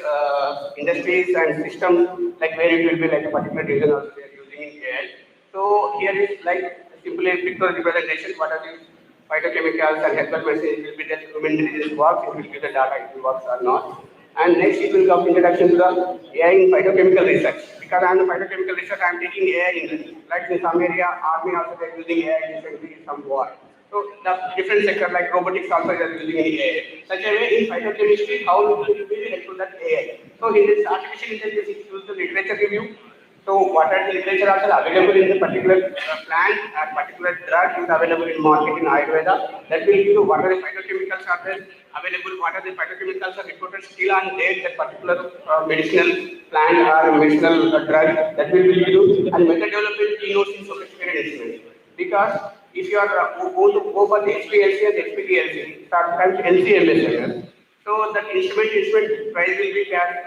industries and systems, like where it will be like a particular reason also they are using in AI. So here is like simply pictorial representation. What are the phytochemicals and herbal medicine? It will be that human intelligence works. It will give the data if it works or not. And next it will come introduction to the AI in phytochemical research. Because I am in phytochemical research, I am taking AI in this. Like in some area, army also they are using AI recently in some war. So the different sector like robotics also they are using AI. Such a way in phytochemistry, how it will be helpful that AI. So in this artificial intelligence, it uses the literature review. So what are the literature are available in the particular plant or particular drug is available in market in Ayurveda. That will give you what are the phytochemicals are there available, what are the phytochemicals are reported still on date that particular medicinal plant or medicinal drug that will give you, and method development keynotes in sophisticated instruments. Because if you are going to go for the HPLC and HPTLC, sometimes LCMS. So that instrument price will be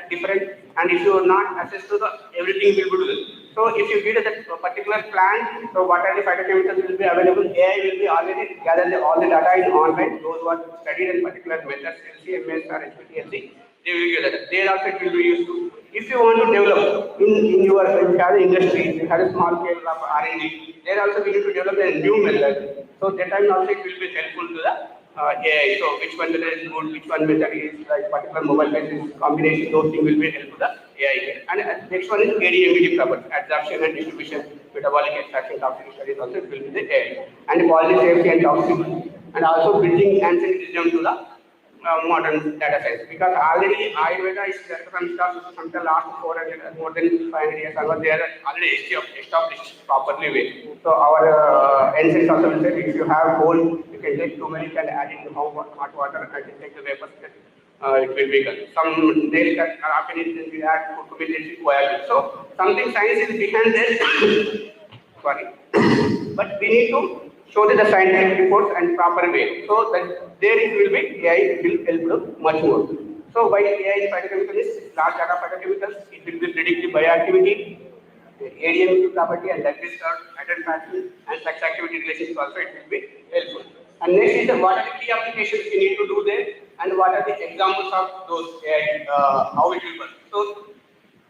different, and if you are not access to the everything will be good. So if you get that particular plant, so what are the phytochemicals will be available? AI will be already gathered all the data in online. Those who are studied in particular methods, LCMS or HPTLC, they will get that. There also it will be used to. If you want to develop in your if you have an industry, if you have a small scale of R&D, there also we need to develop a new method. So that time also it will be helpful to the AI. So which one method is good, which one method is like particular mobile basis combination, those things will be helpful to the AI. And next one is ADME property, absorption and distribution, metabolic extraction, toxic studies also it will be the AI. And quality safety and toxic, and also bridging ancient wisdom to the modern data science, because already Ayurveda is from the last 400 more than 500 years ago they are already established properly way. So our ancients also will say if you have cold, you can take turmeric and add it to hot water and take the vapors. It will be good. Some days that are happening, we add turmeric required. So something science is behind this. Sorry, but we need to show the scientific reports and proper way. So that there it will be AI will help much more. So why AI in phytochemicals? Large data phytochemicals, it will be predict the bioactivity, ADME property and that is added pattern and sex activity relations also it will be helpful. And next is what are the key applications we need to do there and what are the examples of those AI, how it will work. So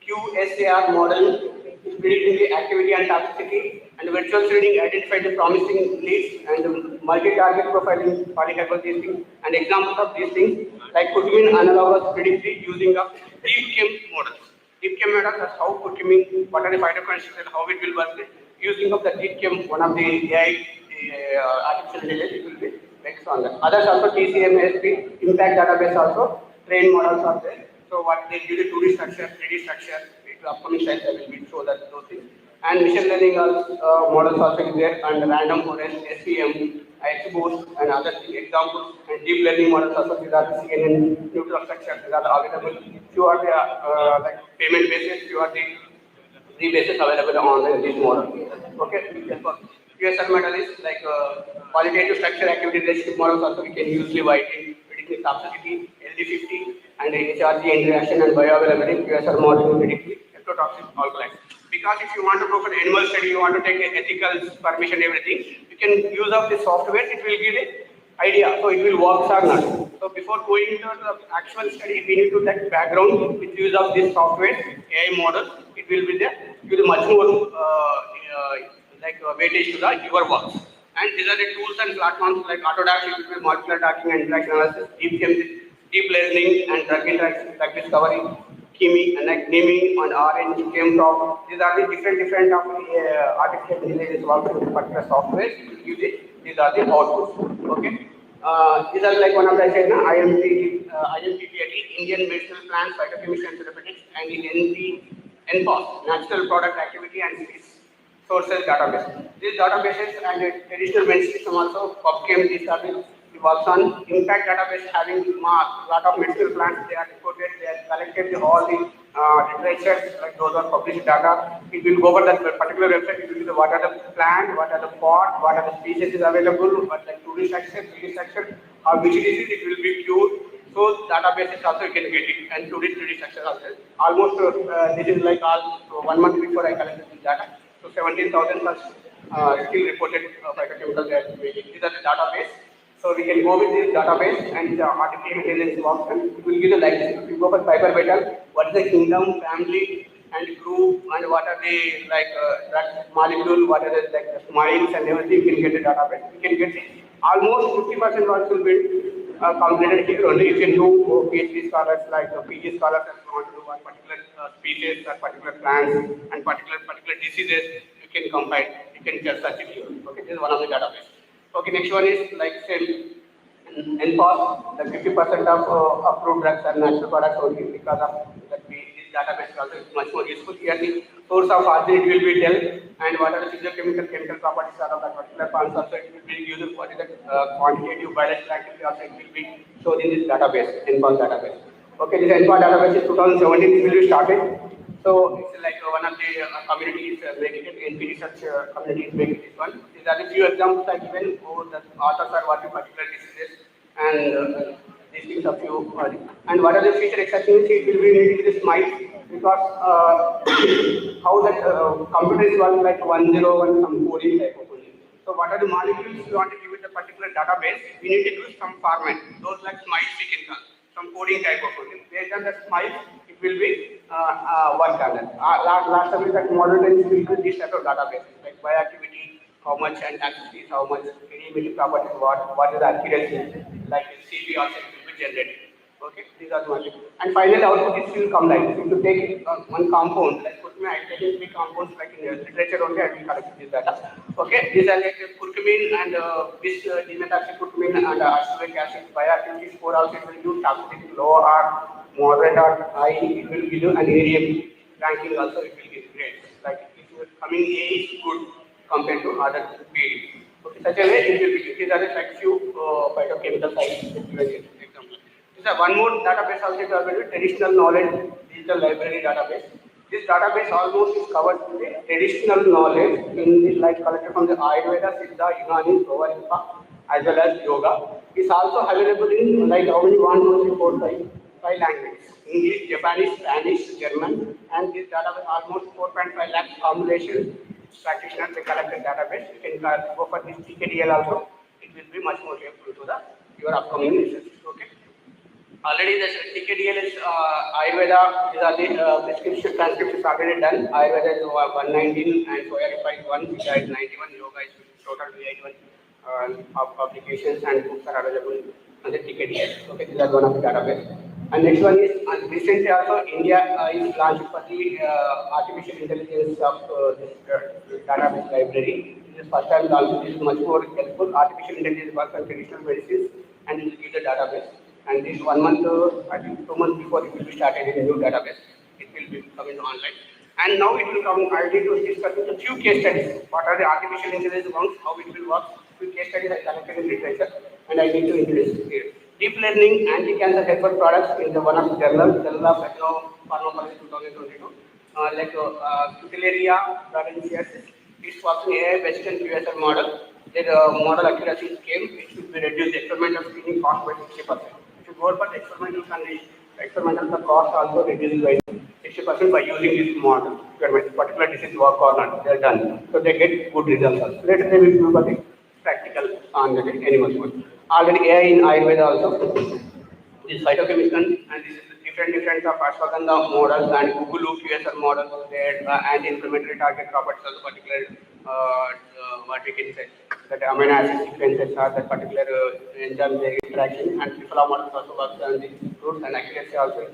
QSAR model is predicting the activity and toxicity, and virtual screening identify the promising leads, and multi-target profiling, polyherbal these things, and examples of these things like curcumin analogous predict the using of deep chem models. Deep chem models is how curcumin, what are the phytochemicals and how it will work. Using of the deep chem, one of the AI artificial intelligence, it will be based on that. Others also TCMSP, impact database also, train models are there. So what they give the 2D structure, 3D structure, upcoming slides I will show that those things. And machine learning models also is there, and random forest, SVM, XBoost, and other examples, and deep learning models also. These are the CNN neutral structure. These are the available. Few are the like payment basis, few are the free basis available online this model. Okay. QSR model is like qualitative structure activity relationship models also we can usually write in predicting toxicity, LD50, and HRG interaction and bioavailability. QSR model will predict ectotoxic alkaline. Because if you want to go for the animal study, you want to take ethical permission, everything, you can use of the software. It will give idea, so it will work or not. So before going to the actual study, we need to take background with use of this software, AI model. It will be there, give much more weightage to the your works. And these are the tools and platforms like Autodax, it will be molecular tracking and interaction analysis, deep learning and drug interaction, drug discovery, chemistry and like naming on orange came from. These are the different of artificial intelligence works with particular software. Use it. These are the outputs. Okay. These are like one of the I said, IMPPAT, Indian Medicinal Plants, Phytochemistry and Therapeutics, and the NPOS, Natural Product Activity and Sources Database. These databases and traditional medicine system also, PubChem, these are the works on impact database having lot of medicinal plants, they are reported, they are collected all the literatures, like those are published data. It will go over that particular website, it will be what are the plant, what are the pot, what are the species is available, what like 2D section, 3D section, or which disease it will be cured. So databases also you can get it, and 2D, 3D section also. Almost this is like all 1 month before I collected this data. So 17,000 plus still reported phytochemicals they are making. These are the database. So we can go with this database and the artificial intelligence works and it will give the like this. If you go for fiber better, what is the kingdom, family and group and what are the like drug molecule, what are the like the smiles and everything, you can get the database. You can get it. Almost 50% work will be completed here only. You can do PhD scholars like PG scholars and want to do one particular species or particular plants and particular diseases, you can combine, you can just search it here. Okay, this is one of the database. Okay, next one is like same NPOS, the 50% of approved drugs are natural products only because of that this database also is much more useful. Here the source of origin it will be tell and what are the chemical properties are of that particular plants also it will be used for the quantitative biological activity also it will be shown in this database, NPOS database. Okay, this NPOS database is 2017 it will be started. So it's like one of the communities making it, NP research community is making this one. These are the few examples I given. The authors are working particular diseases and these things are few. And what are the future exceptions? It will be needed this mice because how that computers work like 101 some coding type of thing. So what are the molecules you want to give it a particular database? We need to do some format. Those like mice we can call some coding type of thing. Based on that mice, it will be work on that. Last time we got model times we use this type of databases like bioactivity, how much and activity, how much variability properties, what is the accuracy, like CV also it will be generated. Okay, these are the ones. And finally output it will come like this. If you take one compound, like curcumin, I take 3 compounds like in the literature only, I will collect this data. Okay, these are like curcumin and this dimethoxycurcumin and acetic acid bioactivity score also it will do toxicity low or moderate or high, it will give you an area ranking also it will give grades. Like if you coming A is good compared to other B. Okay, such a way it will be. These are like few phytochemical sites. These are one more database also is available, traditional knowledge digital library database. This database almost is covered with the traditional knowledge in the like collected from the Ayurveda, Siddha, Unani, Yoga, as well as Yoga. It's also available in like how many 1, 2, 3, 4, 5 languages: English, Japanese, Spanish, German, and this database almost 4.5 lakh formulation practitioners they collected database. You can go for this TKDL also. It will be much more helpful to the your upcoming research. Okay. Already the TKDL is Ayurveda, these are the prescription transcriptions already done. Ayurveda is 119 and Soya is 1, which is 91, Yoga is total 81 of publications and books are available on the TKDL. Okay, these are one of the database. And next one is recently also India is launched for the artificial intelligence of this database library. This is first time launched. This is much more helpful. Artificial intelligence works on traditional medicines and it will give the database. And this 1 month, I think 2 months before it will be started in a new database. It will be coming online. And now it will come, I need to discuss a few case studies. What are the artificial intelligence works, how it will work. Few case studies I collected in literature and I need to introduce it here. Deep learning anti-cancer helper products in the one of the Journal of Pharmacology 2022. Like Cutillaria brasiliensis, it's working AI Western QSL model. The model accuracy came, it should be reduced experimental screening cost by 60%. Go for experimental condition, experimental the cost also reduced by 60% by using this model. Particular disease work or not, they are done. So they get good results also. Later they will do the practical on the animals one. already AI in Ayurveda also. This phytochemical and this is different of ashwagandha models and Google QSR models, their anti-inflammatory target properties of the particular what we can say that amino acid sequences are that particular enzyme their interaction, and Shifa models also works on the fruits and accuracy also is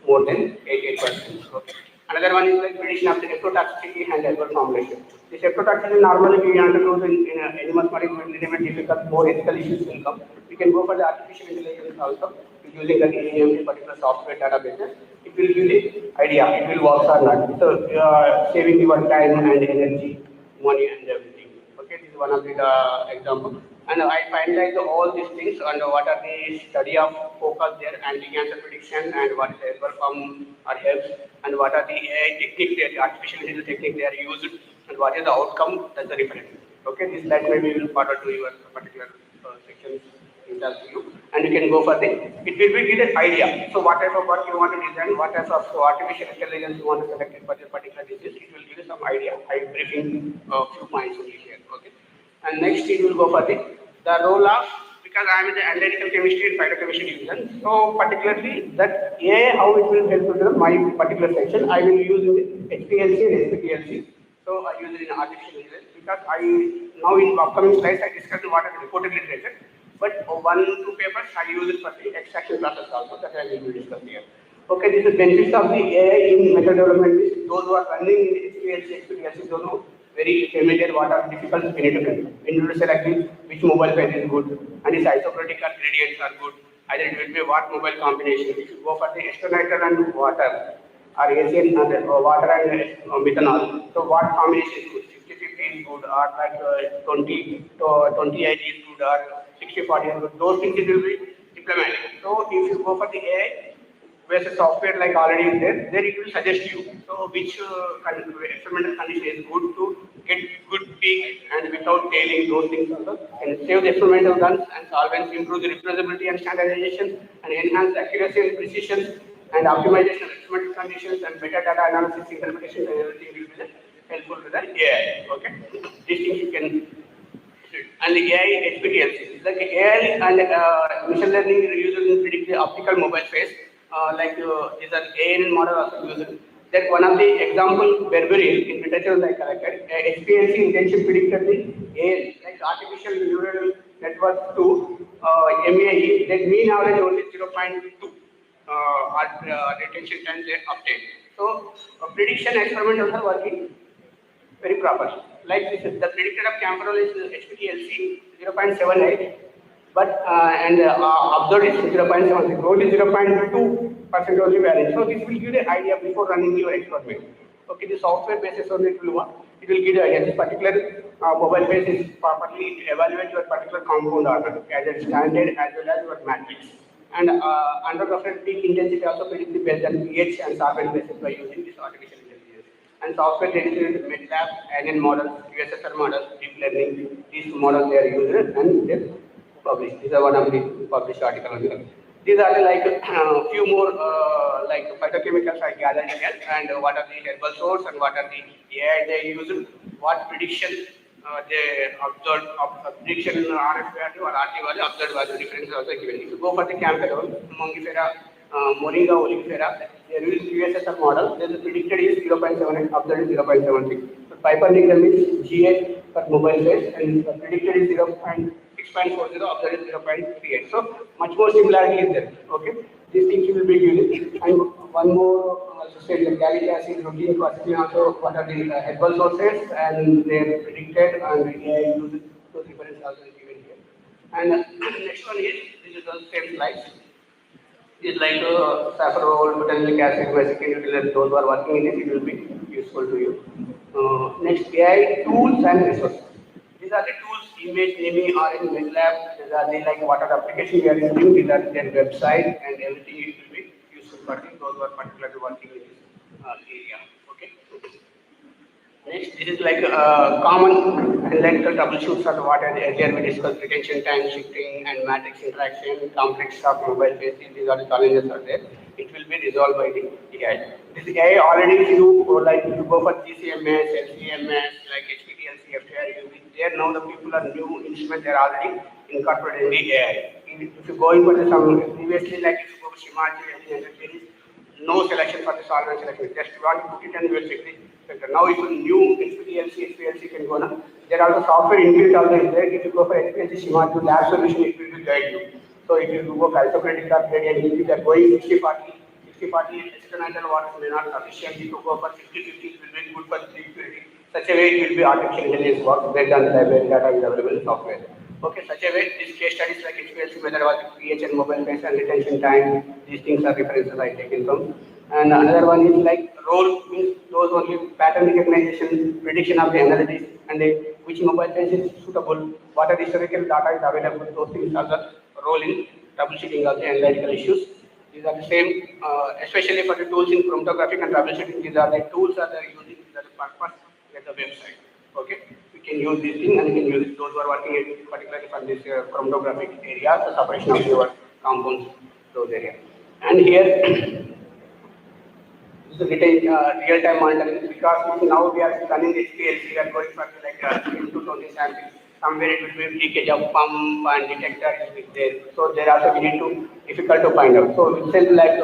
more than 88%. Okay. Another one is like prediction of the ecotoxicity and herbal formulation. This ecotoxicity normally we undergo in animals, but it will be a little bit difficult, more ethical issues will come. We can go for the artificial intelligence also using the AEM particular software databases. It will give the idea, it will work or not. So saving your time and energy, money and everything. Okay, this is one of the example. And I finalize all these things and what are the study of focus there, anti-cancer prediction, and what is the herbal form or herbs, and what are the AI technique there, the artificial intelligence technique they are used, and what is the outcome, that's the reference. Okay, this slide maybe will forward to your particular sections in that view, and you can go for the, it will be give an idea. So what type of work you want to design, what type of artificial intelligence you want to select it for this particular disease, it will give you some idea. I am briefing a few points only here. Okay. And next it will go for the role of, because I am in the analytical chemistry and phytochemistry division, so particularly that AI, how it will help to my particular section, I will use in the HPLC and SPLC. So I use it in artificial intelligence because I, now in upcoming slides I discussed what are the reported literature, but one, two papers I use it for the extraction process also, that I will discuss here. Okay, this is benefits of the AI in method development is those who are running in HPLC, HPLC don't know very familiar what are difficult we need to do. We need to select which mobile phone is good and its isopropyl gradients are good. Either it will be what mobile combination. If you go for the estonitrol and water or ACN and water and methanol, so what combination is good? 50-50 is good or like 20-20 is good or 60-40 is good. Those things it will be implemented. So if you go for the AI, whereas a software like already is there, then it will suggest you. So which experimental condition is good to get good peak and without tailing, those things also, and save the experimental guns and solvents, improve the reproducibility and standardization, and enhance accuracy and precision, and optimization of experimental conditions and metadata analysis, interpretation, and everything will be helpful to the AI. Okay, these things you can. And the AI HPTLC, like AI and machine learning used in predict the optical mobile phase. These are ANN model also used. Then one of the example Berberine in literature like collected, HPLC intention predicted the AN, like artificial neural network to MAE, that mean average only 0.2 retention time they update. So prediction experiments are working very proper. Like this, the predicted of camphorol is HPLC 0.78, but observed is 0.76, only 0.2% only variance. So this will give you an idea before running your experiment. Okay, the software basis on it will work. It will give you an idea. This particular mobile base is properly evaluate your particular compound order as a standard as well as your matrix. And under reference peak intensity also predict the best and pH and solvent basis by using this artificial intelligence. And software dedicated MATLAB, NN models, USSR models, deep learning, these models they are used and they published. These are one of the published articles. These are like few more like phytochemicals I gathered here, and what are the herbal source and what are the AI they use, what prediction they observed, prediction RF value or RT value, observed value difference also given. If you go for the camphorol, Mongifera, Moringa olifera, they use USSR model, then the predicted is 0.78, observed is 0.76. So pipernickel is GA for mobile phase, and the predicted is 0.6.40, observed is 0.38. So much more similarity is there. Okay, these things you will be using. And one more also said the gallic acid, routine processing also what are the herbal sources and they are predicted and AI uses those references also given here. And next one is this is the same slides. It's like saffron, botanic acid, basic nutrients, those who are working in it, it will be useful to you. Next, AI tools and resources. These are the tools, image, naming, Orange, MATLAB, these are the like what are the application we are using, these are their website and everything it will be useful for those who are particularly working in this area. Okay. Next, this is like common analytical troubleshoots are what earlier we discussed, retention time, shifting, and matrix interaction, complex of mobile basis. These are the challenges are there. It will be resolved by the AI. This AI already if you go for GCMS, LCMS, like HPTLC, FTR, there now the people are new instruments they are already incorporated in the AI. If you go in for some previously, like if you go to Shimaji, there is no selection for the solvent selection. Just you want to put it and you will check the filter. Now if you new HPLC can go now. There are also software inbuilt also is there. If you go for HPLC Shimaji lab solution, it will guide you. So if you go for isocratic gradient, if you are going 60-40, 60-40 external water may not sufficient. If you go for 50-50, it will be good for 3 such a way it will be artificial intelligence work based on the library data is available in software. Okay, such a way these case studies like HPLC methodology, pH and mobile base and retention time, these things are references I taken from. And another one is like role means those only pattern recognition, prediction of the analytics, and which mobile base is suitable, what are historical data is available, those things are the role in troubleshooting of the analytical issues. These are the same, especially for the tools in chromatographic and troubleshooting. These are the tools that are using, these are the purpose at the website. Okay, we can use this thing and we can use it. Those who are working particularly for this chromatographic area, the separation of your compounds, those areas. And here, this is real-time monitoring because now we are running HPLC, we are going for like 10 to 20 samples. Somewhere it will be leakage of pump and detector is there. So there also we need to difficult to find out. So itself like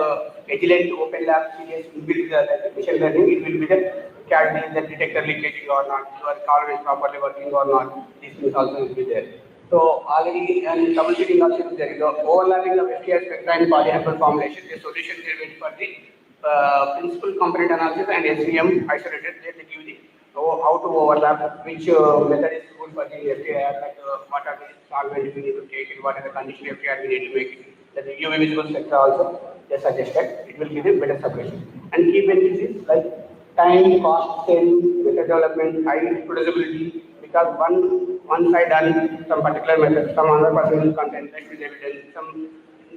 Agilent Open Lab series will be the machine learning. It will be the catch the detector leakage or not, your column is properly working or not. These things also will be there. So already and troubleshooting also is there. The overlapping of FTR spectra and polyhedral formulation. The solution they wait for the principal component analysis and SVM isolated. They give the how to overlap, which method is good for the FTIR, like what are the solvents we need to take it, what are the condition FTIR we need to make it. The UV visible spectra also they suggested it will give a better separation. And key benefits is like time, cost saving, method development, high reproducibility, because one side done some particular method, some other person will content, next will evidence, some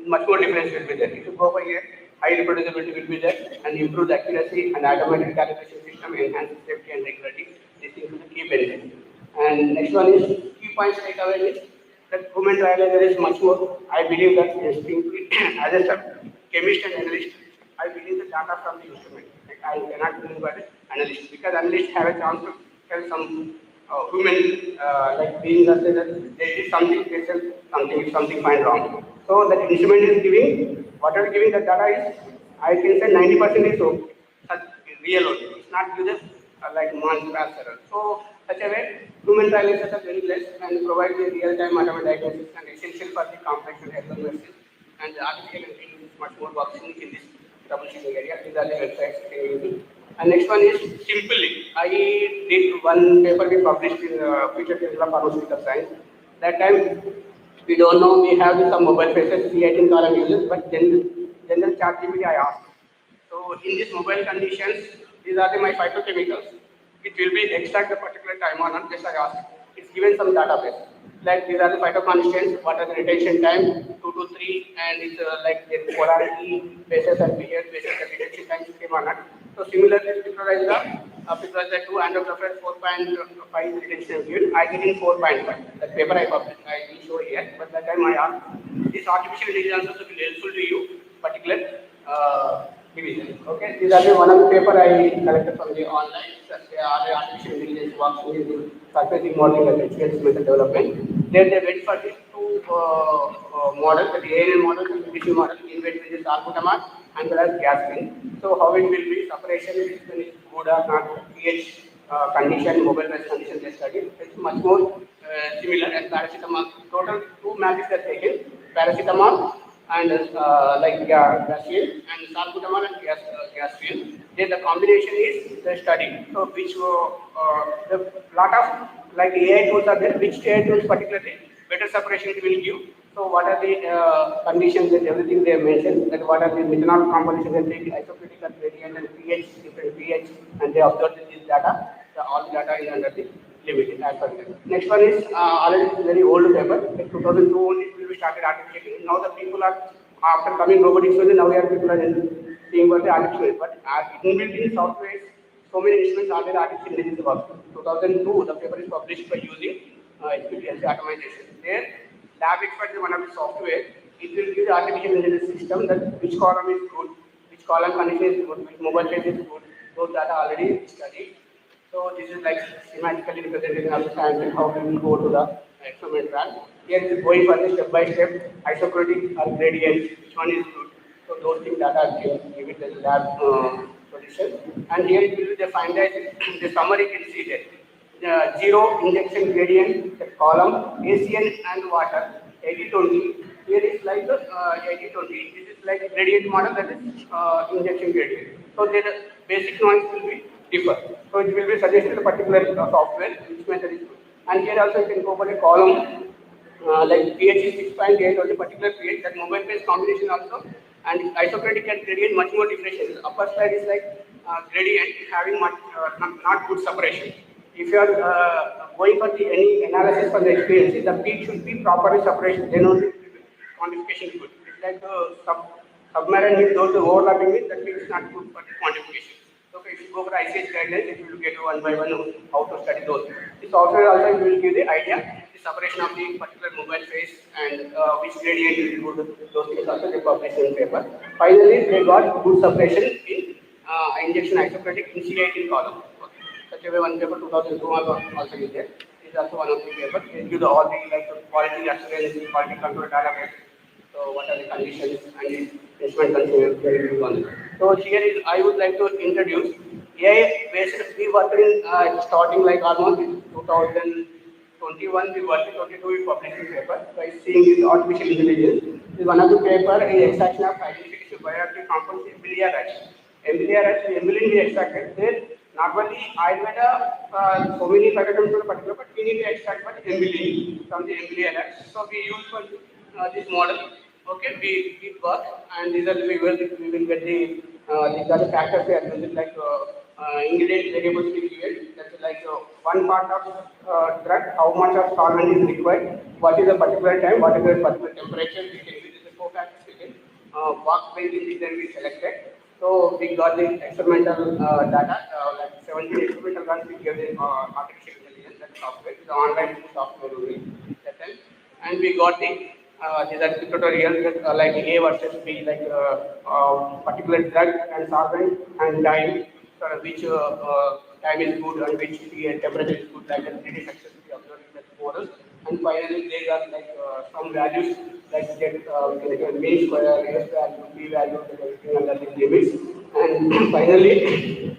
much more difference will be there. If you go over here, high reproducibility will be there and improve the accuracy and automatic calibration system, enhance safety and regularity. This is the key benefit. And next one is key points take away is that human trial there is much more. I believe that simply as a chemist and analyst, I believe the data from the instrument. Like I cannot believe by the analyst because analysts have a chance to tell some human like being that they did something, they said something, if something find wrong. So the instrument is giving, whatever giving the data is, I can say 90% is so such real only. It's not just like months past error. So such a way, human trial is such a very less and provide the real-time automated diagnosis and essential for the complex and health medicine. And the artificial intelligence is much more working in this troubleshooting area. These are the websites you can use it. And next one is simply, I did one paper we published in Future Journal of Pharmaceutical Science. That time we don't know, we have some mobile faces, C18 column users, but general ChatGPT I asked. So in these mobile conditions, these are my phytochemicals. It will be extract the particular time or not, this I asked. It's given some database. Like these are the phytoconstants, what are the retention time, 2 to 3, and it's like the polarity basis and pH basis, the retention time came or not. So similarly, because the 2 andrographers 4.5 retention period, I get in 4.5. The paper I published, I will show here, but that time I asked, this artificial intelligence also will helpful to you, particular division. Okay, these are the one of the paper I collected from the online. They are the artificial intelligence works in the surfacing modeling and HPLC method development. There they went for these two models, the ANN model and the BC model, in which this albutamide and well as gas screen. So how it will be separation is good or not, pH condition, mobile based condition they studied. It's much more similar as paracetamol. Total 2 matrix are taken, paracetamol and like gasoline and salbutamol and gasoline. Then the combination is the study. So which the lot of like AI tools are there, which AI tools particularly better separation it will give. So what are the conditions and everything they have mentioned, that what are the methanol composition and the isocritical gradient and pH, different pH, and they observed this data. All the data is under the limit as per them. Next one is already very old paper. In 2002 only it will be started artificial. Now the people are after coming robotics only now people are seeing what the artificial. But inbuilt in software, so many instruments are there artificial intelligence work. 2002 the paper is published by using HPLC automation. There lab expert is one of the software. It will give the artificial intelligence system that which column is good, which column condition is good, which mobile phase is good. Those data already studied. So this is like schematically representing of the science and how we will go to the experiment run. Here it is going for the step by step isochromatic or gradient, which one is good. So those things that are given the lab position. And here it will be the finalized the summary you can see there. The zero injection gradient, the column, ACN and water, 80-20. Here is like the 80-20. This is like gradient model, that is injection gradient. So the basic noise will be differ. So it will be suggested a particular software which method is good. And here also you can go for a column like pH is 6.8 or the particular pH, that mobile phase combination also, and isocratic and gradient much more differentiation. Upper slide is like gradient having much not good separation. If you are going for the any analysis for the experience, the peak should be properly separation. Then only quantification is good. It's like submarine with those overlapping with that peak is not good for the quantification. So if you go for ICH guidelines, it will get you one by one how to study those. This software also will give the idea, the separation of the particular mobile phase and which gradient will do those things also they published in paper. Finally, they got good separation in injection isocratic in C18 column. Okay. Such a way one paper 2002 also is there. This is also one of the papers. They give the all the like quality assurance, quality control database. So what are the conditions and instrument considered on it. So here is I would like to introduce AI based. We worked in starting like almost in 2021. We worked in 22. We published this paper by seeing this artificial intelligence. This is one of the paper in extraction of identification biology compounds in biliary rash. Embryonic rash, embryon we extracted. There normally Ayurveda so many paradigms are particular, but we need to extract for embryon from the embryonic rash. So we use for this model. Okay, we work and these are we will get the these are the factors we are using like ingredient variables we given. That's like one part of drug, how much of solvent is required, what is the particular time, what is the particular temperature, we can use the four factors we can box based in then we selected. So we got the experimental data, like 17 experimental runs we gave the artificial intelligence, that software, the online software only that time. And we got the these are the tutorials like A versus B, like particular drug and solvent and time, which time is good and which temperature is good, like the 3D success we observed in the models. And finally, there are like some values like get mean square, S value, B value, everything under the limits. And finally,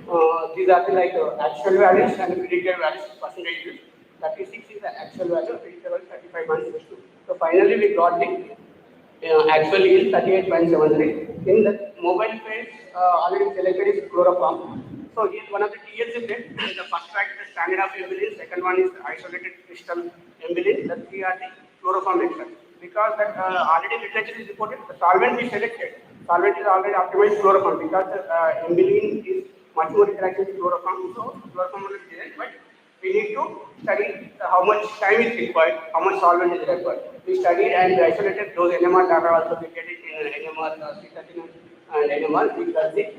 these are the like actual values and predicted values, percentages. 36 is the actual value, 35 months. So finally, we got the actual yield 38.73. In the mobile phase, already selected is chloroform. So is one of the TLC plate. The first track is the standard of embryon, second one is the isolated crystal embryon, the three are the chloroform extract. Because that already literature is reported, the solvent is selected. Solvent is already optimized chloroform because the embryon is much more interactive with chloroform, so chloroform will be there. But we need to study how much time is required, how much solvent is required. We studied and isolated those NMR data also we get it in NMR C13 and NMR we got the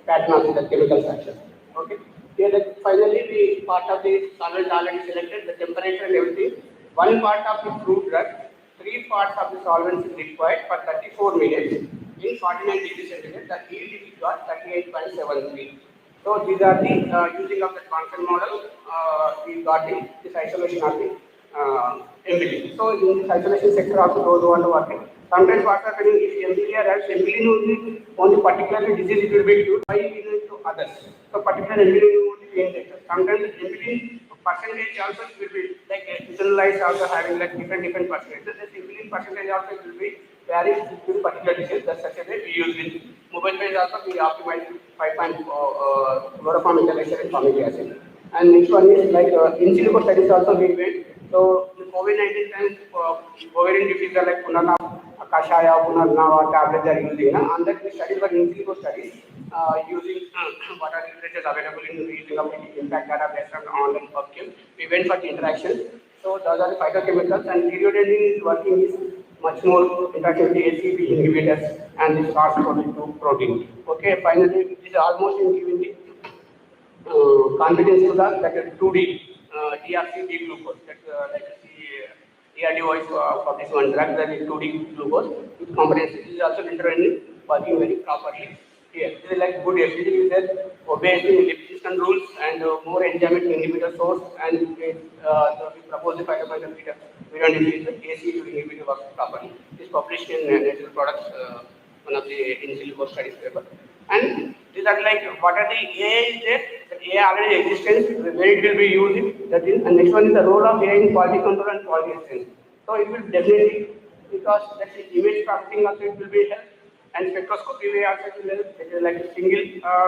pattern of the chemical structure. Okay. Here finally we part of the solvent already selected, the temperature and everything. One part of the fruit drug, three parts of the solvents is required for 34 minutes in 49 degrees centigrade. The yield we got 38.73. So these are the using of the Confrence model, we got this isolation of the embryo. So in this isolation sector also those who want to work in. Sometimes what happening if embryo has embryo only particular disease it will be cured, why to others. So particular embryo only we inject. Sometimes embryo percentage also will be like internalize also having like different percentages. This embryo percentage also will be varies to the particular disease. That's such a way we use it. Mobile phase also we optimize 5 chloroform inhalation and formic acid. And next one is like in silico studies also we made. So the COVID-19 times ovarian disease are like Punana, Kashaya, Punarnava tablets are using. And that we studies were in silico studies using what are the literatures available in using of the impact data based on online PubChem. We went for the interaction. So those are the phytochemicals and periodizing is working is much more interaction with the ACP inhibitors and the SARS-CoV-2 protein. Okay, finally, this is almost in giving the confidence to the that 2D DRC glucose. That's like the DRD voice for this one drug that is 2D glucose with components. This is also literally working very properly. here. This is like good efficiency is that obeys the Lipinson rules and more enzymatic inhibitor source and we propose the phytoplankton we disease AC to inhibit works properly. This is published in Natural Products, one of the in silico studies paper. And these are like what are the AI is there? The AI already exists, where it will be used. That is, and next one is the role of AI in quality control and quality assurance. So it will definitely because that's the image processing also it will be help and spectroscopy way also it will help. It is like a single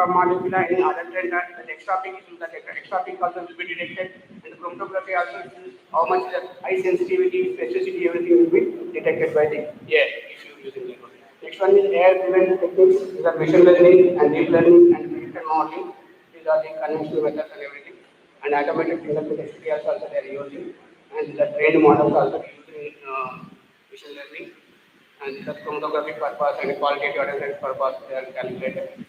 molecule in other than that extra peak is that extra peak also will be detected and the chromatography also is how much the high sensitivity, specificity, everything will be detected by the AI if you using it. Next one is AI driven techniques, these are machine learning and deep learning and predictive modeling. These are the conventional methods and everything. And automated fingerprint experience also they are using. And the trained models also using machine learning. And the chromatographic purpose and qualitative analysis purpose they are calculated.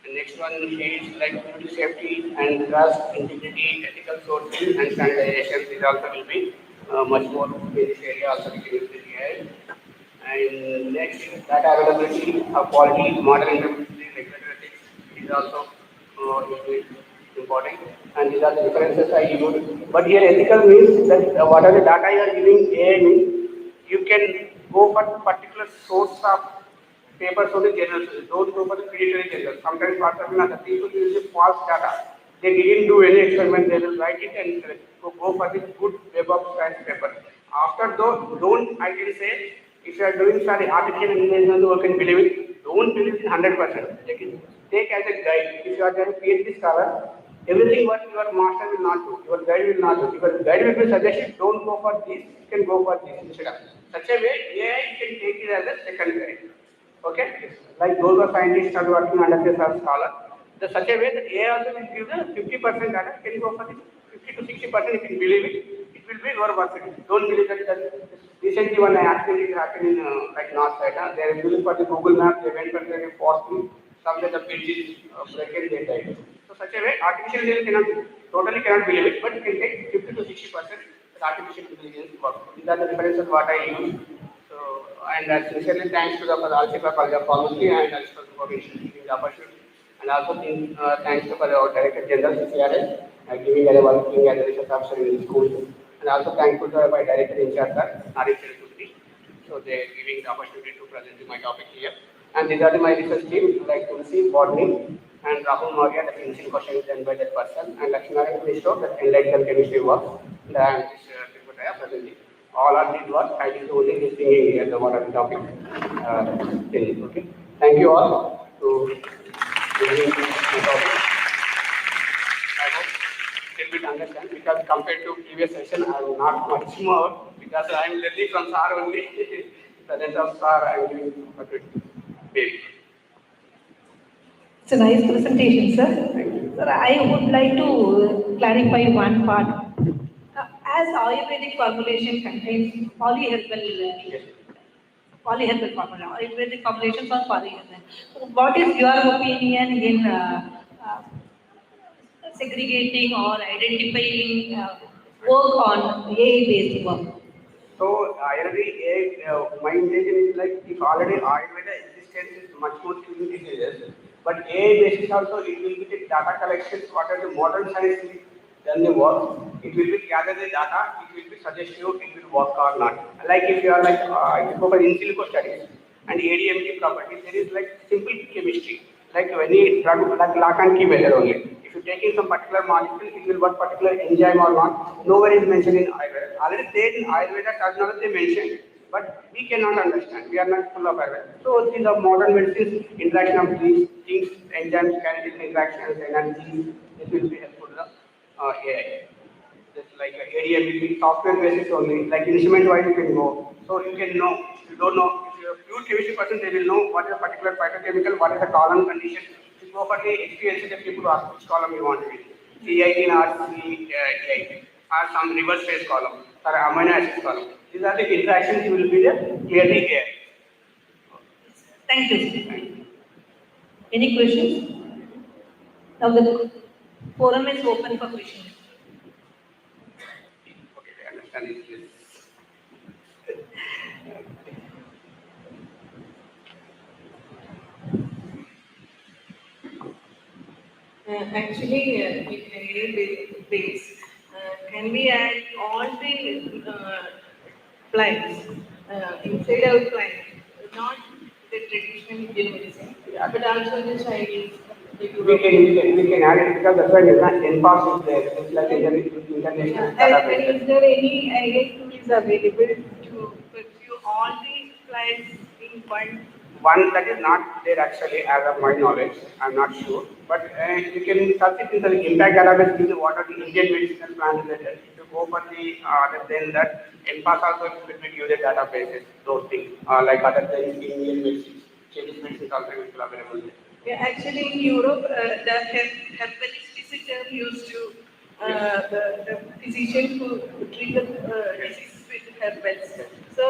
The next one is like food safety and trust, integrity, ethical sourcing and standardization. These also will be much more in this area also we can use the AI. And next, data availability of quality, modern interpretation, regulatory ethics is also very important. And these are the differences I use. But here ethical means that what are the data you are giving AI means you can go for particular source of papers on the journals. Don't go for the predatory journals. Sometimes what happens the people use the false data. They didn't do any experiment, they will write it and go for the good web of science paper. After though, don't I can say if you are doing study artificial intelligence work and believe it, don't believe it 100%. Take as a guide. If you are doing PhD scholar, everything what your master will not do, your guide will not do. Your guide will be suggested, don't go for this, you can go for this instead of. Such a way, AI can take it as a second guide. Okay? Like those are scientists are working under this as scholar. The such a way that AI also will give the 50% data, can go for the 50 to 60% if you believe it will be your work. Don't believe that recently one accident happened in like North side. They are using for the Google map, they went for the force somewhere the bridge is broken, they died. So such a way artificial intelligence totally cannot believe it, but you can take 50 to 60% artificial intelligence work. These are the differences what I use. So, and sincerely thanks to the Shifa College of Pharmacy and also for giving the opportunity. And also thanks to our Director General CCRS giving a working as a research officer in the school. And also thankful to my Director in charge, Nari Chiruturi. So they are giving the opportunity to present my topic here. And these are my research team like Tulsi, Botany, and Rahul Maurya, the finishing question is done by that person, and Lakshmana Krishna, that enlightened chemistry work. And this report I am presenting. All are did work, I did only this thing here, the what are the topic. Okay. Thank you all to giving my topic. I hope a little bit understand because compared to previous session, I am not much more because I am learning from SAR only. The rest of SAR I am giving a bit big. It's a nice presentation, sir. Sir, I would like to clarify one part. As Ayurvedic formulation contains polyherbal formula, Ayurvedic formulations are polyherbal. So what is your opinion in segregating or identifying work on AI-based work? So Ayurveda, my intention is like if already Ayurveda existence is much more killing diseases, but AI basis also it will be the data collections, what are the modern science done the work, it will be gather the data, it will be suggest you it will work or not. Like if you are like if you go for in silico studies and ADMT properties, there is like simple chemistry, like any drug like lock and key method only. If you take in some particular molecule, it will work particular enzyme or not. Nowhere is mentioned in Ayurveda. Already there in Ayurveda terminology they mentioned, but we cannot understand. We are not full of Ayurveda. So these are modern medicines, interaction of these things, enzymes, kinetics, interactions, energies. This will be helpful to the AI. Just like ADM, software basis only, like instrument wise you can go. So you can know, if you don't know, if you're a pure chemistry person, they will know what is a particular phytochemical, what is the column condition. If you go for the experience, the people ask which column you want to be. CIT or CIT, or some reverse phase column, or amino acid column. These are the interactions you will be there clearly here. Thank you. Any questions? Now the forum is open for questions. Okay, I understand it. Yes. In array base, can we add all the plants inside our plant, not the traditional Indian medicine, but also the Chinese, the European. We can add it because that's why NPAS is there. It's like international And database. is there any AI tool is available to pursue all the plants in one? One that is not there actually, as of my knowledge, I'm not sure. But you can search it in the impact database, give what are the Indian medicinal plants related. If you go for the other than that, NPAS also will give the databases, those things, like other than Indian medicines, Chinese medicines also will be available there. Yeah, actually, in Europe, the herbalist is a term used to the physician who treat the diseases with herbals. So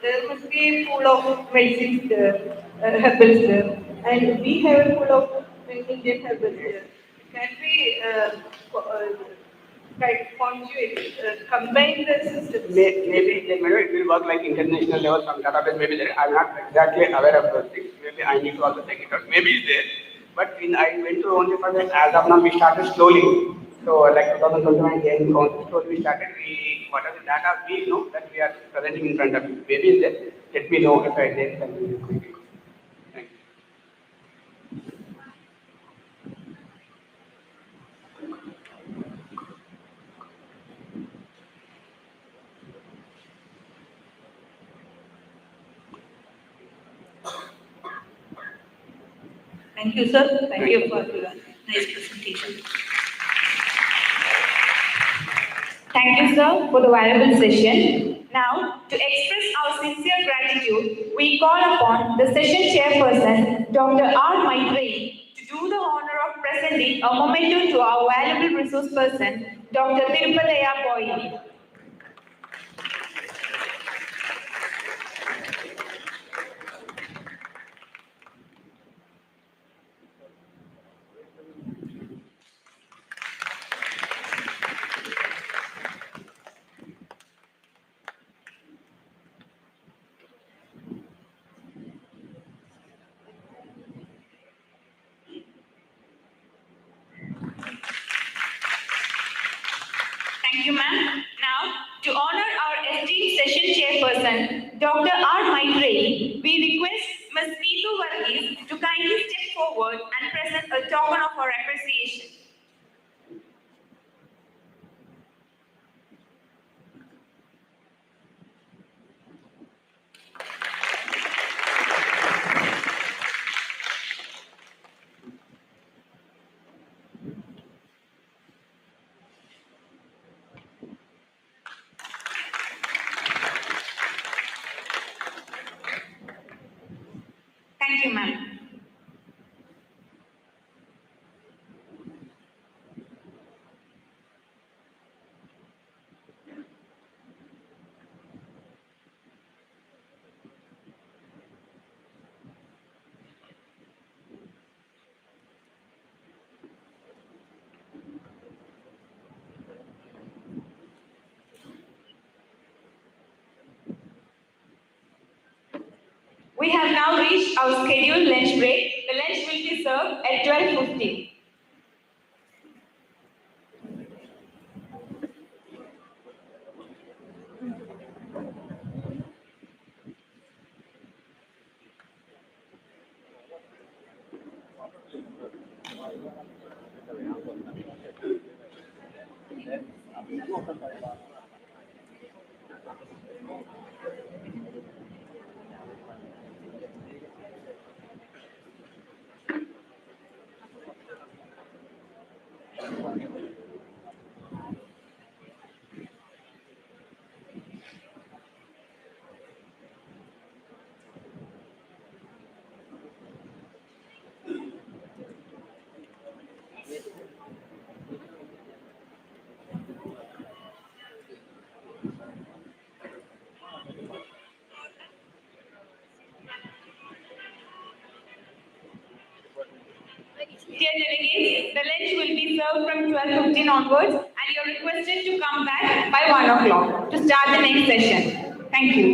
there must be a pool of medicines there, herbals there, and we have a pool of Indian herbals there. Can we conjugate, combine the systems? Maybe it will work like international level, some database maybe there. I'm not exactly aware of those things. Maybe I need to also check it out. Maybe it's there. But I went to only for the, as of now, we started slowly. So like 2021, then slowly we started, what are the data we know that we are presenting in front of you. Maybe it's there. Let me know if I there, then we will quickly. Thank you. Thank you, sir. Thank you for the nice presentation. Thank you, sir, for the valuable session. Now, to express our sincere gratitude, we call upon the session chairperson, Dr. R. Maitrey, to do the honor of presenting a memento to our valuable resource person, Dr. Tirupataya Boy. Thank you, ma'am. Now, to honor our esteemed session chairperson, Dr. R. Maitrey, we request Ms. Neetu Varghese to kindly step forward and present a token of our appreciation. Thank you, ma'am. We have now reached our scheduled lunch break. The lunch will be served at 12:15. Dear delegates, the lunch will be served from 12:15 onwards and you're requested to come back by 1 o'clock to start the next session. Thank you.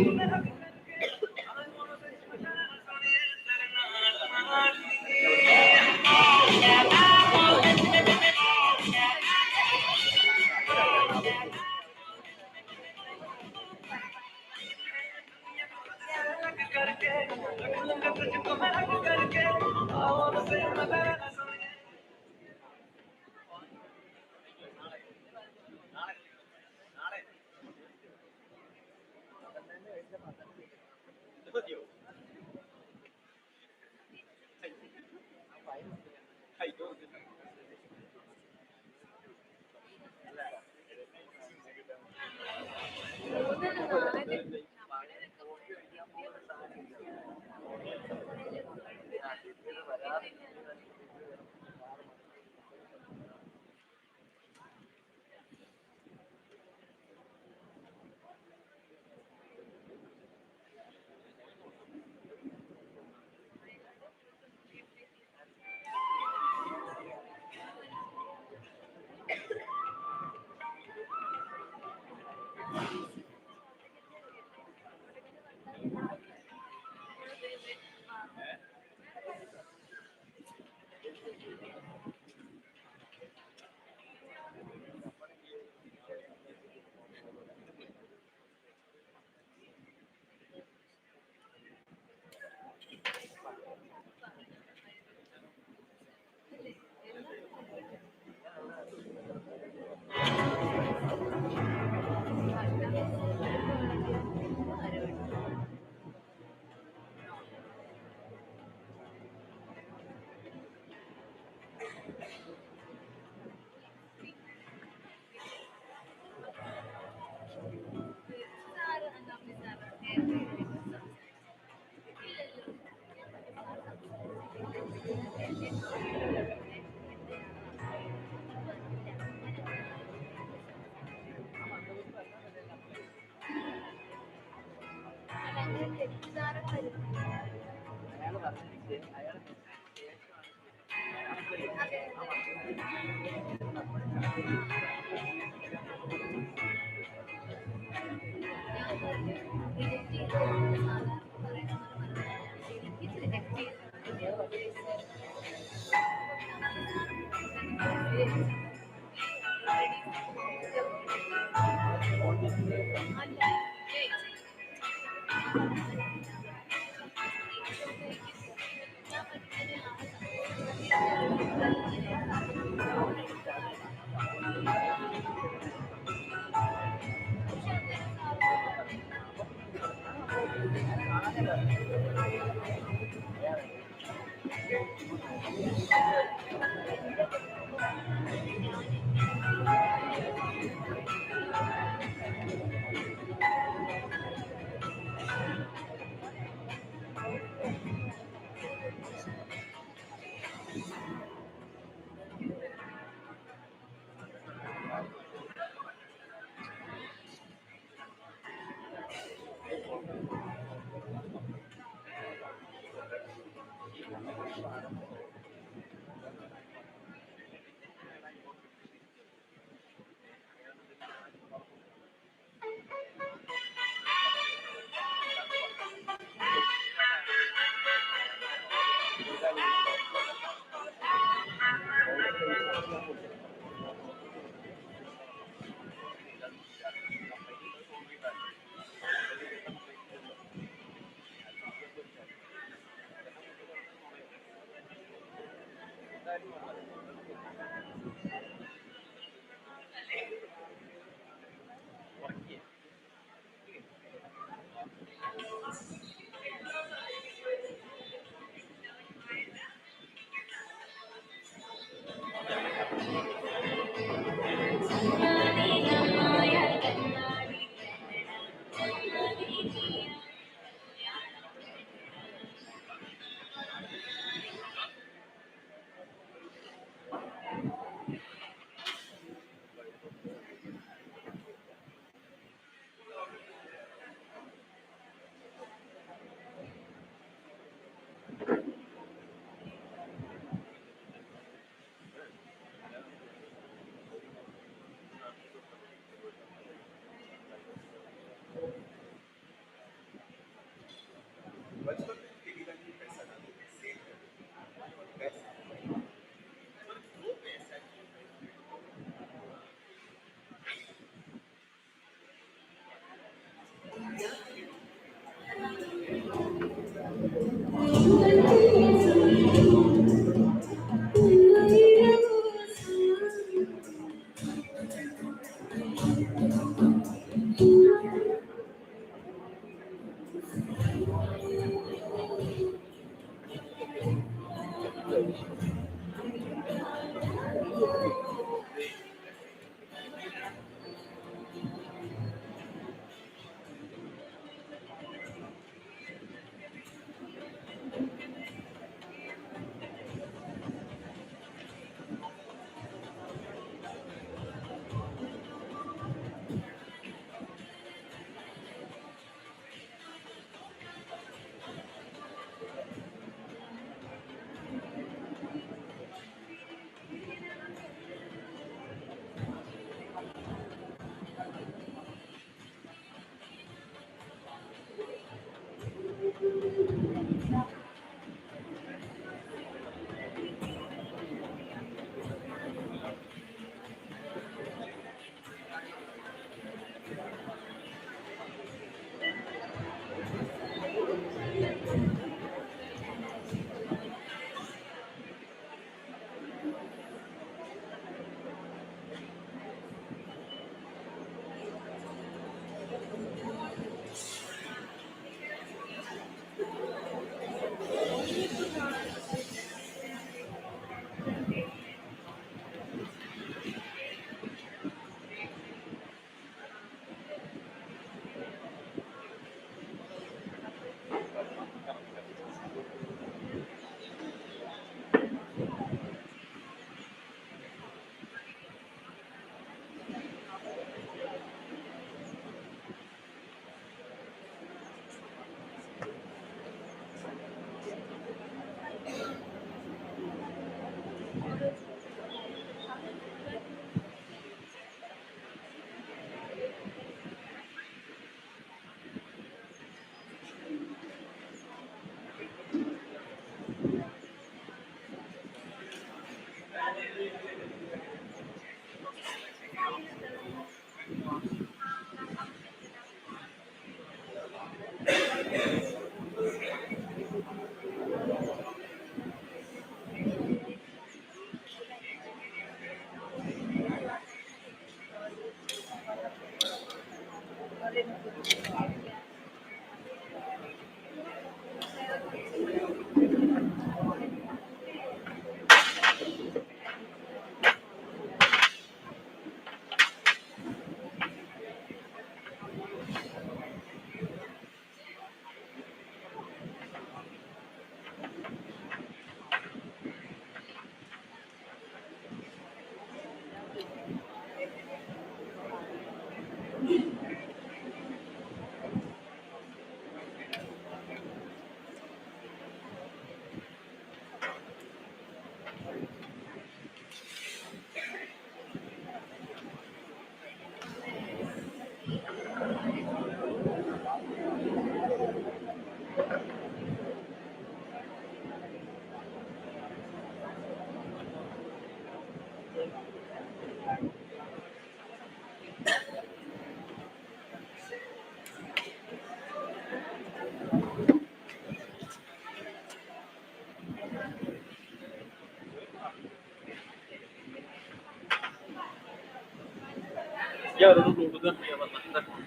Ya, udah dulu kan ya,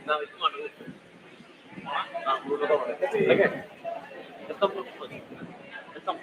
nah itu mana? Nah, dulu dong. Oke. Tetap, tetap.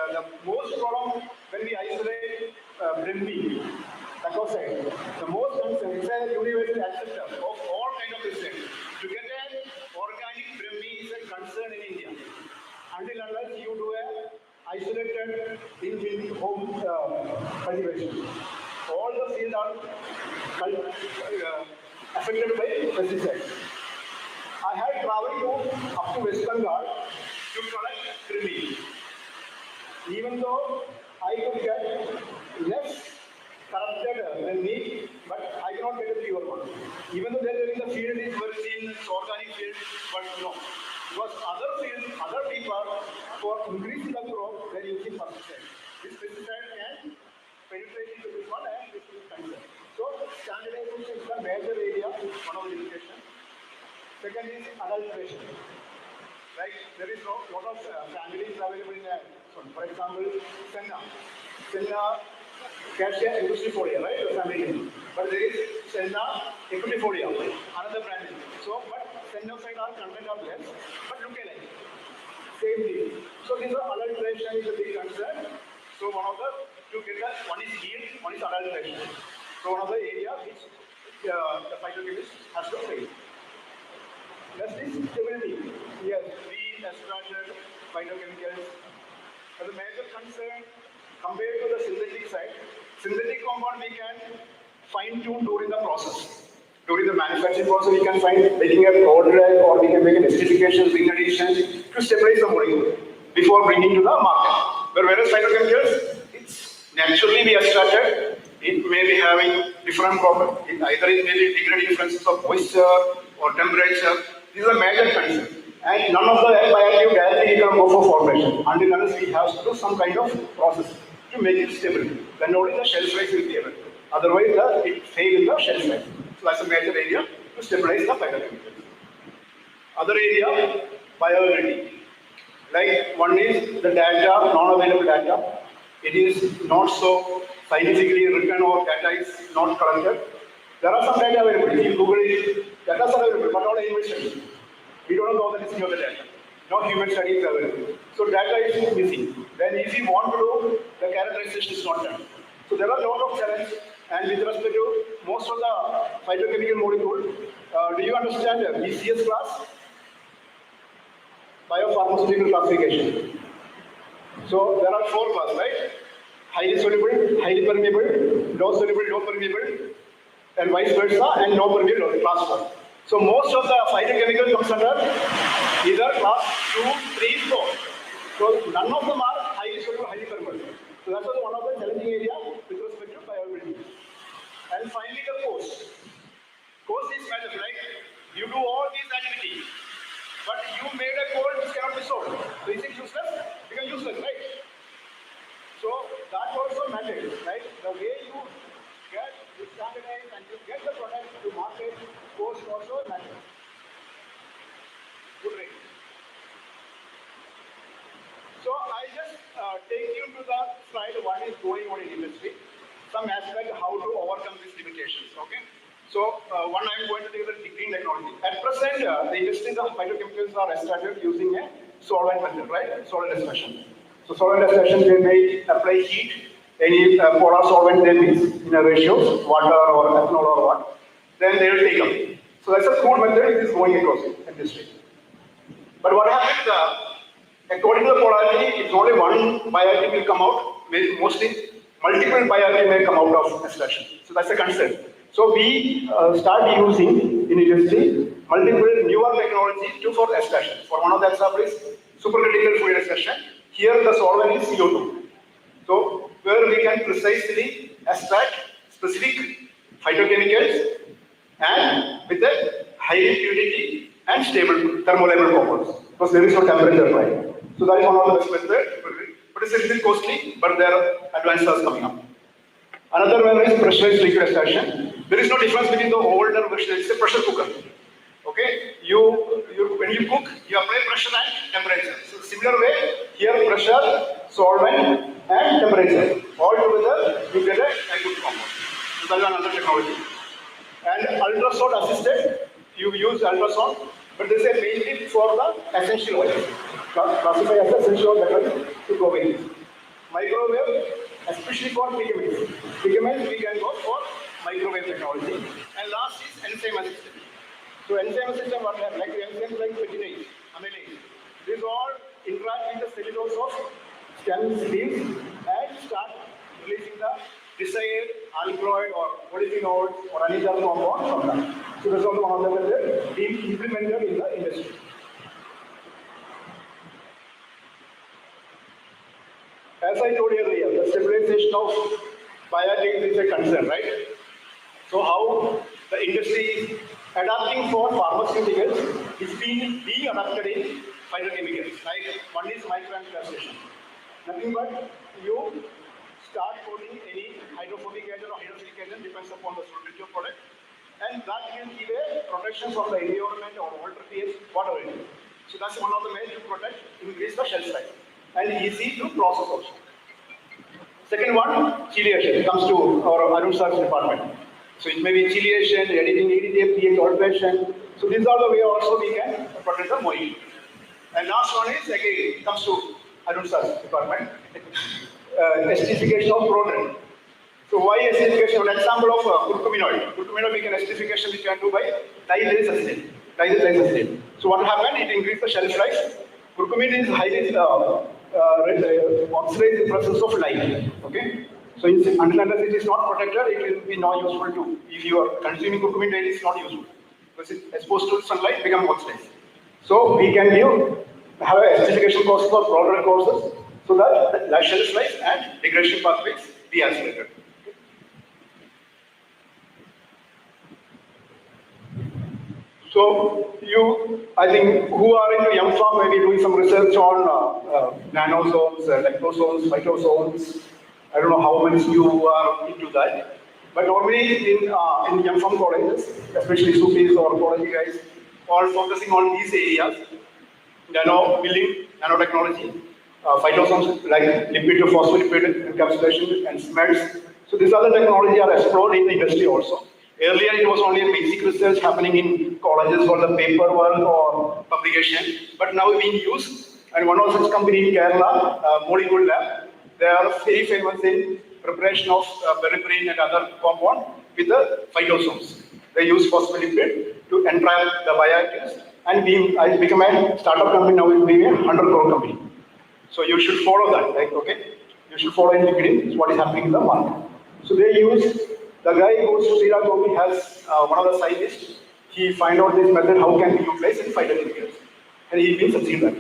the most problem when we isolate Brimby, Tacoside, the most concern is a universal acceptor of all kind of these things. To get an organic Brimby is a concern in India. Until unless you do a isolated in home cultivation, all the fields are affected by pesticides. I had traveled up to West Bengal to collect Krimi. Even though I could get less corrupted than me, but I cannot get a pure one. Even though they're telling the field is very thin, it's organic field, but no. Because other fields, other people, for increasing the crop, they're using pesticide. This pesticide can penetrate into this one and this is cancer. So standardization is a major area, one of the limitation. Second is adulteration. Right? There is a lot of families available in for example, Senna Cassia equitifolia, right? The family name. But there is Senna equitifolia, another brand name. So, but Sennoside are content of less, but look alike. Same thing. So, this adulteration is a big concern. So, one of the two get that one is yield, one is adulteration. So, one of the area which the phytochemist has to face. Next is stability. Yes, we extracted phytochemicals. But the major concern compared to the synthetic side, synthetic compound we can fine tune during the process. During the manufacturing process, we can find making a cold drag or we can make an acidification, ring addition to stabilize the molecule before bringing to the market. But whereas phytochemicals, it's naturally we extracted, it may be having different properties. Either it may be degrading differences of moisture or temperature. This is a major concern. And none of the bioactive directly you can go for formation until unless we have to do some kind of process to make it stable. Then only the shelf life will be able. Otherwise, it fails in the shelf life. So that's a major area to stabilize the phytochemicals. Other area, bioavailability. Like one is the data, non-available data. It is not so scientifically written or data is not collected. There are some data available. If you Google it, data are available, but not animal studies. We don't know the listing of the data. Not human studies available. So data is missing. Then if you want to do, the characterization is not done. So there are a lot of challenges. And with respect to most of the phytochemical molecule, do you understand the BCS class? Biopharmaceutical classification. So there are 4 classes, right? Highly soluble, highly permeable, low soluble, low permeable, and vice versa, and low permeable, class 4. So most of the phytochemical comes under either class 2, 3, 4. So none of them are highly soluble, highly permeable. So that's one of the challenging area with respect to bioavailability. And finally the cost. Cost is matter, right? You do all these activities, but you made a code which cannot be sold. So is it useless? Become useless, right? So that also matters, right? The way you get, you standardize and you get the product to market, cost also matters. Good rate. So I just take you to the slide what is going on in industry, some aspect how to overcome these limitations, okay? So one I'm going to take the green technology. At present, the industries of phytochemicals are started using a solvent method, right? Solvent extraction. So solvent extraction, they may apply heat, any polar solvent they mix in a ratio, water or ethanol or what, then they will take up. So that's a crude method, it is going across the industry. But what happens, according to the polarity, it's only one bioactive will come out, mostly multiple bioactive may come out of extraction. So that's a concern. So we start using in industry multiple newer technology to for extraction. For one of the example is supercritical fluid extraction. Here the solvent is CO2. So where we can precisely extract specific phytochemicals and with a high purity and stable thermolabile compounds because there is no temperature right. So that is one of the best methods. But it's a little costly, but there are advances coming up. Another one is pressurized liquid extraction. There is no difference between the older version. It's a pressure cooker. Okay, when you cook, you apply pressure and temperature. So similar way, here pressure, solvent, and temperature. All together, you get a good compound. So that is another technology. And ultrasound assisted, you use ultrasound, but this is mainly for the essential oils. Classified as essential oil to go with. microwave, especially for ligaments. Ligaments, we can go for microwave technology. And last is enzyme assisted. So enzyme system, what we have, like enzymes like peptidase, amylase, these all interact with the cellulose of stem leaves and start releasing the desired alkaloid or polyphenols or any other compound from that. So that's also one of the methods being implemented in the industry. As I told you earlier, the stabilization of biotics is a concern, right? So how the industry is adapting for pharmaceuticals is being adapted in phytochemicals. Like one is microencapsulation. Nothing but you start coating any hydrophobic agent or hydrophilic agent, depends upon the solubility of product, and that will give a protection from the environment or water pH, whatever it is. So that's one of the ways to protect, increase the shelf life, and easy to process also. Second one, chiliation. It comes to our Arun Sir's department. So it may be chiliation, editing, EDTA, pH, alteration. So these are the way also we can protect the molecule. And last one is again, it comes to Arun Sir's department. Acidification of protein. So why acidification? An example of curcuminoid. Curcuminoid we can acidification we can do by diacetyl acetate. So what happened? It increases the shelf life. Curcumin is highly oxidized in presence of light. Okay. So unless it is not protected, it will be not useful to. If you are consuming curcumin daily, it's not useful because it's exposed to sunlight, become oxidized. So we can have a acidification process or broader courses so that the shelf life and degradation pathways be accelerated. So I think, who are into young farm may be doing some research on nanozones, lactozones, phytozones. I don't know how much you are into that. But normally in young farm colleges, especially SUPIs or ecology guys, all focusing on these areas, nano building, nanotechnology, phytozones like lipid to phospholipid encapsulation and smells. So these other technology are explored in the industry also. Earlier, it was only a basic research happening in colleges for the paper work or publication, but now being used. And one of such company in Kerala, Molecule Lab, they are very famous in preparation of berberine and other compound with the phytozones. They use phospholipid to entrap the bioactives, and I become a startup company now. It will be a 100 crore company. So you should follow that, right? Okay, you should follow in LinkedIn what is happening in the market. So they use. The guy goes to Sri Lanka, has one of the scientists. He find out this method, how can be utilized in phytochemicals, and he will succeed that.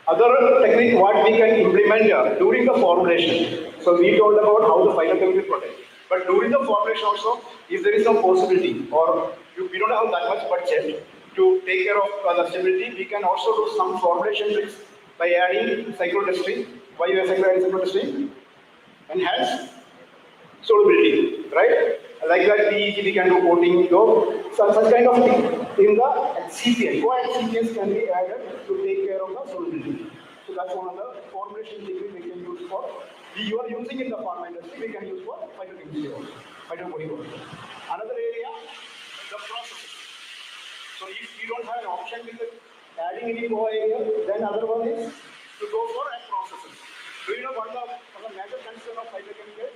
Other technique what we can implement during the formulation. So we told about how the phytochemical protect, but during the formulation also, if there is some possibility or we don't have that much budget to take care of the stability, we can also do some formulation tricks by adding cyclodextrin. Why you have cyclodextrin? Enhance solubility, right? Like that PEG we can do coating, such kind of thing in the excipients. Co-excipients can be added to take care of the solubility. So that's one of the formulation techniques we can use for. You are using in the pharma industry, we can use for phytochemistry also, phytochemistry. Another area, the process. So if you don't have an option with adding any co area, then other one is to go for a process. Do you know one of the major concern of phytochemicals?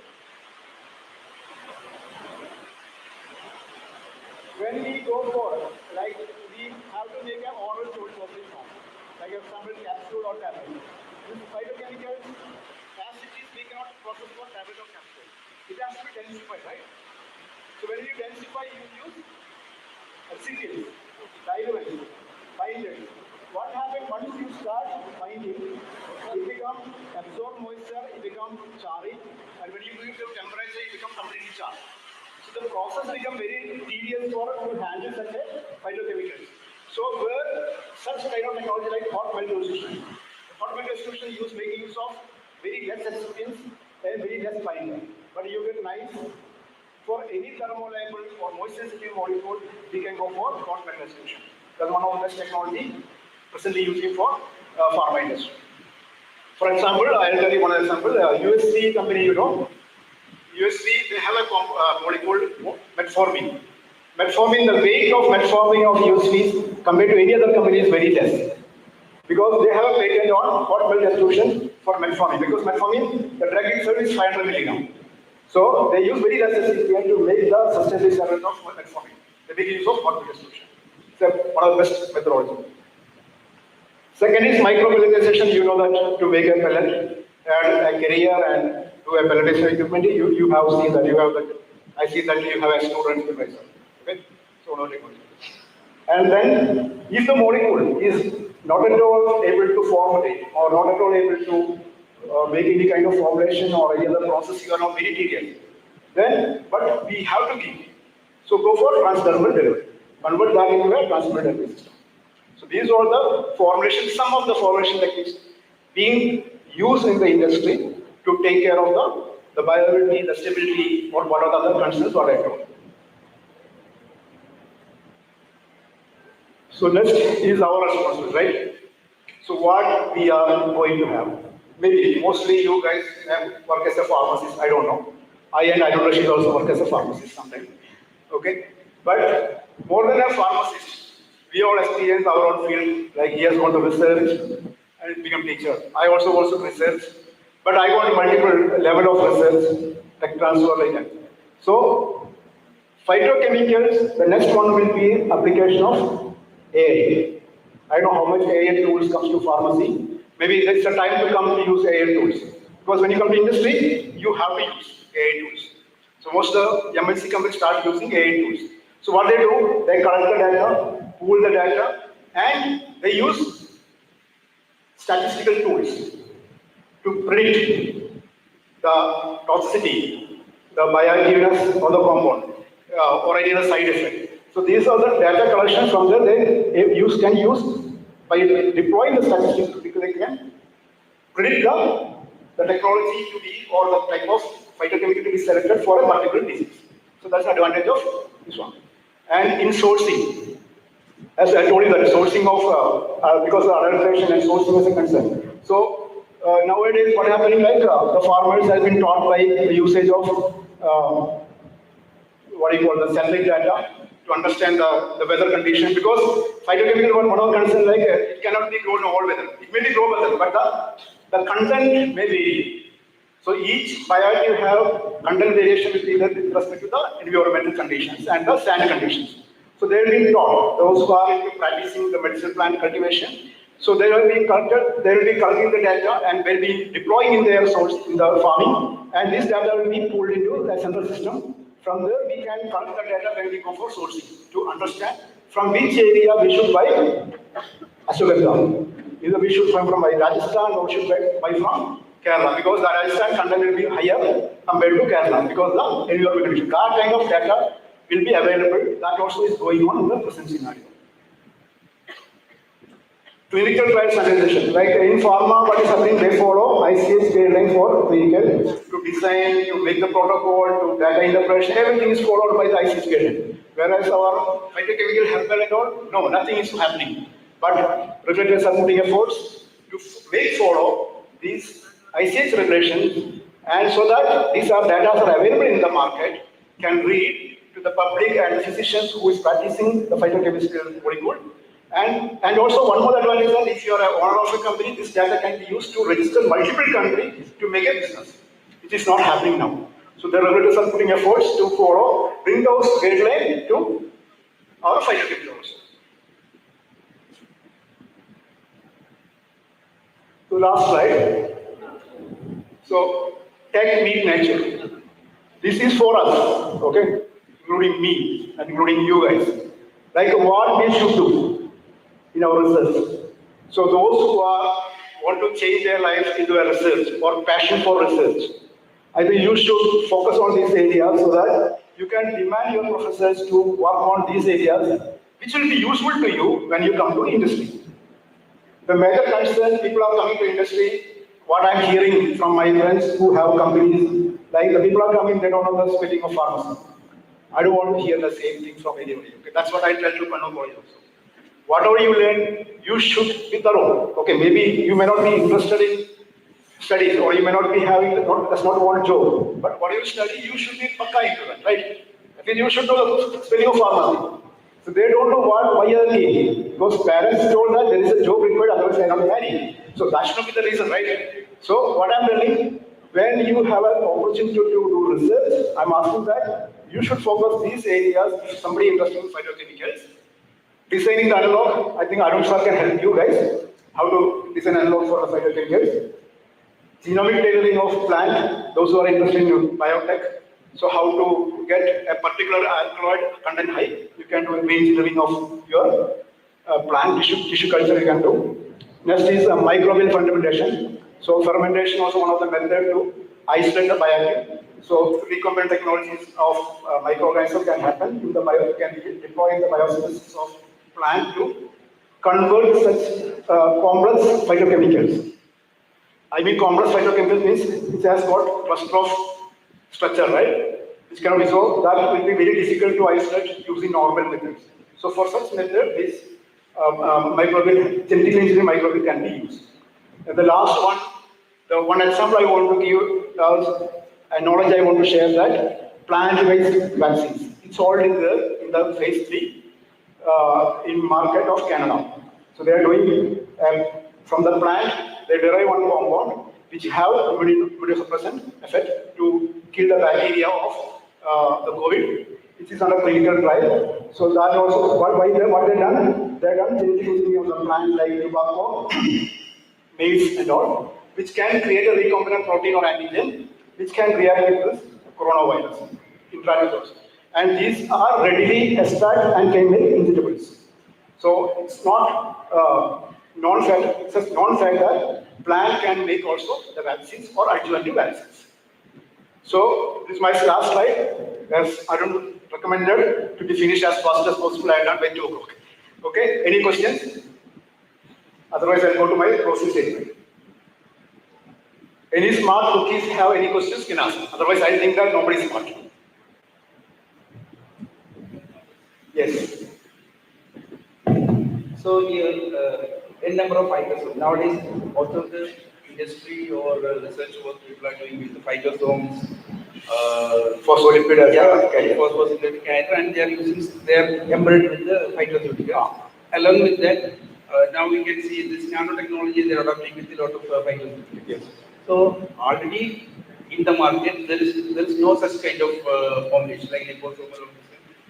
When we go for, like, we have to make an oral solid dosage form, like a example capsule or tablet. This phytochemicals, as it is, we cannot process for tablet or capsule. It has to be densified, right? So when you densify, you use excipients, diluents, binders. What happens once you start binding? It becomes absorb moisture, it becomes charring, and when you bring it to temperature, it becomes completely charred. So the process becomes very tedious for to handle such a phytochemicals. So where such kind of technology like hot melt dissolution. Hot melt dissolution making use of very less excipients and very less binder. But you get nice for any thermolayable or moisture sensitive molecule, we can go for hot melt dissolution. That's one of the best technology presently using for pharma industry. For example, I'll tell you one example. USC company, USC, they have a molecule metformin. Metformin, the weight of metformin of USC compared to any other company is very less. because they have a patent on hot melt extrusion for metformin. Because metformin, the drug itself is 500 milligram. So they use very less excipient to make the sustainable serum of metformin. They make use of hot melt extrusion. It's one of the best methodology. Second is micropelletization. You know that to make a pellet and a carrier and do a pelletization equipment, you have seen that you have that. I see that you have a student device. Okay, so no technology. And then, if the molecule is not at all able to formulate or not at all able to make any kind of formulation or any other process, you are not very tedious. Then, but we have to give. So go for transdermal delivery. Convert that into a transdermal delivery system. So these are the formulations, some of the formulation techniques being used in the industry to take care of the viability, the stability, or what are the other concerns what I told. So next is our responsibility, right? So what we are going to have. Maybe mostly you guys work as a pharmacist, I don't know. I know Rashid also work as a pharmacist sometimes. Okay? But more than a pharmacist, we all experience our own field, like he has gone to research and become teacher. I also research, but I got multiple level of research, tech transfer like that. So phytochemicals, the next one will be application of AI. I know how much AI tools comes to pharmacy. Maybe it's a time to come to use AI tools. Because when you come to industry, you have to use AI tools. So most of the MNC companies start using AI tools. So what they do, they collect the data, pool the data, and they use statistical tools to predict the toxicity, the bioactiveness of the compound, or any other side effect. So these are the data collection from there they can use by deploying the statistics because they can predict the technology to be or the type of phytochemical to be selected for a particular disease. So that's the advantage of this one. And in sourcing, as I told you that sourcing of because of adulteration and sourcing is a concern. So nowadays what happening like the farmers have been taught by the usage of what do you call the satellite data to understand the weather condition because phytochemical one of the concern like it cannot be grown all weather. It may be grow weather, but the content may vary. So each bioactive have content variation with respect to the environmental conditions and the sand conditions. So they will be taught, those who are into practicing the medicinal plant cultivation. So they will be collecting the data and will be deploying in their source in the farming. And this data will be pulled into a central system. From there, we can collect the data when we go for sourcing to understand from which area we should buy ashwagandha. Either we should buy from Rajasthan or we should buy from Kerala because the Rajasthan content will be higher compared to Kerala because the environmental condition. That kind of data will be available. That also is going on in the present scenario. Clinical trial standardization. Like in pharma, what is happening? They follow ICH guidelines for clinical to design, to make the protocol, to data interpretation. Everything is followed by the ICH guideline. Whereas our phytochemical herbal and all, no, nothing is happening. But regulators are putting efforts to make follow these ICH regulations, and so that these are data are available in the market, can read to the public and the physicians who is practicing the phytochemical molecule. And also one more advantage is that if you are an owner of a company, this data can be used to register multiple countries to make a business. It is not happening now. So the regulators are putting efforts to follow, bring those guidelines to our phytochemical also. So last slide. So tech meet nature. This is for us, okay, including me and including you guys. Like what we should do in our research. So those who want to change their lives into a research or passion for research, I think you should focus on these areas so that you can demand your professors to work on these areas, which will be useful to you when you come to industry. The major concern people are coming to industry, what I'm hearing from my friends who have companies, like the people are coming, they don't know the spelling of pharmacy. I don't want to hear the same thing from anybody. Okay? That's what I tell to Pano boys also. Whatever you learn, you should be thorough. Okay, maybe you may not be interested in studies or you may not be having, that's not one job. But what you study, you should be pakka into that, right? I mean, you should know the spelling of pharmacy. So they don't know what, why are they? because parents told that there is a job required, otherwise I am marrying. So that should not be the reason, right? So what I'm telling, when you have an opportunity to do research, I'm asking that you should focus these areas. If somebody interested in phytochemicals, designing the analog, I think Arun sir can help you guys how to design analog for the phytochemicals. Genomic tailoring of plant, those who are interested in biotech. So how to get a particular alkaloid content high, you can do a re-engineering of your plant tissue culture you can do. Next is microbial fermentation. So fermentation also one of the methods to isolate the bioactive. So recombinant technologies of microorganisms can happen in the can be deployed in the biosynthesis of plant to convert such complex phytochemicals. I mean, complex phytochemical means it has got cluster of structure, right? Which cannot be so that will be very difficult to isolate using normal methods. So for such method, this microbial genetic engineering microbial can be used. And the last one, the one example I want to give is a knowledge I want to share that plant-based vaccines. It's all in the phase 3 in market of Canada. So they are doing from the plant, they derive one compound which have immunosuppressant effect to kill the bacteria of the COVID, which is under clinical trial. So that also, what they done? They done genetic engineering of the plant like tobacco, maize and all, which can create a recombinant protein or antigen, which can react with this coronavirus, intravitreal. And these are readily extract and can make injectables. So it's not non-fact, it's just non-fact that plant can make also the vaccines or adjuvantive vaccines. So this is my last slide. As Arun recommended to be finished as fast as possible, I am done by 2 o'clock. Okay, any questions? Otherwise, I'll go to my closing statement. Any smart cookies have any questions can ask. Otherwise, I think that nobody is smart. Yes. So here, n number of phytosomes. Nowadays, most of the industry or research work people are doing with the phytosomes, phospholipid as phospholipid carrier, and they are embedded with the phytoceuticals. Along with that, now we can see this nanotechnology they are adopting with a lot of phytoceuticals. Yes. So already in the market there is no such kind of formulation like liposomal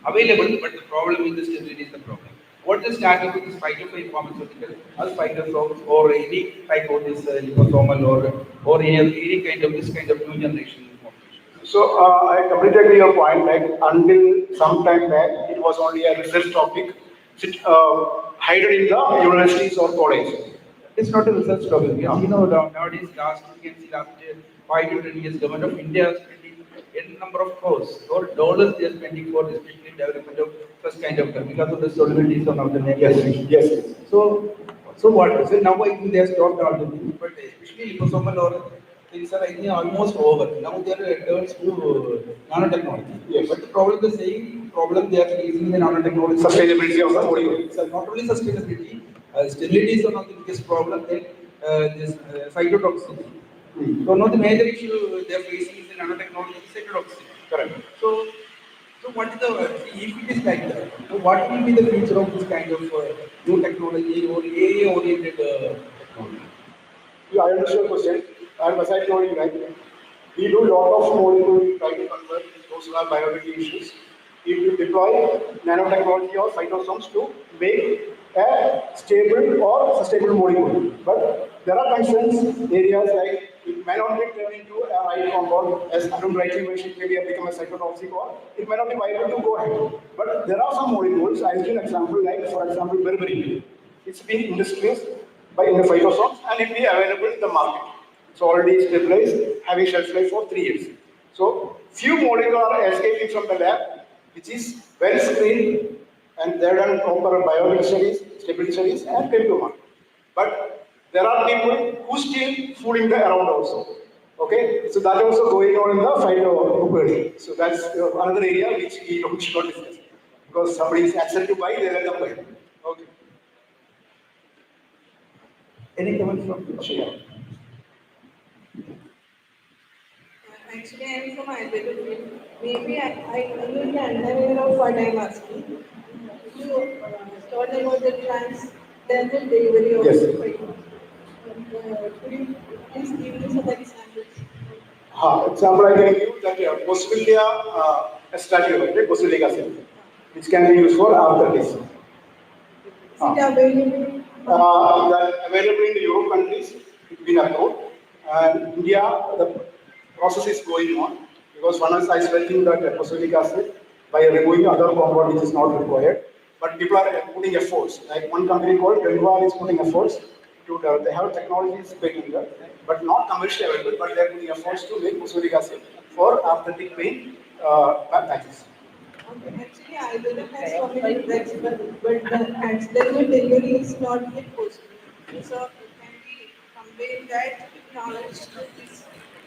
available, but the problem with the stability is the problem. What is starting with this phytopharmaceutical, as phytosomes or any type of this liposomal or any kind of this kind of new generation formulation? So I completely agree your point. Like until some time back, it was only a research topic, hidden in the universities or college. It's not a research topic. Yeah. You know, nowadays, you can see last 5 to 10 years, government of India is spending n number of crores or dollars they are spending for especially development of such kind of because of the solubilities of the name. Yes. So what? So now I think they have stopped all the things, but especially liposomal or things are I think almost over. Now they are turns to nanotechnology. Yes. But the problem, the same problem they are facing in the nanotechnology. Sustainability of the molecule. So not only sustainability, sterility is one of the biggest problem. Then this cytotoxicity. So one of the major issue they are facing is the nanotechnology cytotoxicity. Correct. So what is the if it is like that? So what will be the future of this kind of new technology or AI oriented technology? Yeah, I understand your question. And as I told you, right, we do a lot of molecules try to convert those who are biological issues. If you deploy nanotechnology or cytosomes to make a stable or sustainable molecule. But there are concerns areas like it may not be turned into a right compound, as Arun rightly mentioned, maybe it become a cytotoxic or it may not be viable to go ahead. But there are some molecules, I'll give an example, like for example, berberine. It's been industrialized by in the phytosomes and it be available in the market. It's already stabilized, having shelf life for 3 years. So few molecules are escaping from the lab, which is well screened and they're done proper biological studies, stability studies, and came to market. But there are people who still fooling the around also. Okay, so that also going on in the phyto. So that's another area which we don't should not discuss because somebody is accepted to buy, they let them buy. Okay. Any comments from Shifa? Actually, I am from Ayurveda field. Maybe I will be unaware of what I am asking. So, told about the transdermal delivery of Yes. fiber. Could you please give me some examples? Example I can give that Boswellia strategum, right? Boswellia acid, which can be used for arthritis. Is it available? That available in the Europe countries, it's been approved. And India, the process is going on because one is isolating that phosphoric acid by removing other compound which is not required. But people are putting efforts. Like one company called Denval is putting efforts to develop. They have technologies patent that, but not commercially available. But they are putting efforts to make phosphoric acid for arthritic pain patches. Okay, actually, Ayurveda has so many drugs, but the accidental delivery is not yet possible. So, can we convey that knowledge to this?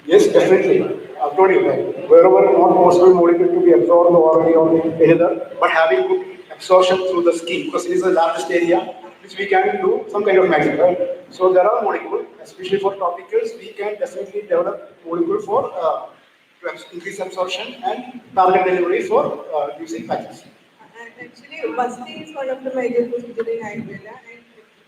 Yes, definitely. I've told you that wherever not possible molecule to be absorbed orally or another, but having good absorption through the skin, because it is the largest area which we can do some kind of magic, right? So there are molecules, especially for topicals, we can definitely develop molecule for to increase absorption and target delivery for using patches. Actually, busting is one of the major procedures in Ayurveda, and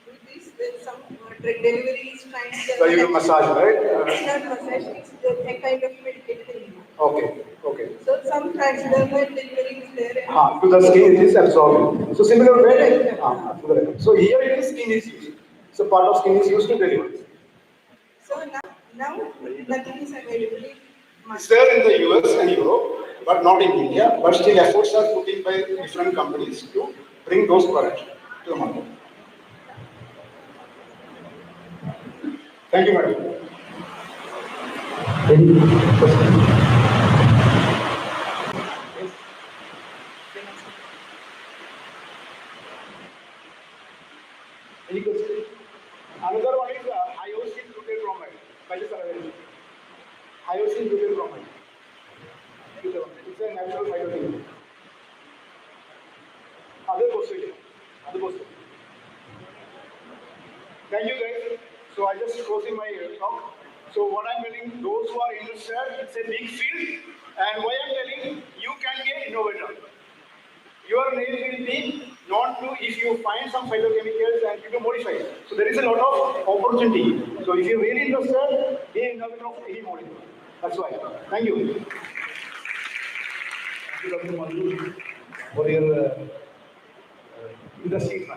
with this, there's some drug delivery is trying to. So you will massage, right? It's not massage; it's a kind of medication. Okay, okay. So some transdermal delivery is there. To the skin it is absorbing. So similar way, to the right. So here it is skin is used. So part of skin is used to deliver. So now nothing is available. It's there in the US and Europe, but not in India. But still efforts are put in by different companies to bring those products to the market. Thank you, madam. Any question? Any question? Another one is hyosin butyl bromide. Patches are available. Hyosin butyl bromide. It's a natural phytochemical. Other possibility. Other possibility. Thank you guys. So I just closing my talk. So what I'm telling those who are interested, it's a big field. And why I'm telling you can be an innovator. Your name will be known to if you find some phytochemicals and you can modify it. So there is a lot of opportunity. So if you're really interested, be an innovator of any molecule. That's why. Thank you. Thank you, Dr. Madhu, for your industry.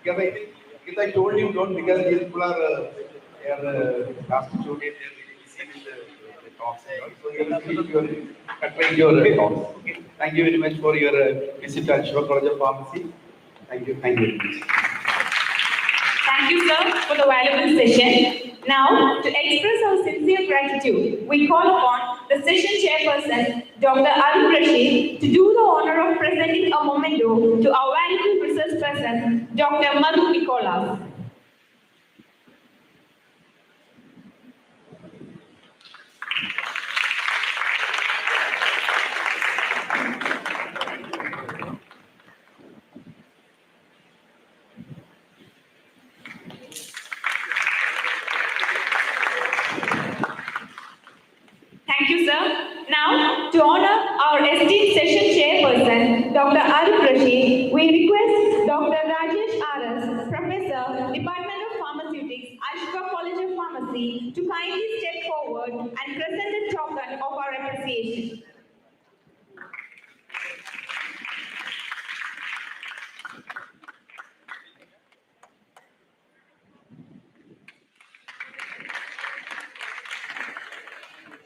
Because I told you don't because these people are last student, they're really busy with the talks and all. So you will finish your complete your talks. Okay. Thank you very much for your visit at Shifa College of Pharmacy. Thank you. Thank you. Thank you, sir, for the valuable session. Now, to express our sincere gratitude, we call upon the session chairperson, Dr. Arun Rashid, to do the honor of presenting a memento to our valuable research person, Dr. Madhu Nicolas. Thank you, sir. Now, to honor our esteemed session chairperson, Dr. Arun Rashid, we request Dr. Rajesh R.S., Professor, Department of Pharmaceutics, Shifa College of Pharmacy, to kindly step forward and present a token of our appreciation.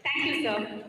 Thank you, sir.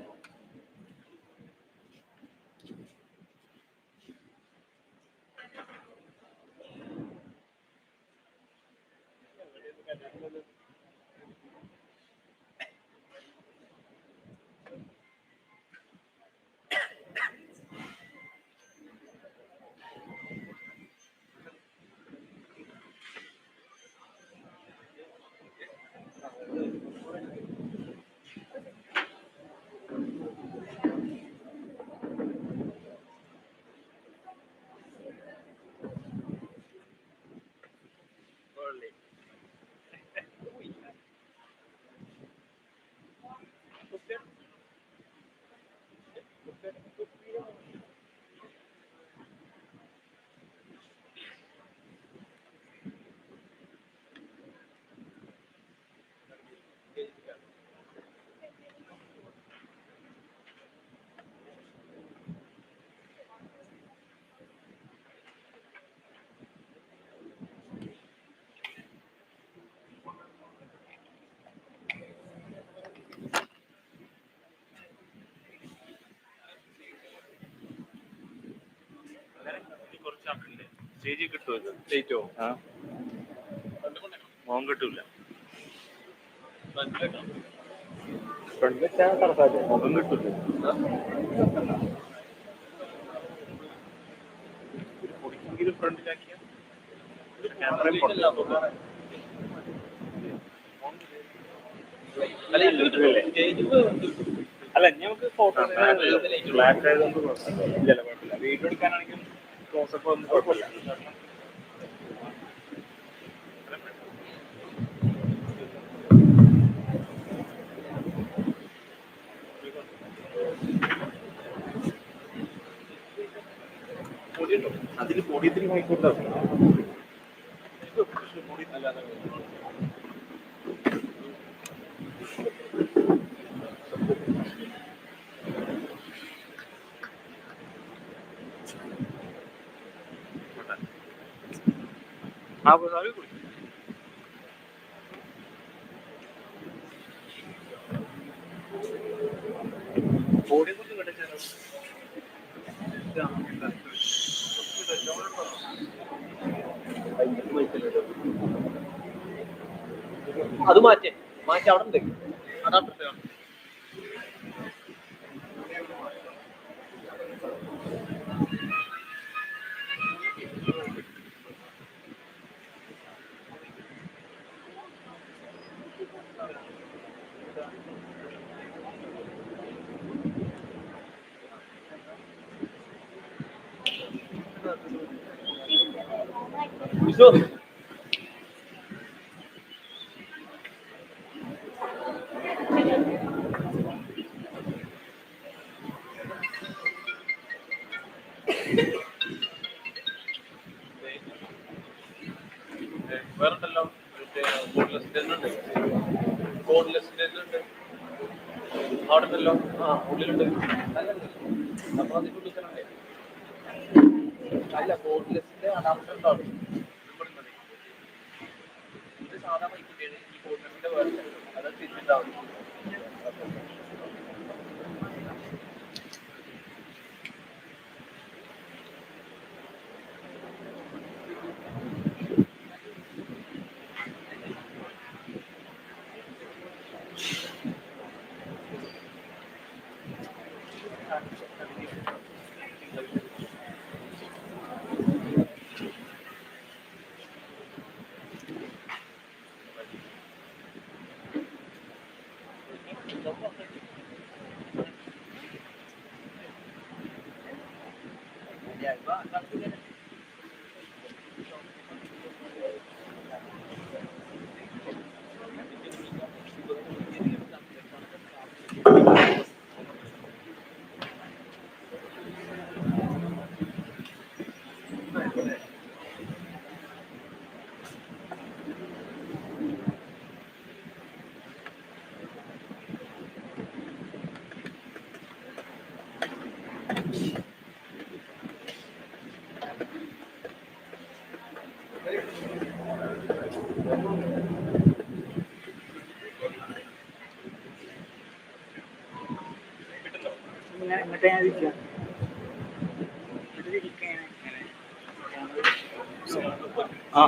ചേച്ചി കിട്ടുമല്ലോ Leto മോൻ കിട്ടൂല front വെച്ചാൽ തറസാറ്റ് മുഖം കിട്ടൂല പൊടിക്കെങ്കിലും ഫ്രണ്ടിലാക്കിയ ക്യാമറയിൽ അല്ല നമുക്ക് ഫോട്ടോ ബ്ലാക്ക് ആയതുകൊണ്ട് കുഴപ്പമില്ല കുഴപ്പമില്ല വീഡിയോ എടുക്കാനാണെങ്കിലും ക്ലോസപ്പ് ഒന്നും കുഴപ്പമില്ല അതിന് പൊടി ഇത്തിരി വാങ്ങിക്കൊണ്ടോ പൊടി അല്ലാതെ ആ സാറി കുടി പൊടിയെ കുറിച്ച് കണ്ടിച്ചാലോ അത് മാറ്റി അവിടെ ഉണ്ട് അതാ പ്രത്യേകം വേറുണ്ടല്ലോ ബോർഡ്ലെസ് ഉണ്ട് അവിടെ ഉണ്ടല്ലോ ആ ഉള്ളിലുണ്ട് അപ്പൊ അതിനുള്ളിൽ തന്നെ അല്ല ബോർഡ്ലെസിന്റെ അഡാപ്റ്റർ ഉണ്ടാവും ഇത് സാധാ ബൈക്കിന്റെയാണ് ഈ ബോർഡ്ലെസിന്റെ വേറെ അത് തിരിച്ചിട്ടാവും എന്നിട്ട് ഞാൻ ഇരിക്കാം ആ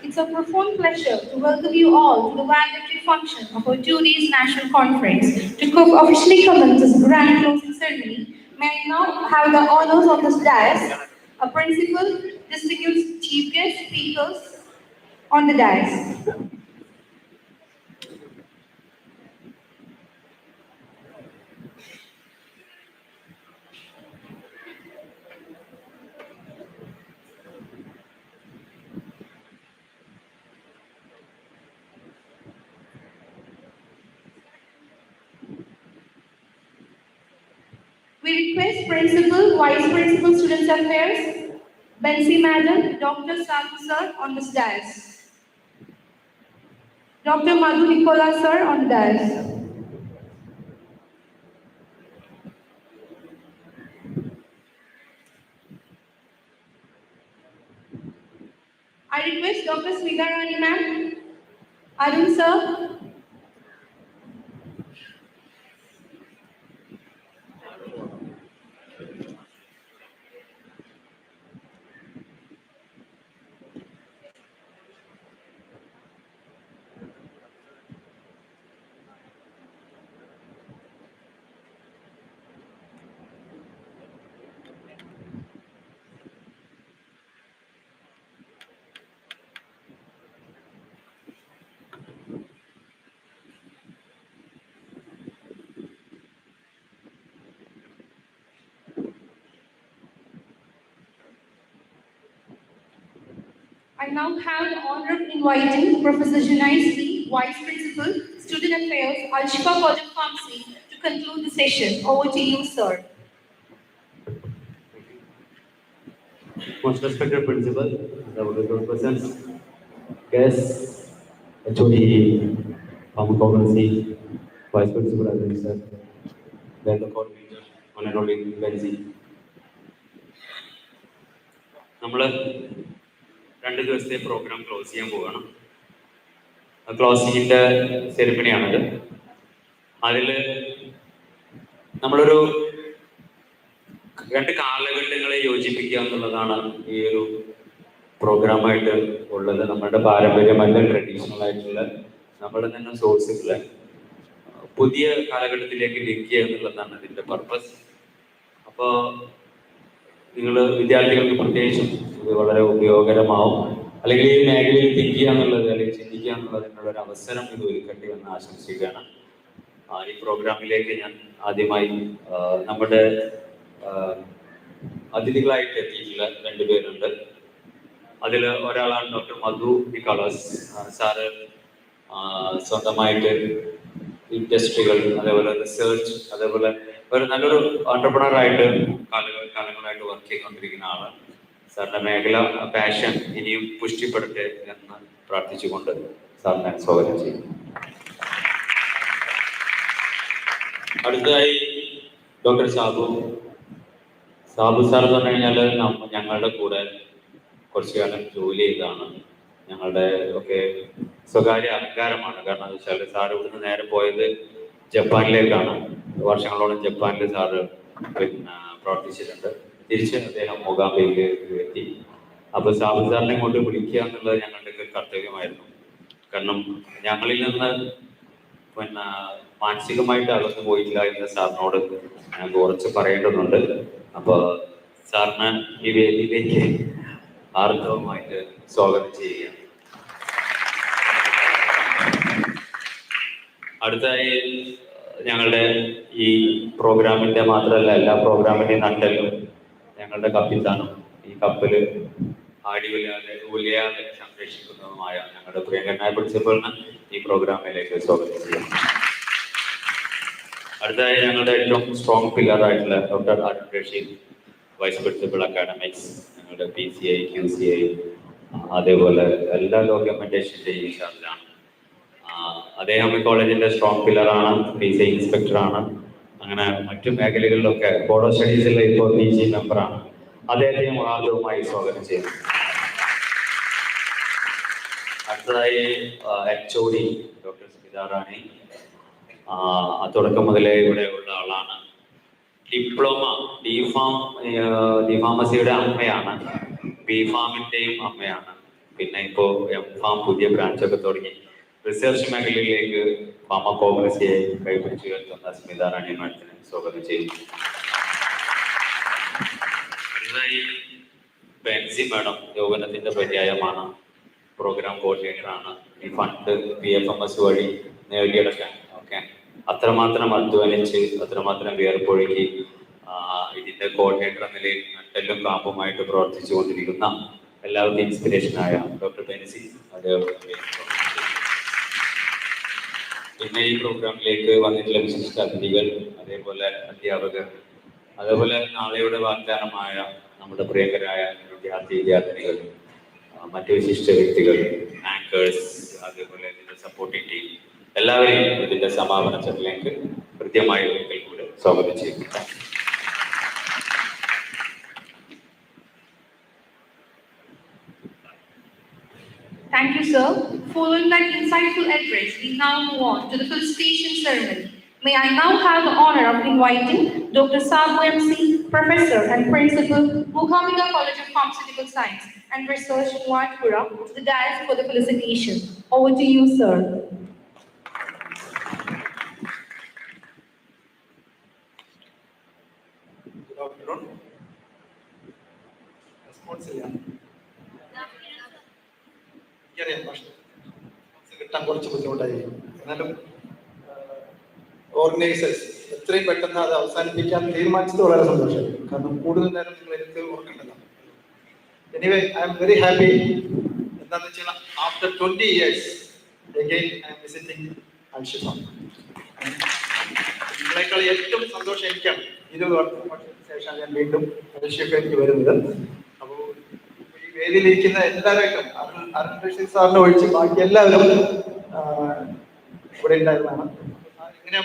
It's a profound pleasure to welcome you all to the valedictory function of our 2 days national conference. To officially commence this grand closing ceremony, may I now have the honors of this dais, a principal, distinguished chief guest speakers on the dais. We request Principal, Vice Principal, Students Affairs, Bensi Madam, Dr. Sabu Sir on this dais. Dr. Madhu Nicola Sir on the dais. I request Dr. Smita Rani Ma'am, Arun Sir, I now have the honor of inviting Professor Junai C., Vice Principal, Student Affairs, Shifa College Pharmacy, to conclude the session. Over to you, sir. Most respected principal, the honorable persons, guests, HOD, pharmacopoecy, Vice Principal, Sir, then the coordinator, Honorable Benzi. നമ്മൾ 2 ദിവസത്തെ programme close ചെയ്യാൻ പോവുകയാണ്. ക്ലോസിങ്ങിൻ്റെ സെറിമണിയാണത്. അതിൽ നമ്മളൊരു 2 കാലഘട്ടങ്ങളെ യോജിപ്പിക്കുക എന്നുള്ളതാണ് ഈ ഒരു പ്രോഗ്രാമായിട്ട് ഉള്ളത്. നമ്മുടെ പാരമ്പര്യമായിട്ടുള്ള ട്രഡീഷണൽ ആയിട്ടുള്ള നമ്മുടെ തന്നെ സോഴ്സുകളെ പുതിയ കാലഘട്ടത്തിലേക്ക് ലിങ്ക് ചെയ്യുക എന്നുള്ളതാണ് ഇതിൻ്റെ പർപ്പസ്. അപ്പോൾ നിങ്ങൾ വിദ്യാർത്ഥികൾക്ക് പ്രത്യേകിച്ചും ഇത് വളരെ ഉപയോഗകരമാവും, അല്ലെങ്കിൽ ഈ മേഖലയിൽ തിങ്ക് ചെയ്യുക എന്നുള്ളത് അല്ലെങ്കിൽ ചിന്തിക്കുക എന്നുള്ളതിനുള്ളൊരു അവസരം ഇത് ഒരുക്കട്ടെ എന്ന് ആശംസിക്കുകയാണ്. ഈ പ്രോഗ്രാമിലേക്ക് ഞാൻ ആദ്യമായി നമ്മുടെ അതിഥികളായിട്ട് എത്തിയിട്ടുള്ള 2 പേരുണ്ട്. അതിൽ ഒരാളാണ് ഡോക്ടർ മധു നിക്കോളാസ് സാറ്. സ്വന്തമായിട്ട് ഇൻഡസ്ട്രികൾ, അതേപോലെ റിസർച്ച്, അതേപോലെ ഒരു നല്ലൊരു ഓൺടർപ്രണറായിട്ട് കാലങ്ങളായിട്ട് വർക്ക് ചെയ്തുകൊണ്ടിരിക്കുന്ന ആളാണ്. സാറിൻ്റെ മേഖല പാഷൻ ഇനിയും പുഷ്ടിപ്പെടട്ടെ എന്ന് പ്രാർത്ഥിച്ചുകൊണ്ട് സാറിനെ സ്വാഗതം ചെയ്യും. അടുത്തതായി ഡോക്ടർ സാബു സാർ എന്ന് പറഞ്ഞു കഴിഞ്ഞാൽ ഞങ്ങളുടെ കൂടെ കുറച്ചു കാലം ജോലി ചെയ്താണ്. ഞങ്ങളുടെ ഒക്കെ സ്വകാര്യ അഹങ്കാരമാണ്. കാരണം എന്താ വെച്ചാൽ സാറ് ഇവിടുന്ന് നേരെ പോയത് ജപ്പാനിലേക്കാണ്. വർഷങ്ങളോളം ജപ്പാനിൽ സാറ് പ്രവർത്തിച്ചിട്ടുണ്ട്. തിരിച്ച് അദ്ദേഹം മൂകാംബികയിലേക്ക് എത്തി. അപ്പോൾ സാബു സാറിനെ കൊണ്ട് വിളിക്കുക എന്നുള്ളത് ഞങ്ങളുടെയൊക്കെ കർത്തവ്യമായിരുന്നു. കാരണം ഞങ്ങളിൽ നിന്ന് മാനസികമായിട്ട് അകന്നു പോയിട്ടില്ല എന്ന് സാറിനോട് ഞങ്ങൾക്ക് ഉറച്ച് പറയേണ്ടതുണ്ട്. അപ്പോൾ സാറിന് ഈ വേദിയിലേക്ക് ആർദ്രവുമായിട്ട് സ്വാഗതം ചെയ്യുകയാണ്. അടുത്തായി ഞങ്ങളുടെ ഈ പ്രോഗ്രാമിൻ്റെ മാത്രമല്ല എല്ലാ പ്രോഗ്രാമിൻ്റെയും നട്ടലും ഞങ്ങളുടെ കപ്പിത്താനും ഈ കപ്പൽ ആടി ഉലയാതെ സംരക്ഷിക്കുന്നതുമായ ഞങ്ങളുടെ പ്രിയങ്കരനായ പ്രിൻസിപ്പളിന് ഈ പ്രോഗ്രാമിലേക്ക് സ്വാഗതം ചെയ്യാം. അടുത്തതായി ഞങ്ങളുടെ ഏറ്റവും സ്ട്രോങ് പില്ലറായിട്ടുള്ള doctor Arun Rasheed. Vice principal academics, ഞങ്ങളുടെ PCI QCI, അതേപോലെ എല്ലാ ഡോക്യുമെന്റേഷൻ്റെയും ഇൻചാർജാണ്. അദ്ദേഹം ഈ കോളേജിന്റെ സ്ട്രോങ് പില്ലറാണ്, PCI ഇൻസ്പെക്ടറാണ്. അങ്ങനെ മറ്റു മേഖലകളിലൊക്കെ ബോർഡ് ഓഫ് സ്റ്റഡീസിലെ ഇപ്പോൾ PG മെമ്പറാണ്. അദ്ദേഹത്തെയും ആദ്യവുമായി സ്വാഗതം ചെയ്യുന്നു. അടുത്തതായി HOD ഡോക്ടർ സ്മിത റാണി. തുടക്കം മുതലേ ഇവിടെ ഉള്ള ആളാണ്. ഡിപ്ലോമ ഡിഫാമസിയുടെ അമ്മയാണ്, BFAMിന്റെയും അമ്മയാണ്. പിന്നെ ഇപ്പോൾ MFAM പുതിയ ബ്രാഞ്ചൊക്കെ തുടങ്ങി റിസർച്ച് മേഖലയിലേക്ക് ഫാർമക്കോഗ്രസിയായി കൈപിടിച്ചു ഉയർത്തുന്ന സ്മിത റാണി മാഡത്തിനെ സ്വാഗതം ചെയ്യുന്നു. അടുത്തതായി ബെൻസി മാഡം യൗവനത്തിന്റെ പര്യായമാണ്, പ്രോഗ്രാം കോർഡിനേറ്ററാണ്. ഈ ഫണ്ട് PFMS വഴി നേടിയെടുക്കാൻ അത്രമാത്രം അധ്വാനിച്ച് അത്രമാത്രം വിയർപ്പൊഴുകി ഇതിന്റെ കോർഡിനേറ്റർ എന്ന നിലയിൽ നട്ടെല്ലും കാമ്പുമായിട്ട് പ്രവർത്തിച്ചു കൊണ്ടിരിക്കുന്ന എല്ലാവർക്കും ഇൻസ്പിറേഷനായ ഡോക്ടർ ബെൻസി, അദ്ദേഹം. പിന്നെ ഈ പ്രോഗ്രാമിലേക്ക് വന്നിട്ടുള്ള വിശിഷ്ട അതിഥികൾ, അതേപോലെ അധ്യാപകർ, അതേപോലെ നാളെയുടെ വാഗ്ദാനമായ നമ്മുടെ പ്രിയങ്കരായ വിദ്യാർത്ഥിനികൾ, മറ്റു വിശിഷ്ട വ്യക്തികൾ, ആങ്കേഴ്സ്, അതേപോലെ ഇതിന്റെ സപ്പോർട്ടിംഗ് ടീം, എല്ലാവരെയും ഇതിന്റെ സമാപന ചടങ്ങിലേക്ക് കൃത്യമായി ഒരിക്കൽ കൂടെ സ്വാഗതം ചെയ്യുന്നു. Thank you, sir. Following that insightful address, we now move on to the felicitation ceremony. May I now have the honor of inviting Dr. Sabu MC, Professor and Principal, Mukhamika College of Pharmaceutical Science and Research, Muatpura, to the dais for the felicitation. Over to you, sir. Good afternoon. കിട്ടാൻ കുറച്ച് ബുദ്ധിമുട്ടായിരിക്കും. എന്നാലും organisers എത്രയും പെട്ടെന്ന് അത് അവസാനിപ്പിക്കാൻ തീരുമാനിച്ചത് വളരെ സന്തോഷം. കാരണം കൂടുതൽ നേരം നിങ്ങൾ എനിക്ക് ഓർക്കണ്ടല്ലോ. Anyway I am very happy. എന്താണെന്ന് വെച്ചാൽ after 20 years again I am visiting Shifa. നിങ്ങളെക്കാൾ ഏറ്റവും സന്തോഷം എനിക്കാണ്. 20 വർഷത്തിന് ശേഷം ഞാൻ വീണ്ടും ഷിഫയിലേക്ക് വരുന്നത്. അപ്പോൾ ഈ വേദിയിലിരിക്കുന്ന എല്ലാവരും അരുൺ ബഷീർ സാറിനെ ഒഴിച്ച് ബാക്കി എല്ലാവരും ഇവിടെ ഉണ്ടായിരുന്നതാണ്. ഇങ്ങനെ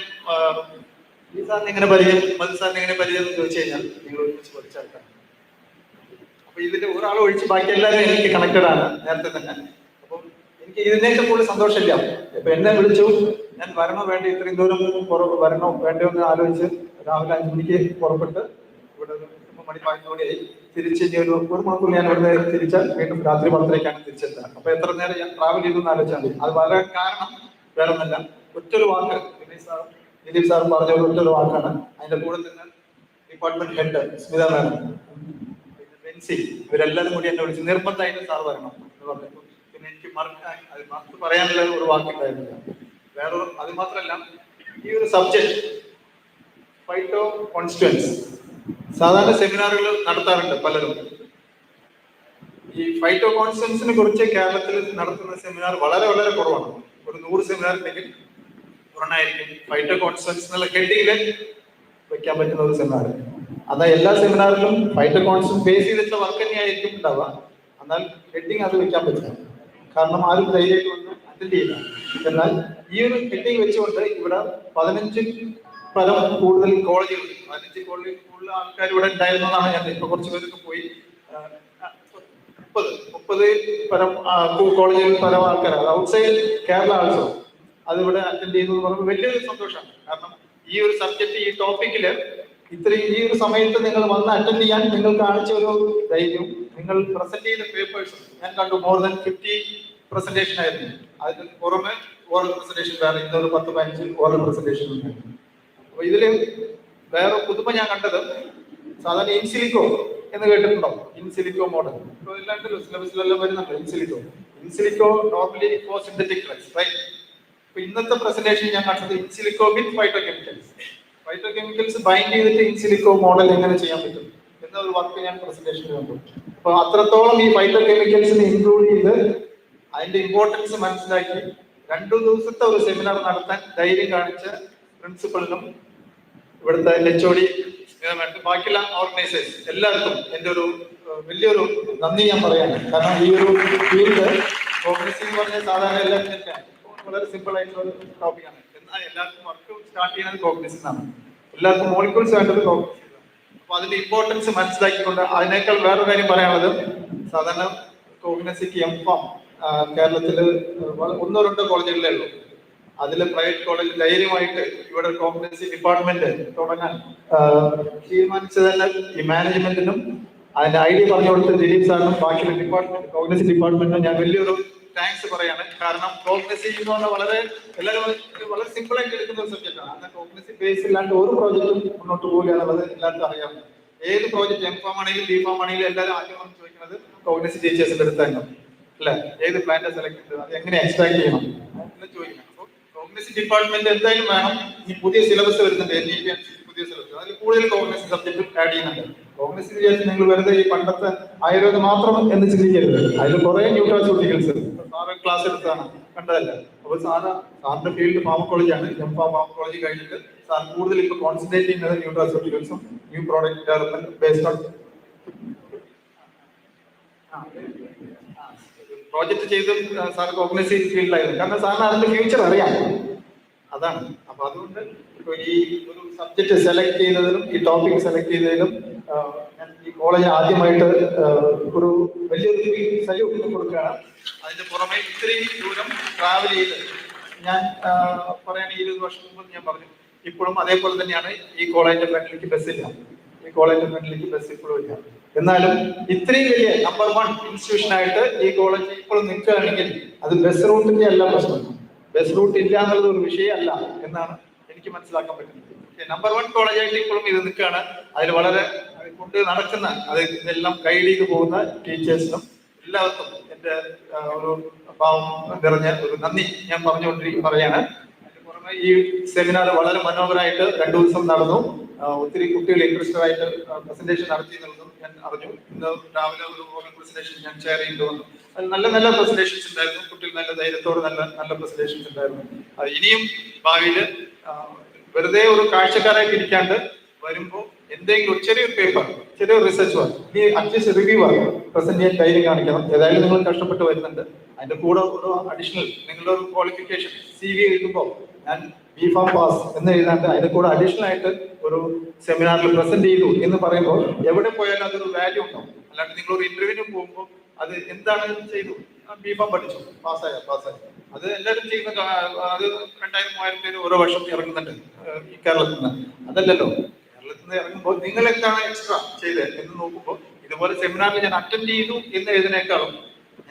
ഈ സാറിന് എങ്ങനെ പരിചയം, മധു സാറിന് എങ്ങനെ പരിചയം എന്ന് ചോദിച്ചു കഴിഞ്ഞാൽ നിങ്ങൾ ഒരുമിച്ച് പഠിച്ചെടുക്കാം. അപ്പൊ ഇതിന്റെ ഒരാളെ ഒഴിച്ച് ബാക്കി എല്ലാവരും എനിക്ക് കണക്റ്റഡ് ആണ് നേരത്തെ തന്നെ. അപ്പം എനിക്ക് ഇതിനേക്ക് കൂടുതൽ സന്തോഷമില്ല. ഇപ്പൊ എന്നെ വിളിച്ചു, ഞാൻ വരണോ വേണ്ട, ഇത്രയും ദൂരം വരണോ വേണ്ടോ എന്ന് ആലോചിച്ച് രാവിലെ 5 മണിക്ക് പുറപ്പെട്ട് ഇവിടെ 10 മണിയായി. തിരിച്ച് ഒരു മണിക്കൂർ ഞാൻ ഇവിടെ തിരിച്ചാൽ വീണ്ടും രാത്രി 10:30ക്കാണ് തിരിച്ചെത്തുക. അപ്പൊ എത്ര നേരം ഞാൻ ട്രാവൽ ചെയ്തെന്ന് ആലോചിച്ചാൽ മതി. അത് വളരെ കാരണം വേറെ ഒന്നല്ല, ഒറ്റൊരു വാക്ക് ദിലീപ് സാറും പറഞ്ഞ ഒറ്റൊരു വാക്കാണ്. അതിന്റെ കൂടെ തന്നെ ഡിപ്പാർട്ട്മെന്റ് ഹെഡ് സ്മിത മാഡം, പിന്നെ ബെൻസി, ഇവരെല്ലാവരും കൂടി എന്നെ വിളിച്ച് നിർബന്ധമായിട്ട് സാർ വരണം എന്ന് പറഞ്ഞു. പിന്നെ എനിക്ക് മറത്ത് പറയാനുള്ള ഒരു വാക്കുണ്ടായിരുന്നില്ല. വേറെ അത് മാത്രമല്ല, ഈ ഒരു സബ്ജക്ട് ഫൈറ്റോ കോൺസ്റ്റുവൻസ് സാധാരണ സെമിനാറുകൾ നടത്താറുണ്ട് പലരും. ഈ ഫൈറ്റോ കോൺസ്റ്റുവൻസിനെ കുറിച്ച് കേരളത്തിൽ നടത്തുന്ന സെമിനാർ വളരെ വളരെ കുറവാണ്. ഒരു 100 സെമിനാർ ഉണ്ടെങ്കിൽ ഒരെണ്ണമായിരിക്കും ഫൈറ്റോ കോൺസ്റ്റുവൻസ് എന്നുള്ള ഹെഡിങ്ങിൽ വെക്കാൻ പറ്റുന്ന ഒരു സെമിനാർ. എന്നാൽ എല്ലാ സെമിനാറിലും ഫൈറ്റോ കോൺസ്റ്റുവൻസ് ബേസ് ചെയ്തിട്ടുള്ള വർക്ക് തന്നെയായിരിക്കും ഉണ്ടാവുക. എന്നാൽ ഹെഡിങ് അത് വെക്കാൻ പറ്റില്ല, കാരണം ആരും ധൈര്യമായിട്ട് അറ്റൻഡ് ചെയ്യില്ല. എന്നാൽ ഈ ഒരു ഹെഡിങ് വെച്ചുകൊണ്ട് ഇവിടെ 15 പരം കൂടുതൽ കോളേജുകൾ, 15 കോളേജിൽ കൂടുതൽ ആൾക്കാർ ഇവിടെ ഉണ്ടായിരുന്നതാണ്. ഞാൻ ഇപ്പൊ കുറച്ച് പേരൊക്കെ പോയി 30 പരം കോളേജുകളിൽ പരം ആൾക്കാർ ഔട്ട്സൈഡ് കേരള ആൾസോ അതിവിടെ അറ്റൻഡ് ചെയ്യുന്നത് പറയുമ്പോൾ വലിയൊരു സന്തോഷമാണ്. കാരണം ഈ ഒരു സബ്ജക്ട്, ഈ ടോപ്പിക്കില് ഇത്രയും ഈ ഒരു സമയത്ത് നിങ്ങൾ വന്ന് അറ്റൻഡ് ചെയ്യാൻ നിങ്ങൾ കാണിച്ച ഒരു ധൈര്യം, നിങ്ങൾ പ്രസന്റ് ചെയ്ത പേപ്പേഴ്സ് ഞാൻ കണ്ടു. മോർ ദാൻ 50 പ്രസന്റേഷൻ ആയിരുന്നു. അതിന് പുറമെ ഓറൽ പ്രസന്റേഷൻ വേറെ 10-15 ഓറൽ പ്രസന്റേഷൻ ഉണ്ടായിരുന്നു. അപ്പൊ ഇതില് വേറെ പുതുമ ഞാൻ കണ്ടത്, സാധാരണ ഇൻസിലിക്കോ എന്ന് കേട്ടിട്ടുണ്ടോ? ഇൻസിലിക്കോ മോഡൽ ഇപ്പൊ എല്ലാവരും സിലബസിലെല്ലാം വരുന്നുണ്ട്. In silico normally for synthetic drugs, right? അപ്പൊ ഇന്നത്തെ പ്രസന്റേഷൻ ഞാൻ കണ്ടത് in silico with phytochemicals bind ചെയ്തിട്ട് ഇൻസിലിക്കോ മോഡൽ എങ്ങനെ ചെയ്യാൻ പറ്റും എന്നൊരു വർക്ക് ഞാൻ പ്രസന്റേഷനിൽ കണ്ടു. അപ്പൊ അത്രത്തോളം ഈ ഫൈറ്റോ കെമിക്കൽസിനെ ഇൻക്ലൂഡ് ചെയ്ത് അതിന്റെ ഇമ്പോർട്ടൻസ് മനസ്സിലാക്കി 2 ദിവസത്തെ ഒരു സെമിനാർ നടത്താൻ ധൈര്യം കാണിച്ച പ്രിൻസിപ്പലിനും ഇവിടുത്തെ HOD ബാക്കിയുള്ള ഓർഗനൈസേഴ്സ് എല്ലാവർക്കും എൻ്റെ ഒരു വലിയൊരു നന്ദി ഞാൻ പറയാണ്. കാരണം ഈ ഒരു ഫീൽഡ് കോഗ്നിസീവ് എന്ന് പറഞ്ഞാൽ സാധാരണ എല്ലാവരും വളരെ സിമ്പിൾ ആയിട്ടുള്ള ടോപ്പിക്കാണ്. എന്നാൽ എല്ലാവർക്കും വർക്ക് സ്റ്റാർട്ട് ചെയ്യുന്നത് കോഗ്നിസീവ് ആണ്. എല്ലാവർക്കും മോളിക്യൂൾസ് വേണ്ടത് കോഗ്നിസീവ്. അപ്പോൾ അതിന്റെ ഇമ്പോർട്ടൻസ് മനസ്സിലാക്കിക്കൊണ്ട് അതിനേക്കാൾ വേറൊരു കാര്യം പറയാനുള്ളത്, സാധാരണ കോഗ്നിസീവ് എംഫാം കേരളത്തിൽ ഒന്നോ രണ്ടോ കോളേജുകളിലേ ഉള്ളൂ. അതിൽ പ്രൈവറ്റ് കോളേജ് ധൈര്യമായിട്ട് ഇവിടെ കോഗ്നിസീവ് ഡിപ്പാർട്ട്മെന്റ് തുടങ്ങാൻ തീരുമാനിച്ചത് തന്നെ ഈ മാനേജ്മെന്റിനും അതിന്റെ ഐഡിയ പറഞ്ഞു കൊടുത്ത ദിലീപ് സാറിനും ബാക്കിയുള്ള ഡിപ്പാർട്ട്മെന്റ് കോഗ്നിസീവ് ഡിപ്പാർട്ട്മെന്റിനും ഞാൻ വലിയൊരു താങ്ക്സ് പറയാണ്. കാരണം കോഗ്നിസീവ് എന്ന് പറഞ്ഞാൽ എല്ലാവരും വളരെ സിമ്പിൾ ആയിട്ട് എടുക്കുന്ന ഒരു സബ്ജക്റ്റാണ്. എന്നാൽ കോഗ്നിസീവ് ബേസ് ഇല്ലാണ്ട് ഒരു പ്രോജക്റ്റും മുന്നോട്ട് പോകില്ല എന്നുള്ളത് എല്ലാവർക്കും അറിയാം. ഏത് പ്രോജക്റ്റ് എംഫാം ആണെങ്കിലും ബിഫാം ആണെങ്കിലും എല്ലാവരും ആദ്യം വന്ന് ചോദിക്കുന്നത് കോഗ്നിസീവ് ടീച്ചേഴ്സിന്റെ അടുത്തായിരുന്നു അല്ലെ, ഏത് പ്ലാന്റ് സെലക്ട് ചെയ്തത്, അത് എങ്ങനെ എക്സ്ട്രാക്ട് ചെയ്യണം എന്ന് ചോദിക്കണം. അപ്പോൾ കോഗ്നിസീവ് ഡിപ്പാർട്ട്മെന്റ് എന്തായാലും വേണം. ഈ പുതിയ സിലബസ് വരുന്നുണ്ട്, പുതിയ സിലബസ്, അതിൽ കൂടുതൽ കോഗ്നിസീവ് സബ്ജക്ട് ആഡ് ചെയ്യുന്നുണ്ട്. കോഗ്നിസീവ് വിചാരിച്ച് നിങ്ങൾ വെറുതെ ഈ പണ്ടത്തെ ആയുർവേദം മാത്രം എന്ന് ചിന്തിക്കരുത്. അതിൽ കുറെ ന്യൂട്രാസ്യൂട്ടിക്കൽസ് സാറ് ക്ലാസ് എടുത്താണ് കണ്ടതല്ല. അപ്പോൾ സാറിന്റെ ഫീൽഡ് ഫാർമക്കോളജിയാണ്. എംഫാം ഫാർമക്കോളജി കഴിഞ്ഞിട്ട് സാർ കൂടുതൽ ഇപ്പൊ കോൺസെൻട്രേറ്റ് ചെയ്യുന്നത് ന്യൂട്രാസ്യൂട്ടിക്കൽസും new product development based on project ചെയ്ത് സാർ കോഗ്നിസീവ് ഫീൽഡിലായിരുന്നു. കാരണം സാറിന് അതിന്റെ ഫ്യൂച്ചർ അറിയാം, അതാണ്. അപ്പൊ അതുകൊണ്ട് ഈ ഒരു സബ്ജക്ട് സെലക്ട് ചെയ്തതിലും ഈ ടോപ്പിക് സെലക്ട് ചെയ്തതിലും ഞാൻ ഈ കോളേജ് ആദ്യമായിട്ട് ഒരു വലിയൊരു സല്യൂട്ട് കൊടുക്കുകയാണ്. അതിന്റെ പുറമെ ഇത്രയും ദൂരം ട്രാവൽ ചെയ്ത് ഞാൻ പറയാൻ 20 വർഷം മുമ്പ് ഞാൻ പറഞ്ഞു, ഇപ്പോഴും അതേപോലെ തന്നെയാണ്. ഈ കോളേജിന്റെ ഫ്രണ്ടിലേക്ക് ബസ്സില്ല, ഈ കോളേജിന്റെ ഫ്രണ്ടിലേക്ക് ബസ് ഇപ്പോഴും ഇല്ല. എന്നാലും ഇത്രയും വലിയ നമ്പർ 1 ഇൻസ്റ്റിറ്റ്യൂഷൻ ആയിട്ട് ഈ കോളേജ് ഇപ്പോഴും നിൽക്കുകയാണെങ്കിൽ അത് ബസ് റൂട്ടിന്റെ അല്ല പ്രശ്നം. ബസ് റൂട്ട് ഇല്ല എന്നുള്ളത് ഒരു വിഷയമല്ല എന്നാണ് എനിക്ക് മനസ്സിലാക്കാൻ പറ്റുന്നത്. നമ്പർ 1 കോളേജായിട്ട് ഇപ്പോഴും ഇത് നിൽക്കുകയാണ്. അതിൽ വളരെ കൊണ്ട് നടക്കുന്ന അത് ഇതെല്ലാം ഗൈഡ് ചെയ്ത് പോകുന്ന ടീച്ചേഴ്സിനും എല്ലാവർക്കും എൻ്റെ ഒരു ഭാവം നിറഞ്ഞ ഒരു നന്ദി ഞാൻ പറയാണ്. അതിന് പുറമെ ഈ സെമിനാർ വളരെ മനോഹരമായിട്ട് 2 ദിവസം നടന്നു. ഒത്തിരി കുട്ടികൾ ഇൻട്രസ്റ്റഡ് ആയിട്ട് പ്രസന്റേഷൻ നടത്തി എന്നുള്ളതും ഞാൻ അറിഞ്ഞു. ഇന്ന് രാവിലെ ഒരു ഓറൽ പ്രസന്റേഷൻ ഞാൻ ഷെയർ ചെയ്തു വന്നു. അത് നല്ല പ്രസന്റേഷൻസ് ഉണ്ടായിരുന്നു. കുട്ടികൾ നല്ല ധൈര്യത്തോടെ നല്ല പ്രസന്റേഷൻസ് ഉണ്ടായിരുന്നു. അത് ഇനിയും ഭാവിയിൽ വെറുതെ ഒരു കാഴ്ചക്കാരായിട്ട് ഇരിക്കാണ്ട് വരുമ്പോൾ എന്തെങ്കിലും ചെറിയൊരു പേപ്പർ, ചെറിയൊരു റിസർച്ച് വർക്ക്, ഇനി അറ്റ്ലീസ്റ്റ് റിവ്യൂ വർക്ക് പ്രസന്റ് ചെയ്യാൻ ധൈര്യം കാണിക്കണം. ഏതായാലും നിങ്ങൾ കഷ്ടപ്പെട്ട് വരുന്നുണ്ട്. അതിന്റെ കൂടെ ഒരു അഡീഷണൽ നിങ്ങളുടെ ഒരു ക്വാളിഫിക്കേഷൻ CV എഴുതുമ്പോൾ ഞാൻ ബിഫാം പാസ് എന്ന് എഴുതാണ്ട് അതിന്റെ കൂടെ അഡീഷണൽ ആയിട്ട് ഒരു സെമിനാറിൽ പ്രസന്റ് ചെയ്തു എന്ന് പറയുമ്പോൾ എവിടെ പോയാലും അതൊരു വാല്യൂ ഉണ്ടാവും. അല്ലാണ്ട് നിങ്ങൾ ഒരു ഇന്റർവ്യൂവിന് പോകുമ്പോൾ അത് എന്താണ് ചെയ്തു, ബിഫാം പഠിച്ചു, പാസ്സായി. അത് എല്ലാവരും ചെയ്യുന്ന അത് 2000-3000 പേര് ഓരോ വർഷം ഇറങ്ങുന്നുണ്ട് ഈ കേരളത്തിൽ നിന്ന്. അതല്ലല്ലോ, കേരളത്തിൽ നിന്ന് ഇറങ്ങുമ്പോൾ നിങ്ങൾ എന്താണ് എക്സ്ട്രാ ചെയ്തത് എന്ന് നോക്കുമ്പോൾ ഇതുപോലെ സെമിനാറിൽ ഞാൻ അറ്റൻഡ് ചെയ്തു എന്ന് എഴുതിനേക്കാളും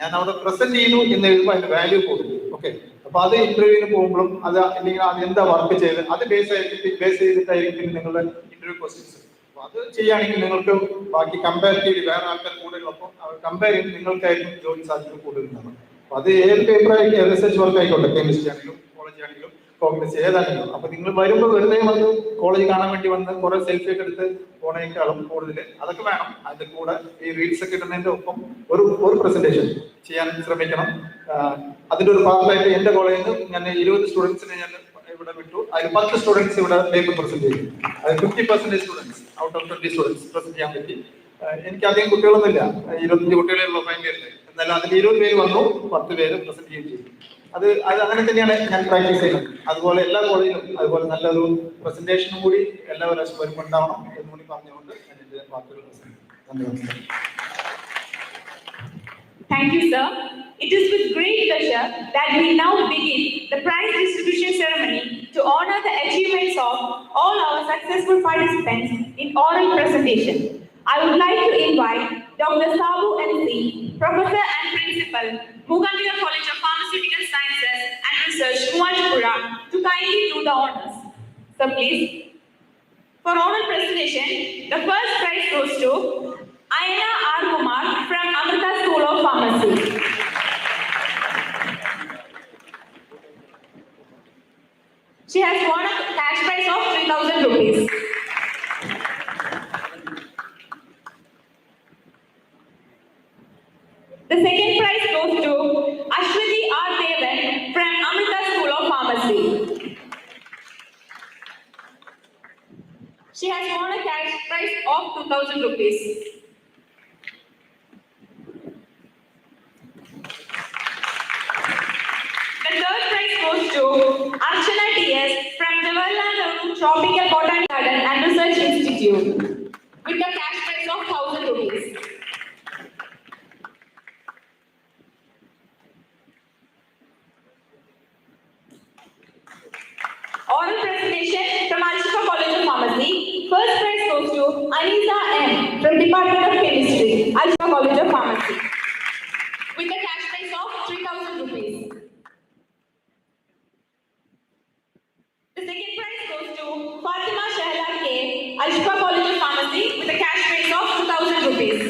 ഞാൻ അവിടെ പ്രസന്റ് ചെയ്തു എന്ന് എഴുതുമ്പോൾ അതിന്റെ വാല്യൂ കൂടും. ഓക്കെ, അപ്പൊ അത് ഇന്റർവ്യൂവിന് പോകുമ്പോഴും അത് അല്ലെങ്കിൽ അത് എന്താ വർക്ക് ചെയ്ത് അത് ബേസ് ചെയ്തിട്ടായിരിക്കും നിങ്ങളുടെ ഇന്റർവ്യൂ ക്വസ്റ്റ്യൻസ്. അപ്പൊ അത് ചെയ്യുകയാണെങ്കിൽ നിങ്ങൾക്ക് ബാക്കി കമ്പാരിറ്റീവ് വേറെ ആൾക്കാർ കൂടുതലൊപ്പം കമ്പയർ ചെയ്ത് നിങ്ങൾക്കായിരിക്കും ജോലി സാധ്യത കൂടുതലുണ്ടാകും. അപ്പൊ അത് ഏത് പേപ്പറായിരിക്കും, റിസർച്ച് വർക്ക് ആയിക്കോട്ടെ, കെമിസ്ട്രി ആണെങ്കിലും കോളേജ് ആണെങ്കിലും കോൺഗ്രസ് ഏതാണെങ്കിലും. അപ്പൊ നിങ്ങൾ വരുമ്പോൾ വെറുതെ വന്ന് കോളേജ് കാണാൻ വേണ്ടി വന്ന് കുറെ സെൽഫി ഒക്കെ എടുത്ത് പോണേക്കാളും കൂടുതൽ അതൊക്കെ വേണം. അതിന്റെ കൂടെ ഈ റീൽസ് ഒക്കെ ഇടുന്നതിന്റെ ഒപ്പം ഒരു പ്രസന്റേഷൻ ചെയ്യാൻ ശ്രമിക്കണം. അതിന്റെ ഒരു ഭാഗമായിട്ട് എന്റെ കോളേജിൽ നിന്ന് ഞാൻ 20 സ്റ്റുഡൻസിനെ ഞാൻ ഇവിടെ വിട്ടു. അതിൽ 10 സ്റ്റുഡൻസ് ഇവിടെ പേപ്പർ പ്രസന്റ് ചെയ്തു. അത് 50% students out of 20 students present ചെയ്യാൻ പറ്റി. എനിക്ക് അധികം കുട്ടികളൊന്നുമില്ല, 25 കുട്ടികളെ ഉള്ളൂ ഫൈനൽ ഇയറിൽ. എന്നാലും അതിൽ 20 പേര് വന്നു, 10 പേര് പ്രസന്റ് ചെയ്യുകയും ചെയ്തു. അത് അങ്ങനെ തന്നെയാണ് ഞാൻ പ്രാക്ടീസ് ചെയ്യുന്നത്. അതുപോലെ എല്ലാ കോളേജിലും അതുപോലെ നല്ലൊരു പ്രസന്റേഷനും കൂടി എല്ലാ പ്രാവശ്യം വരുമ്പോൾ ഉണ്ടാവണം എന്ന് കൂടി പറഞ്ഞുകൊണ്ട് ഞാൻ എന്റെ വാക്കുകൾ നന്ദി. Thank you, sir. It is with great pleasure that we now begin the prize distribution ceremony to honor the achievements of all our successful participants in oral presentation. I would like to invite Dr. Sabu NC, Professor and Principal, Mugambira College of Pharmaceutical Sciences and Research, Muwajipura, to kindly do the honors. So please, for oral presentation, the first prize goes to Ayana R. Kumar from Amrita School of Pharmacy. She has won a cash prize of 3,000 rupees. The second prize goes to Ashwati R. Devan from Amrita School of Pharmacy. She has won a cash prize of 2,000 rupees. The third prize goes to Archana TS from Jawaharlal Nehru Tropical Botanic Garden and Research Institute with the cash prize of 1,000 rupees. Oral presentation from Shifa College of Pharmacy. First prize goes to Anisa M from Department of Chemistry, Shifa College of Pharmacy with the cash prize of 3,000 rupees. The second prize goes to Fatima Shahla K, Shifa College of Pharmacy with a cash prize of 2,000 rupees.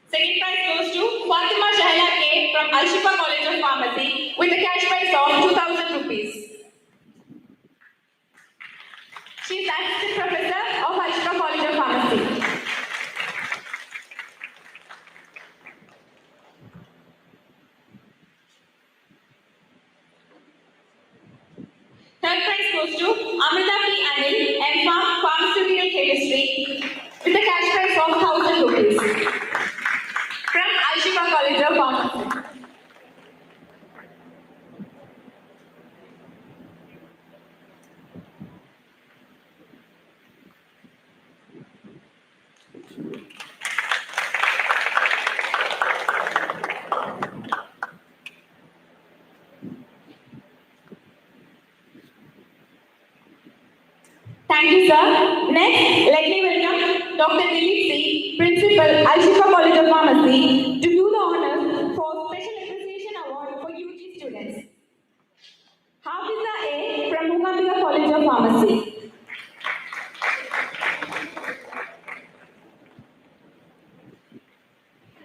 Second prize goes to Fatima Shahla K from Shifa College of Pharmacy with a cash prize of 2,000 rupees. She is assistant professor of Shifa College of Pharmacy. Third prize goes to Amrita P. Anil and Pharmaceutical Chemistry with a cash prize of 1,000 rupees from Shifa College of Pharmacy. Thank you, sir. Next, let me welcome Dr. Dilip C, Principal, Shifa College of Pharmacy, to do the honors for Special Appreciation Award for UG students. Hafiza A from Mukambika College of Pharmacy.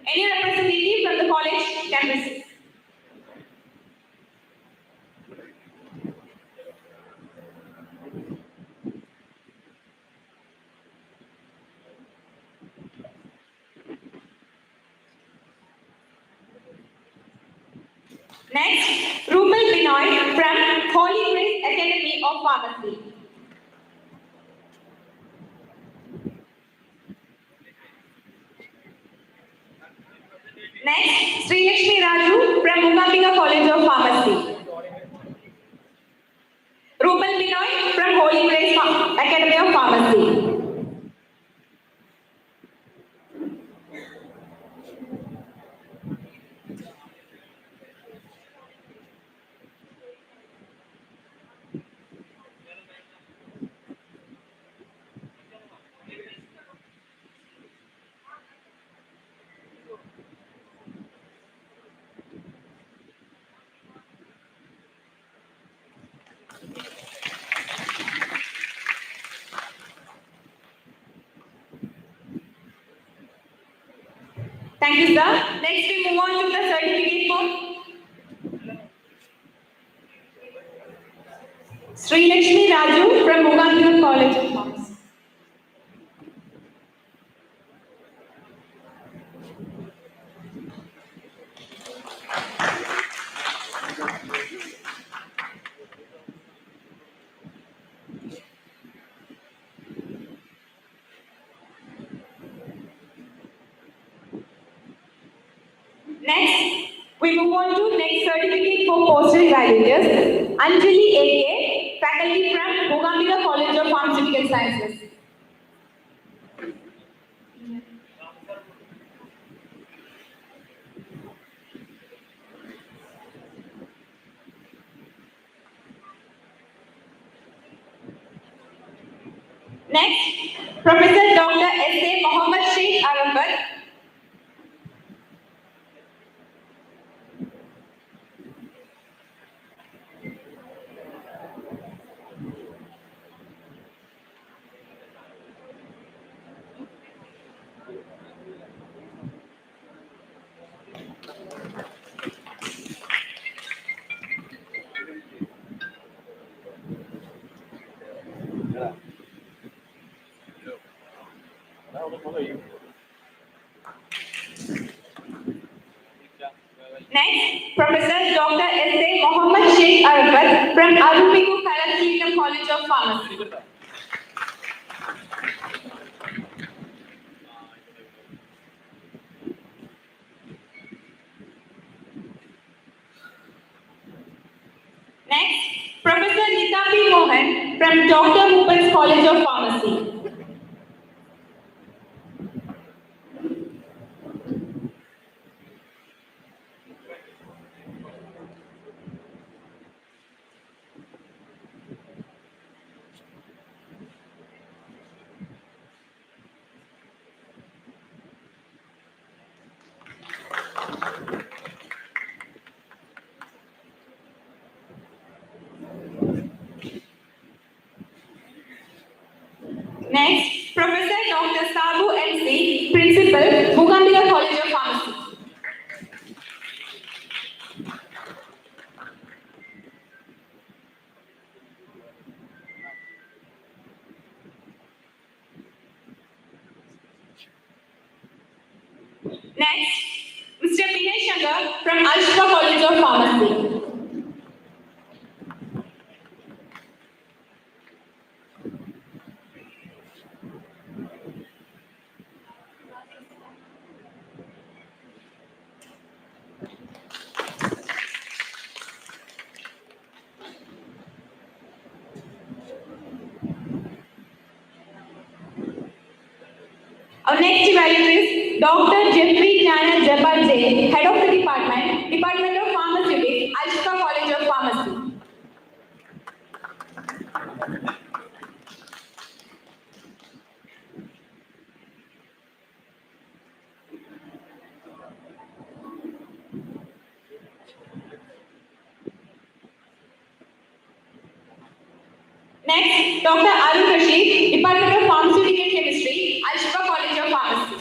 Any representative from the college can receive. Next, Rupal Binoy from Holy Grace Academy of Pharmacy. Next, Sri Lakshmi Raju from Mukambika College of Pharmacy. Rupal Binoy from Holy Grace Academy of Pharmacy. Thank you, sir. Next, we move on to the certificate form. Sri Lakshmi Raju from Mukambika College of Pharmacy. Next, we move on to next certificate for postgraduates. Anjali A.K., faculty from Mukambika College of Pharmaceutical Sciences. Next, Professor Dr. S.A. Mohammed Sheikh Arafat. Next, Professor Dr. S.A. Mohammed Sheikh Arafat from Arupiku Kalathilakam College of Pharmacy. Next, Professor Nita P. Mohan from Dr. Mupan's College of Pharmacy. Next, Professor Dr. Sabu N.C., Principal, Mugambika College of Pharmacy. Next, Mr. Vinay Shankar from Shifa College of Pharmacy. Our next evaluator is Dr. Jeffrey Jana Jabalje, Head of the Department, Department of Pharmaceutics, Shifa College of Pharmacy. Next, Dr. Arun Rashid, Department of Pharmaceutical Chemistry, Shifa College of Pharmacy.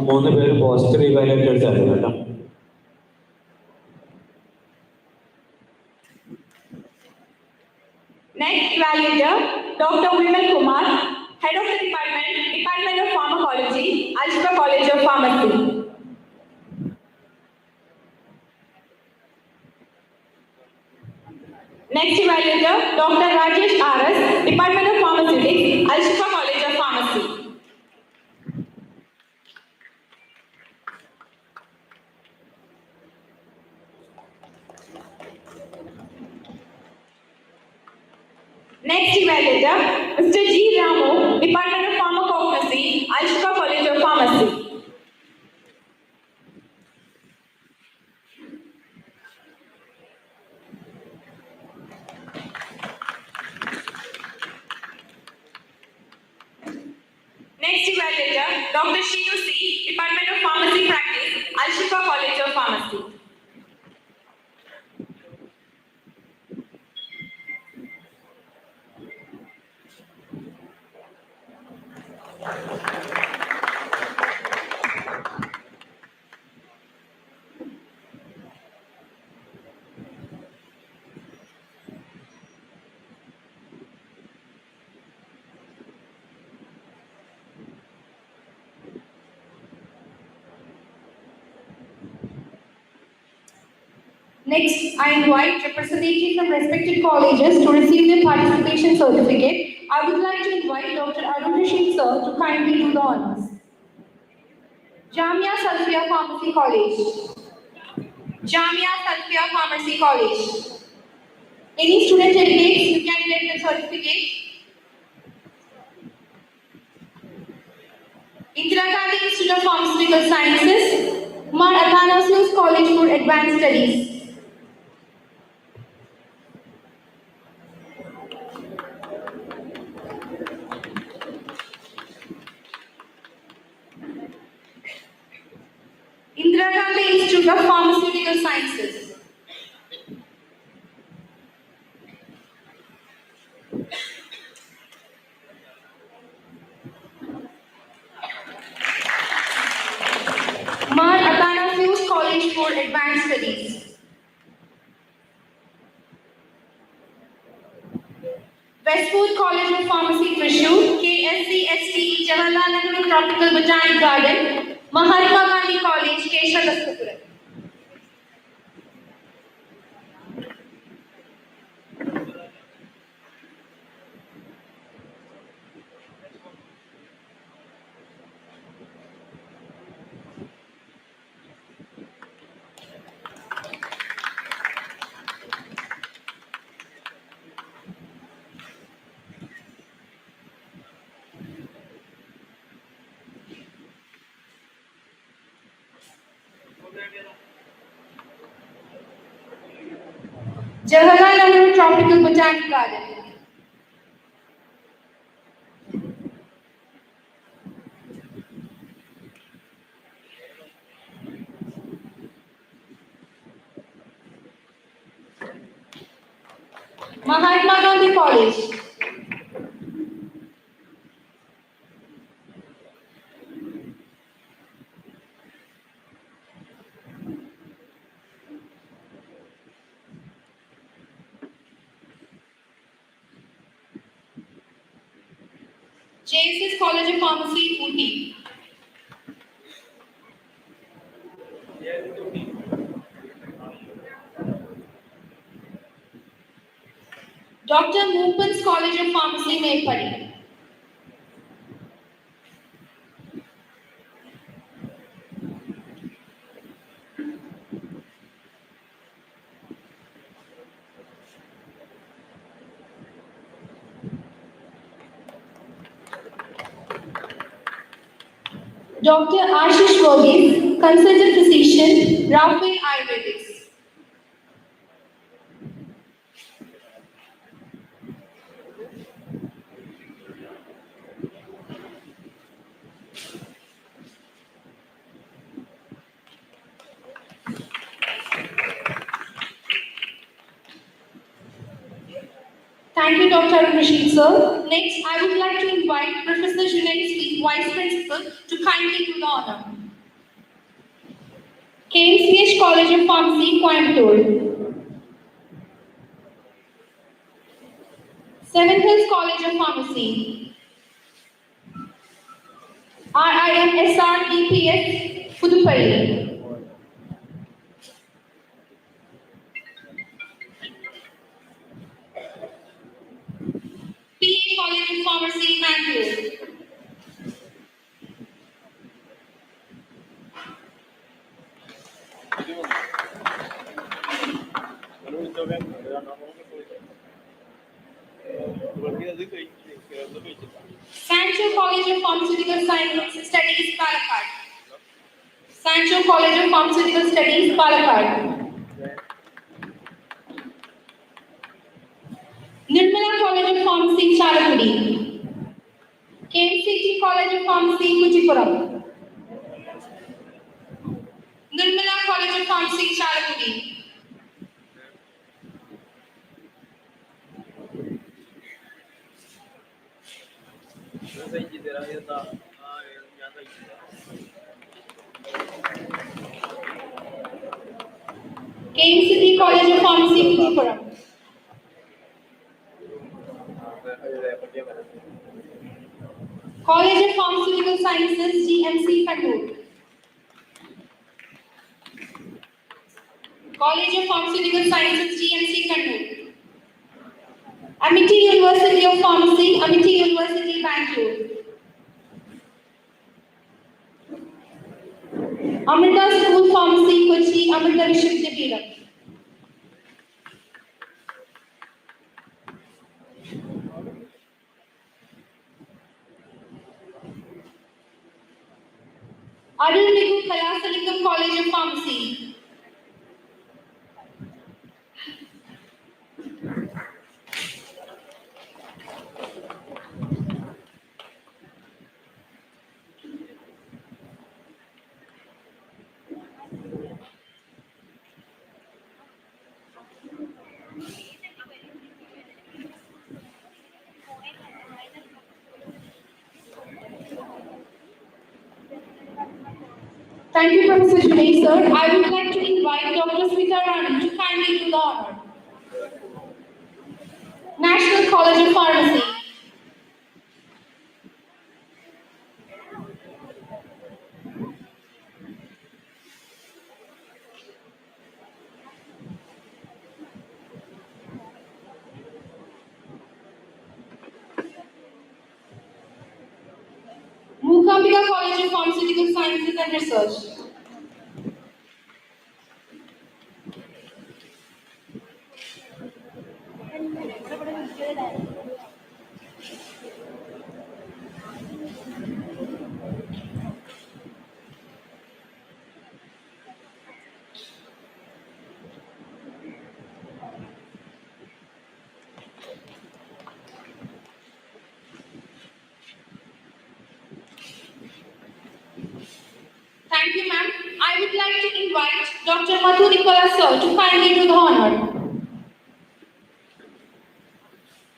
മൂന്ന് പേര് poster evaluators ആയിരുന്നു കേട്ടോ. Next evaluator, Dr. Vimal Kumar, Head of the Department, Department of Pharmacology, Shifa College of Pharmacy. Next evaluator, Dr. Rajesh R.S., Department of Pharmaceutics, Shifa College of Pharmacy. Next evaluator, Mr. G. Ramu, Department of Pharmacognosy, Shifa College of Pharmacy. Next evaluator, Dr. Shitu C., Department of Pharmacy Practice, Shifa College of Pharmacy. Next, I invite representatives from respected colleges to receive their participation certificate. I would like to invite Dr. Arun Rashid sir to kindly do the honors. Jamia Salfia Pharmacy College. Jamia Salfia Pharmacy College. Any student delegates, you can get the certificate. Indira Gandhi Institute of Pharmaceutical Sciences, Mar Athanasius College for Advanced Studies. Indira Gandhi Institute of Pharmaceutical Sciences. Mar Athanasius College for Advanced Studies. Westwood College of Pharmacy, Thrissur, KSCSTE, Jawaharlal Nehru Tropical Botanic Garden, Mahatma Gandhi College, Keshavadastapuram. Jawaharlal Nehru Tropical Botanic Garden. Mahatma Gandhi College. JSS College of Pharmacy, Ooty. Dr. Moopans College of Pharmacy, Maypadi. Dr. Ashish Varghese, Consultant Physician, Raphael Ayurvedics. Thank you, Dr. Arun Rashid, sir. Next, I would like to invite Professor Junaid Smith, Vice Principal, to kindly do the honor. KMCH College of Pharmacy, Coimbatore. Seventh Hills College of Pharmacy. RIMSR DPS, Pudupalli. PA College of Pharmacy, Mangalore. Sancho College of Pharmaceutical Science Studies, Palakkad. Sancho College of Pharmaceutical Studies, Palakkad. Nirmala College of Pharmacy, Chalakudy. KMCT College of Pharmacy, Kuchipuram. Nirmala College of Pharmacy, Chalakudy. KMCT College of Pharmacy, Kuchipuram. College of Pharmaceutical Sciences, GMC, Kannur. College of Pharmaceutical Sciences, GMC, Kannur. Amity University of Pharmacy, Amity University, Bangalore. Amrita School Pharmacy, Kochi, Amrita Vishwavidyapitham. Arulmigu Kalasalingam College of Pharmacy. Thank you, Professor Junaid, sir. I would like to invite Dr. Smita Rani to kindly do the honor. National MCM College of Pharmacy. Mukambika College of Pharmaceutical Sciences and Research. Thank you, ma'am. I would like to invite Dr. Madhu Nicola sir to kindly do the honor.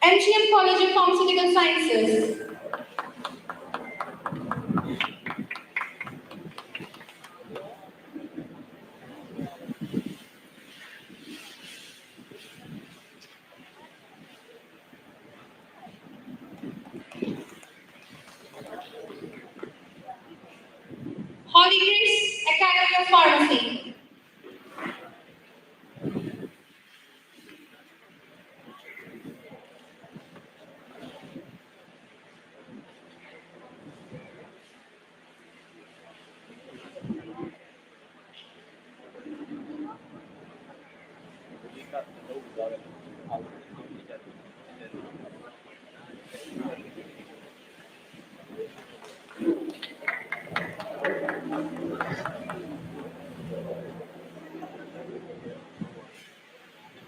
MGM College of Pharmaceutical Sciences. Holy Grace Academy of Pharmacy.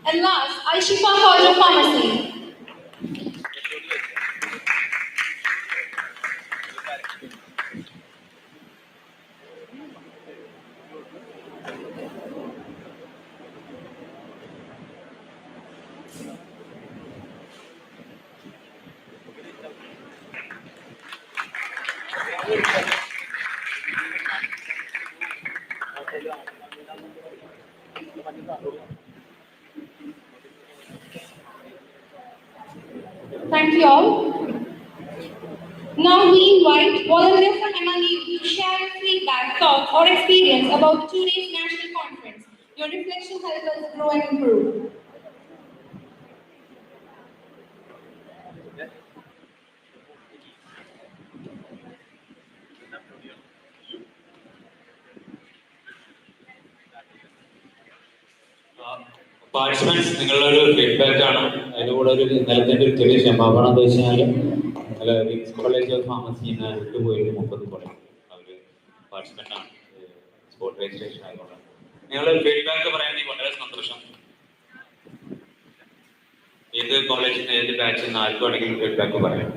And last, Shifa College of Pharmacy. Thank you all. Now we invite volunteers from MLU to share your feedback, thoughts, or experience about today's national conference. Your reflection helps us grow and improve. Participants നിങ്ങളുടെ ഒരു feedback ആണ്. അതിൻ്റെ കൂടെ ഒരു ഇന്നലത്തെ ഒരു ചെറിയ ക്ഷമാപണം എന്താ വെച്ചാൽ ഇന്നലെ വിക്സ് കോളേജ് ഓഫ് ഫാർമസിന്ന് വിട്ടുപോയിട്ട് 30 കോളേജ് അവർ പാർട്ടിസിപ്പൻ്റ് ആണ് സ്പോട്ട് രജിസ്ട്രേഷൻ ആയതുകൊണ്ട്. നിങ്ങളുടെ ഫീഡ്ബാക്ക് പറയാനെങ്കിൽ വളരെ സന്തോഷം. ഏത് കോളേജിൽ നിന്ന് ഏത് ബാച്ചിൽ നിന്ന് ആർക്കും ആണെങ്കിലും ഫീഡ്ബാക്ക് പറയാം.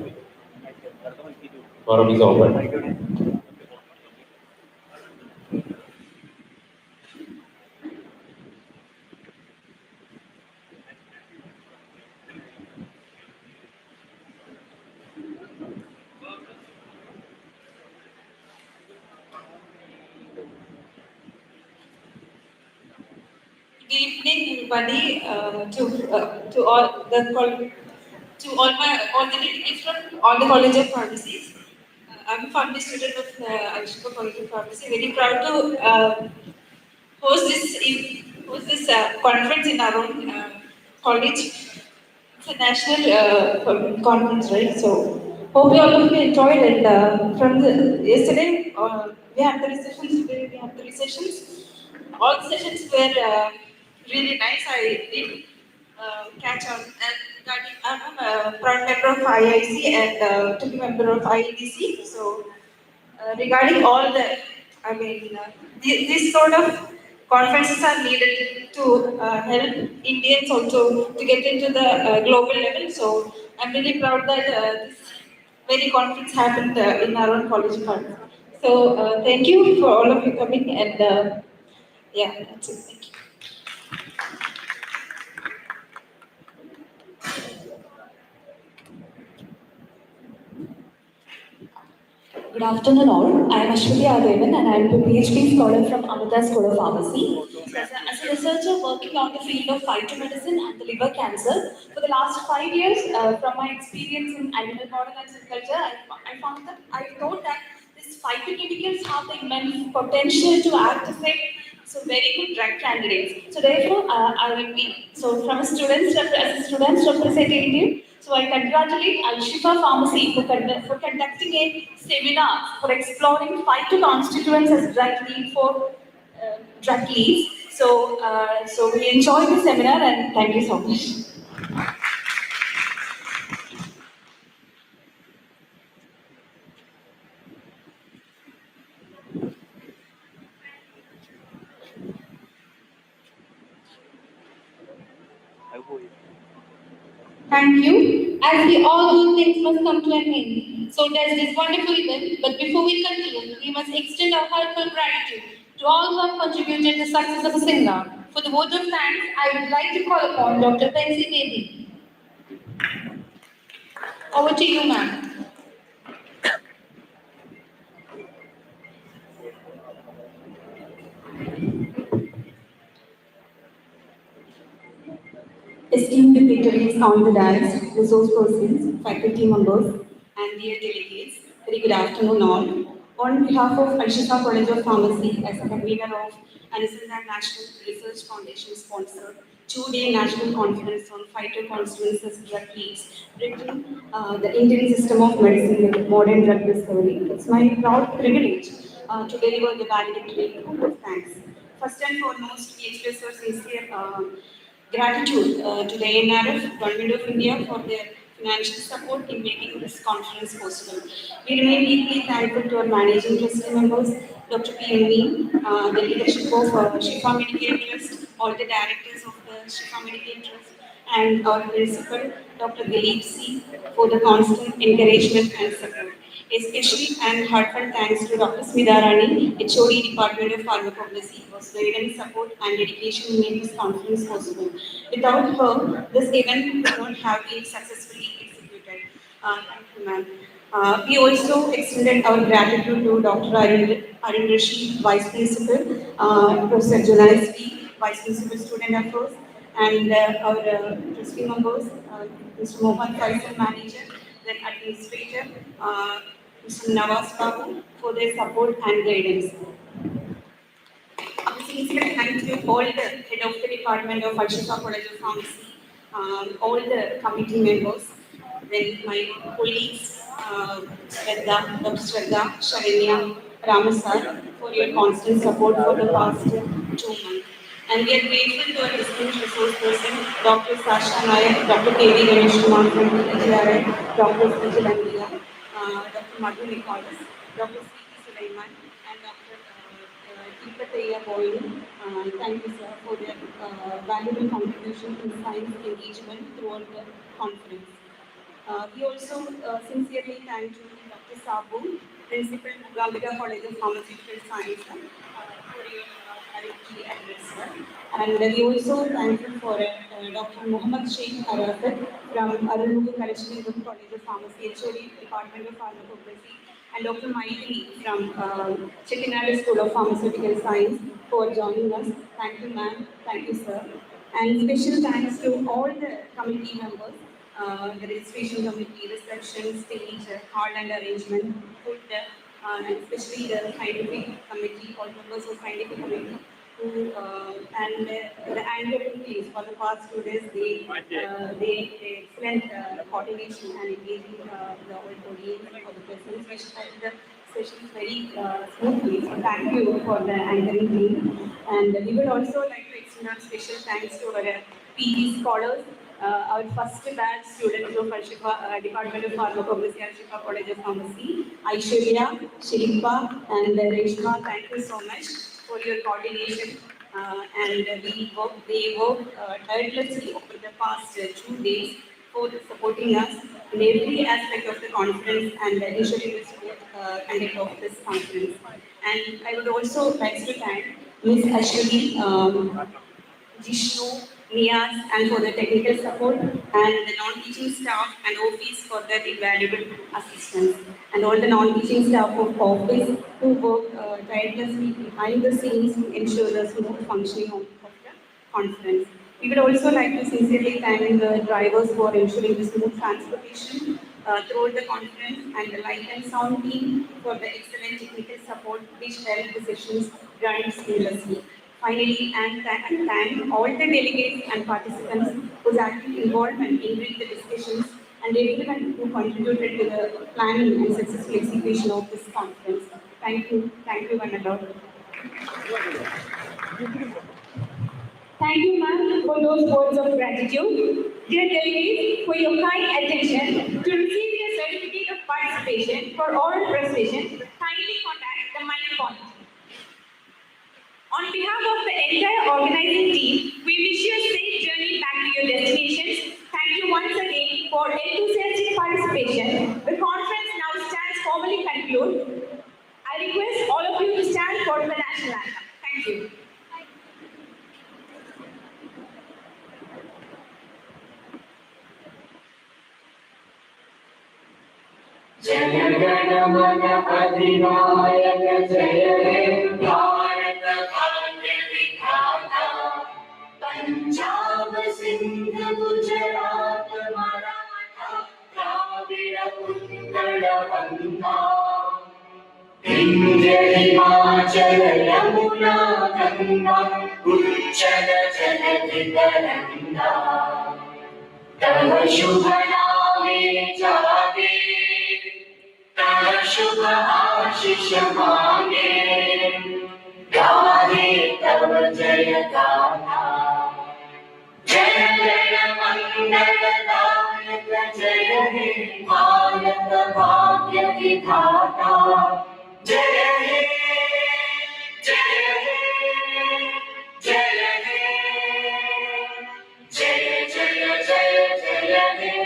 Forum is open. Good evening, everybody. To all the delegates from all the College of Pharmacies. I'm a pharmacy student of Shifa College of Pharmacy. Very proud to host this conference in our own college. It's a national conference, right? So hope you all of you enjoyed it. From the yesterday, we had 3 sessions. Today we have 3 sessions. All the sessions were really nice. I did catch on. And I'm a proud member of IIC and to be member of IEDC. So regarding all the, these sort of conferences are needed to help Indians also to get into the global level. So I'm really proud that this very conference happened in our own college fund. So thank you for all of you coming and yeah, that's it. Thank you. Good afternoon all. I am Ashwati Adevan and I am a PhD scholar from Amrita School of Pharmacy. As a researcher working on the field of phytomedicine and the liver cancer, for the last 5 years, from my experience in animal model and cell culture, I thought that these phytochemicals have the immense potential to act as very good drug candidates. So therefore, I will be from a as a student's representative. So I congratulate Shifa Pharmacy for conducting a seminar for exploring phytoconstituents as drug leads. So we enjoyed the seminar and thank you so much. Thank you. As we all know, things must come to an end. So does this wonderful event. But before we conclude, we must extend our heartfelt gratitude to all who have contributed to the success of the seminar. For the vote of thanks, I would like to call upon Dr. Pensi Devi. Over to you, ma'am. Esteemed dignitaries on the dais, resource persons, faculty members, and dear delegates, very good afternoon all. On behalf of Shifa College of Pharmacy, as a convener of Anisel's National Research Foundation sponsored 2-day national conference on phytoconstituents drug leads, written the Indian system of medicine with modern drug discovery. It's my proud privilege to deliver the valedictory vote of thanks. First and foremost, we express our sincere gratitude to the NRF, Government of India, for their financial support in making this conference possible. We remain deeply thankful to our managing trustee members, Dr. PMV, the leadership of Shifa Medical Trust, all the directors of the Shifa Medical Trust, and our principal, Dr. Dilip C, for the constant encouragement and support. Especially and heartfelt thanks to Dr. Smita Rani, HOD Department of Pharmacology, for guidance, support, and dedication in making this conference possible. Without her, this event could not have been successfully executed. Thank you, ma'am. We also extended our gratitude to Dr. Arun Rashid, Vice Principal, Professor Junais V, Vice Principal Student Affairs, and our trustee members, Mr. Mohan Faisal, Manager, then Administrator, Mr. Nawaz Babu, for their support and guidance. A sincere thank you to all the head of the Department of Shifa College of Pharmacy, all the committee members, then my colleagues, Shraddha, Dr. Shraddha, Sharanya, Ramasar, for your constant support for the past 2 months. And we are grateful to our distinguished resource person, Dr. Sasha Nayak, Dr. K.V. Ganesh Kumar from TGRI, Dr. Sujal Andriya, Dr. Madhu Nicholas, Dr. C.P. Sulaiman, and Dr. Deepataya Boyle. Thank you, sir, for their valuable contribution in science engagement throughout the conference. We also sincerely thank Dr. Sabu, Principal, Gambika College of Pharmaceutical Science, for your valedictory address, sir. And we also thankful for Dr. Muhammad Sheikh Arafat from Arulughu College of Pharmacy, HOD, Department of Pharmacology, and Dr. Maitri from Chettinad School of Pharmaceutical Science for joining us. Thank you, ma'am. Thank you, sir. And special thanks to all the committee members, the registration committee, reception, stage, hall and arrangement, food, and especially the scientific committee, all members of scientific committee, who and the annual meetings for the past 2 days, they excellent coordination and engaging the whole audience for the presence, which helped the session very smoothly. So thank you for the anchoring team. And we would also like to extend our special thanks to our PG scholars, our first batch students of Shifa, Department of Pharmacology and Shifa College of Pharmacy, Aishwarya, Shilpa, and Reshma. Thank you so much for your coordination. And they worked tirelessly over the past 2 days for supporting us in every aspect of the conference and ensuring the smooth conduct of this conference. And I would also like to thank Ms. Ashwini, Jishnu, Niaz, and for the technical support, and the non-teaching staff and office for their invaluable assistance, and all the non-teaching staff of office who work tirelessly behind the scenes to ensure the smooth functioning of the conference. We would also like to sincerely thank the drivers for ensuring the smooth transportation throughout the conference, and the light and sound team for the excellent technical support which helped the sessions run seamlessly. Finally, and thank all the delegates and participants whose active involvement in the discussions and everyone who contributed to the planning and successful execution of this conference. Thank you one and all. Thank you, ma'am, for those words of gratitude. Dear delegates, for your kind attention to receive your certificate of participation for oral presentation, kindly contact the mic point. On behalf of the entire organizing team, we wish you a safe journey back to your destinations. Thank you once again for enthusiastic participation. The conference now stands formally concluded. I request all of you to stand for the national anthem. Thank you. Jana Gana Mana अधिनायक जय हे भारत भाग्य विधाता पंजाब सिंध गुजरात मराठा द्राविड़ उत्कल गंगा विंध्य हिमाचल यमुना गंगा उच्चल जलधि तरंगा तव शुभ नामे जागे तव शुभ आशीष मांगे गाहे तव जय गाथा जय जय मंगलदायक जय हे भारत भाग्य विधाता जय हे जय हे जय हे जय जय जय जय हे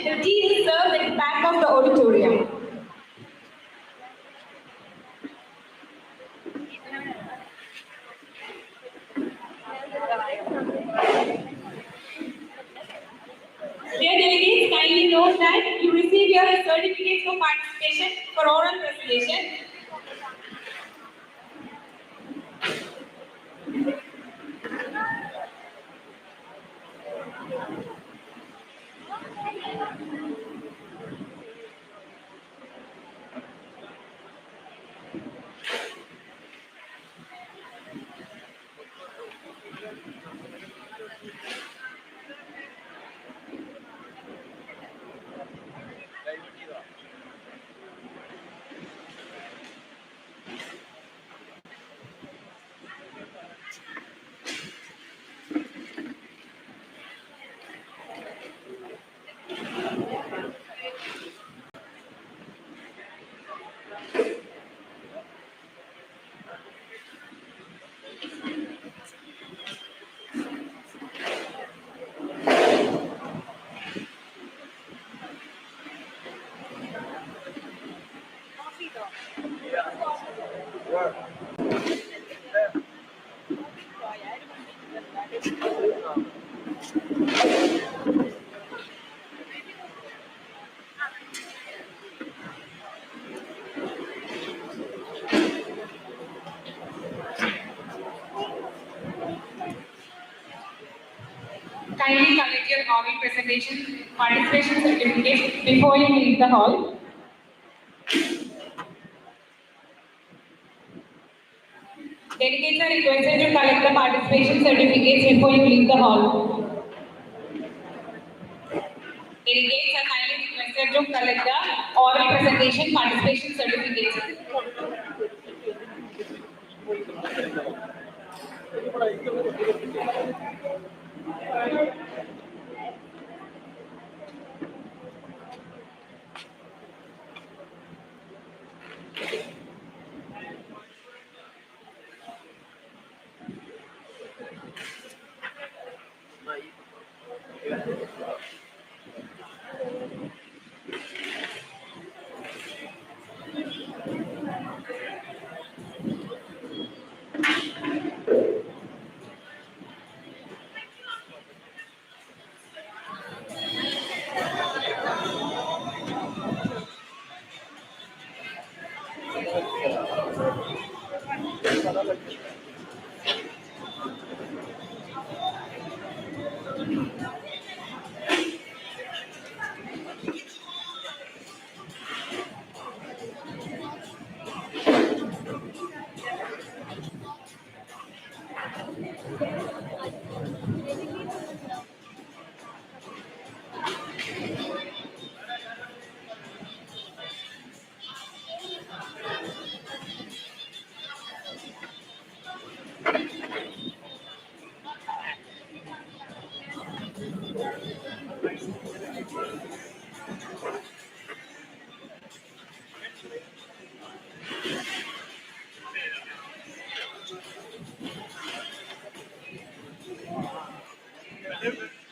The tea is served at the back of the auditorium. Dear delegates, kindly note that you receive your certificates for participation for oral presentation. Kindly collect your oral presentation participation certificate before you leave the hall. Delegates are requested to collect the participation certificates before you leave the hall. Delegates are kindly requested to collect the oral presentation participation certificates. Thank you.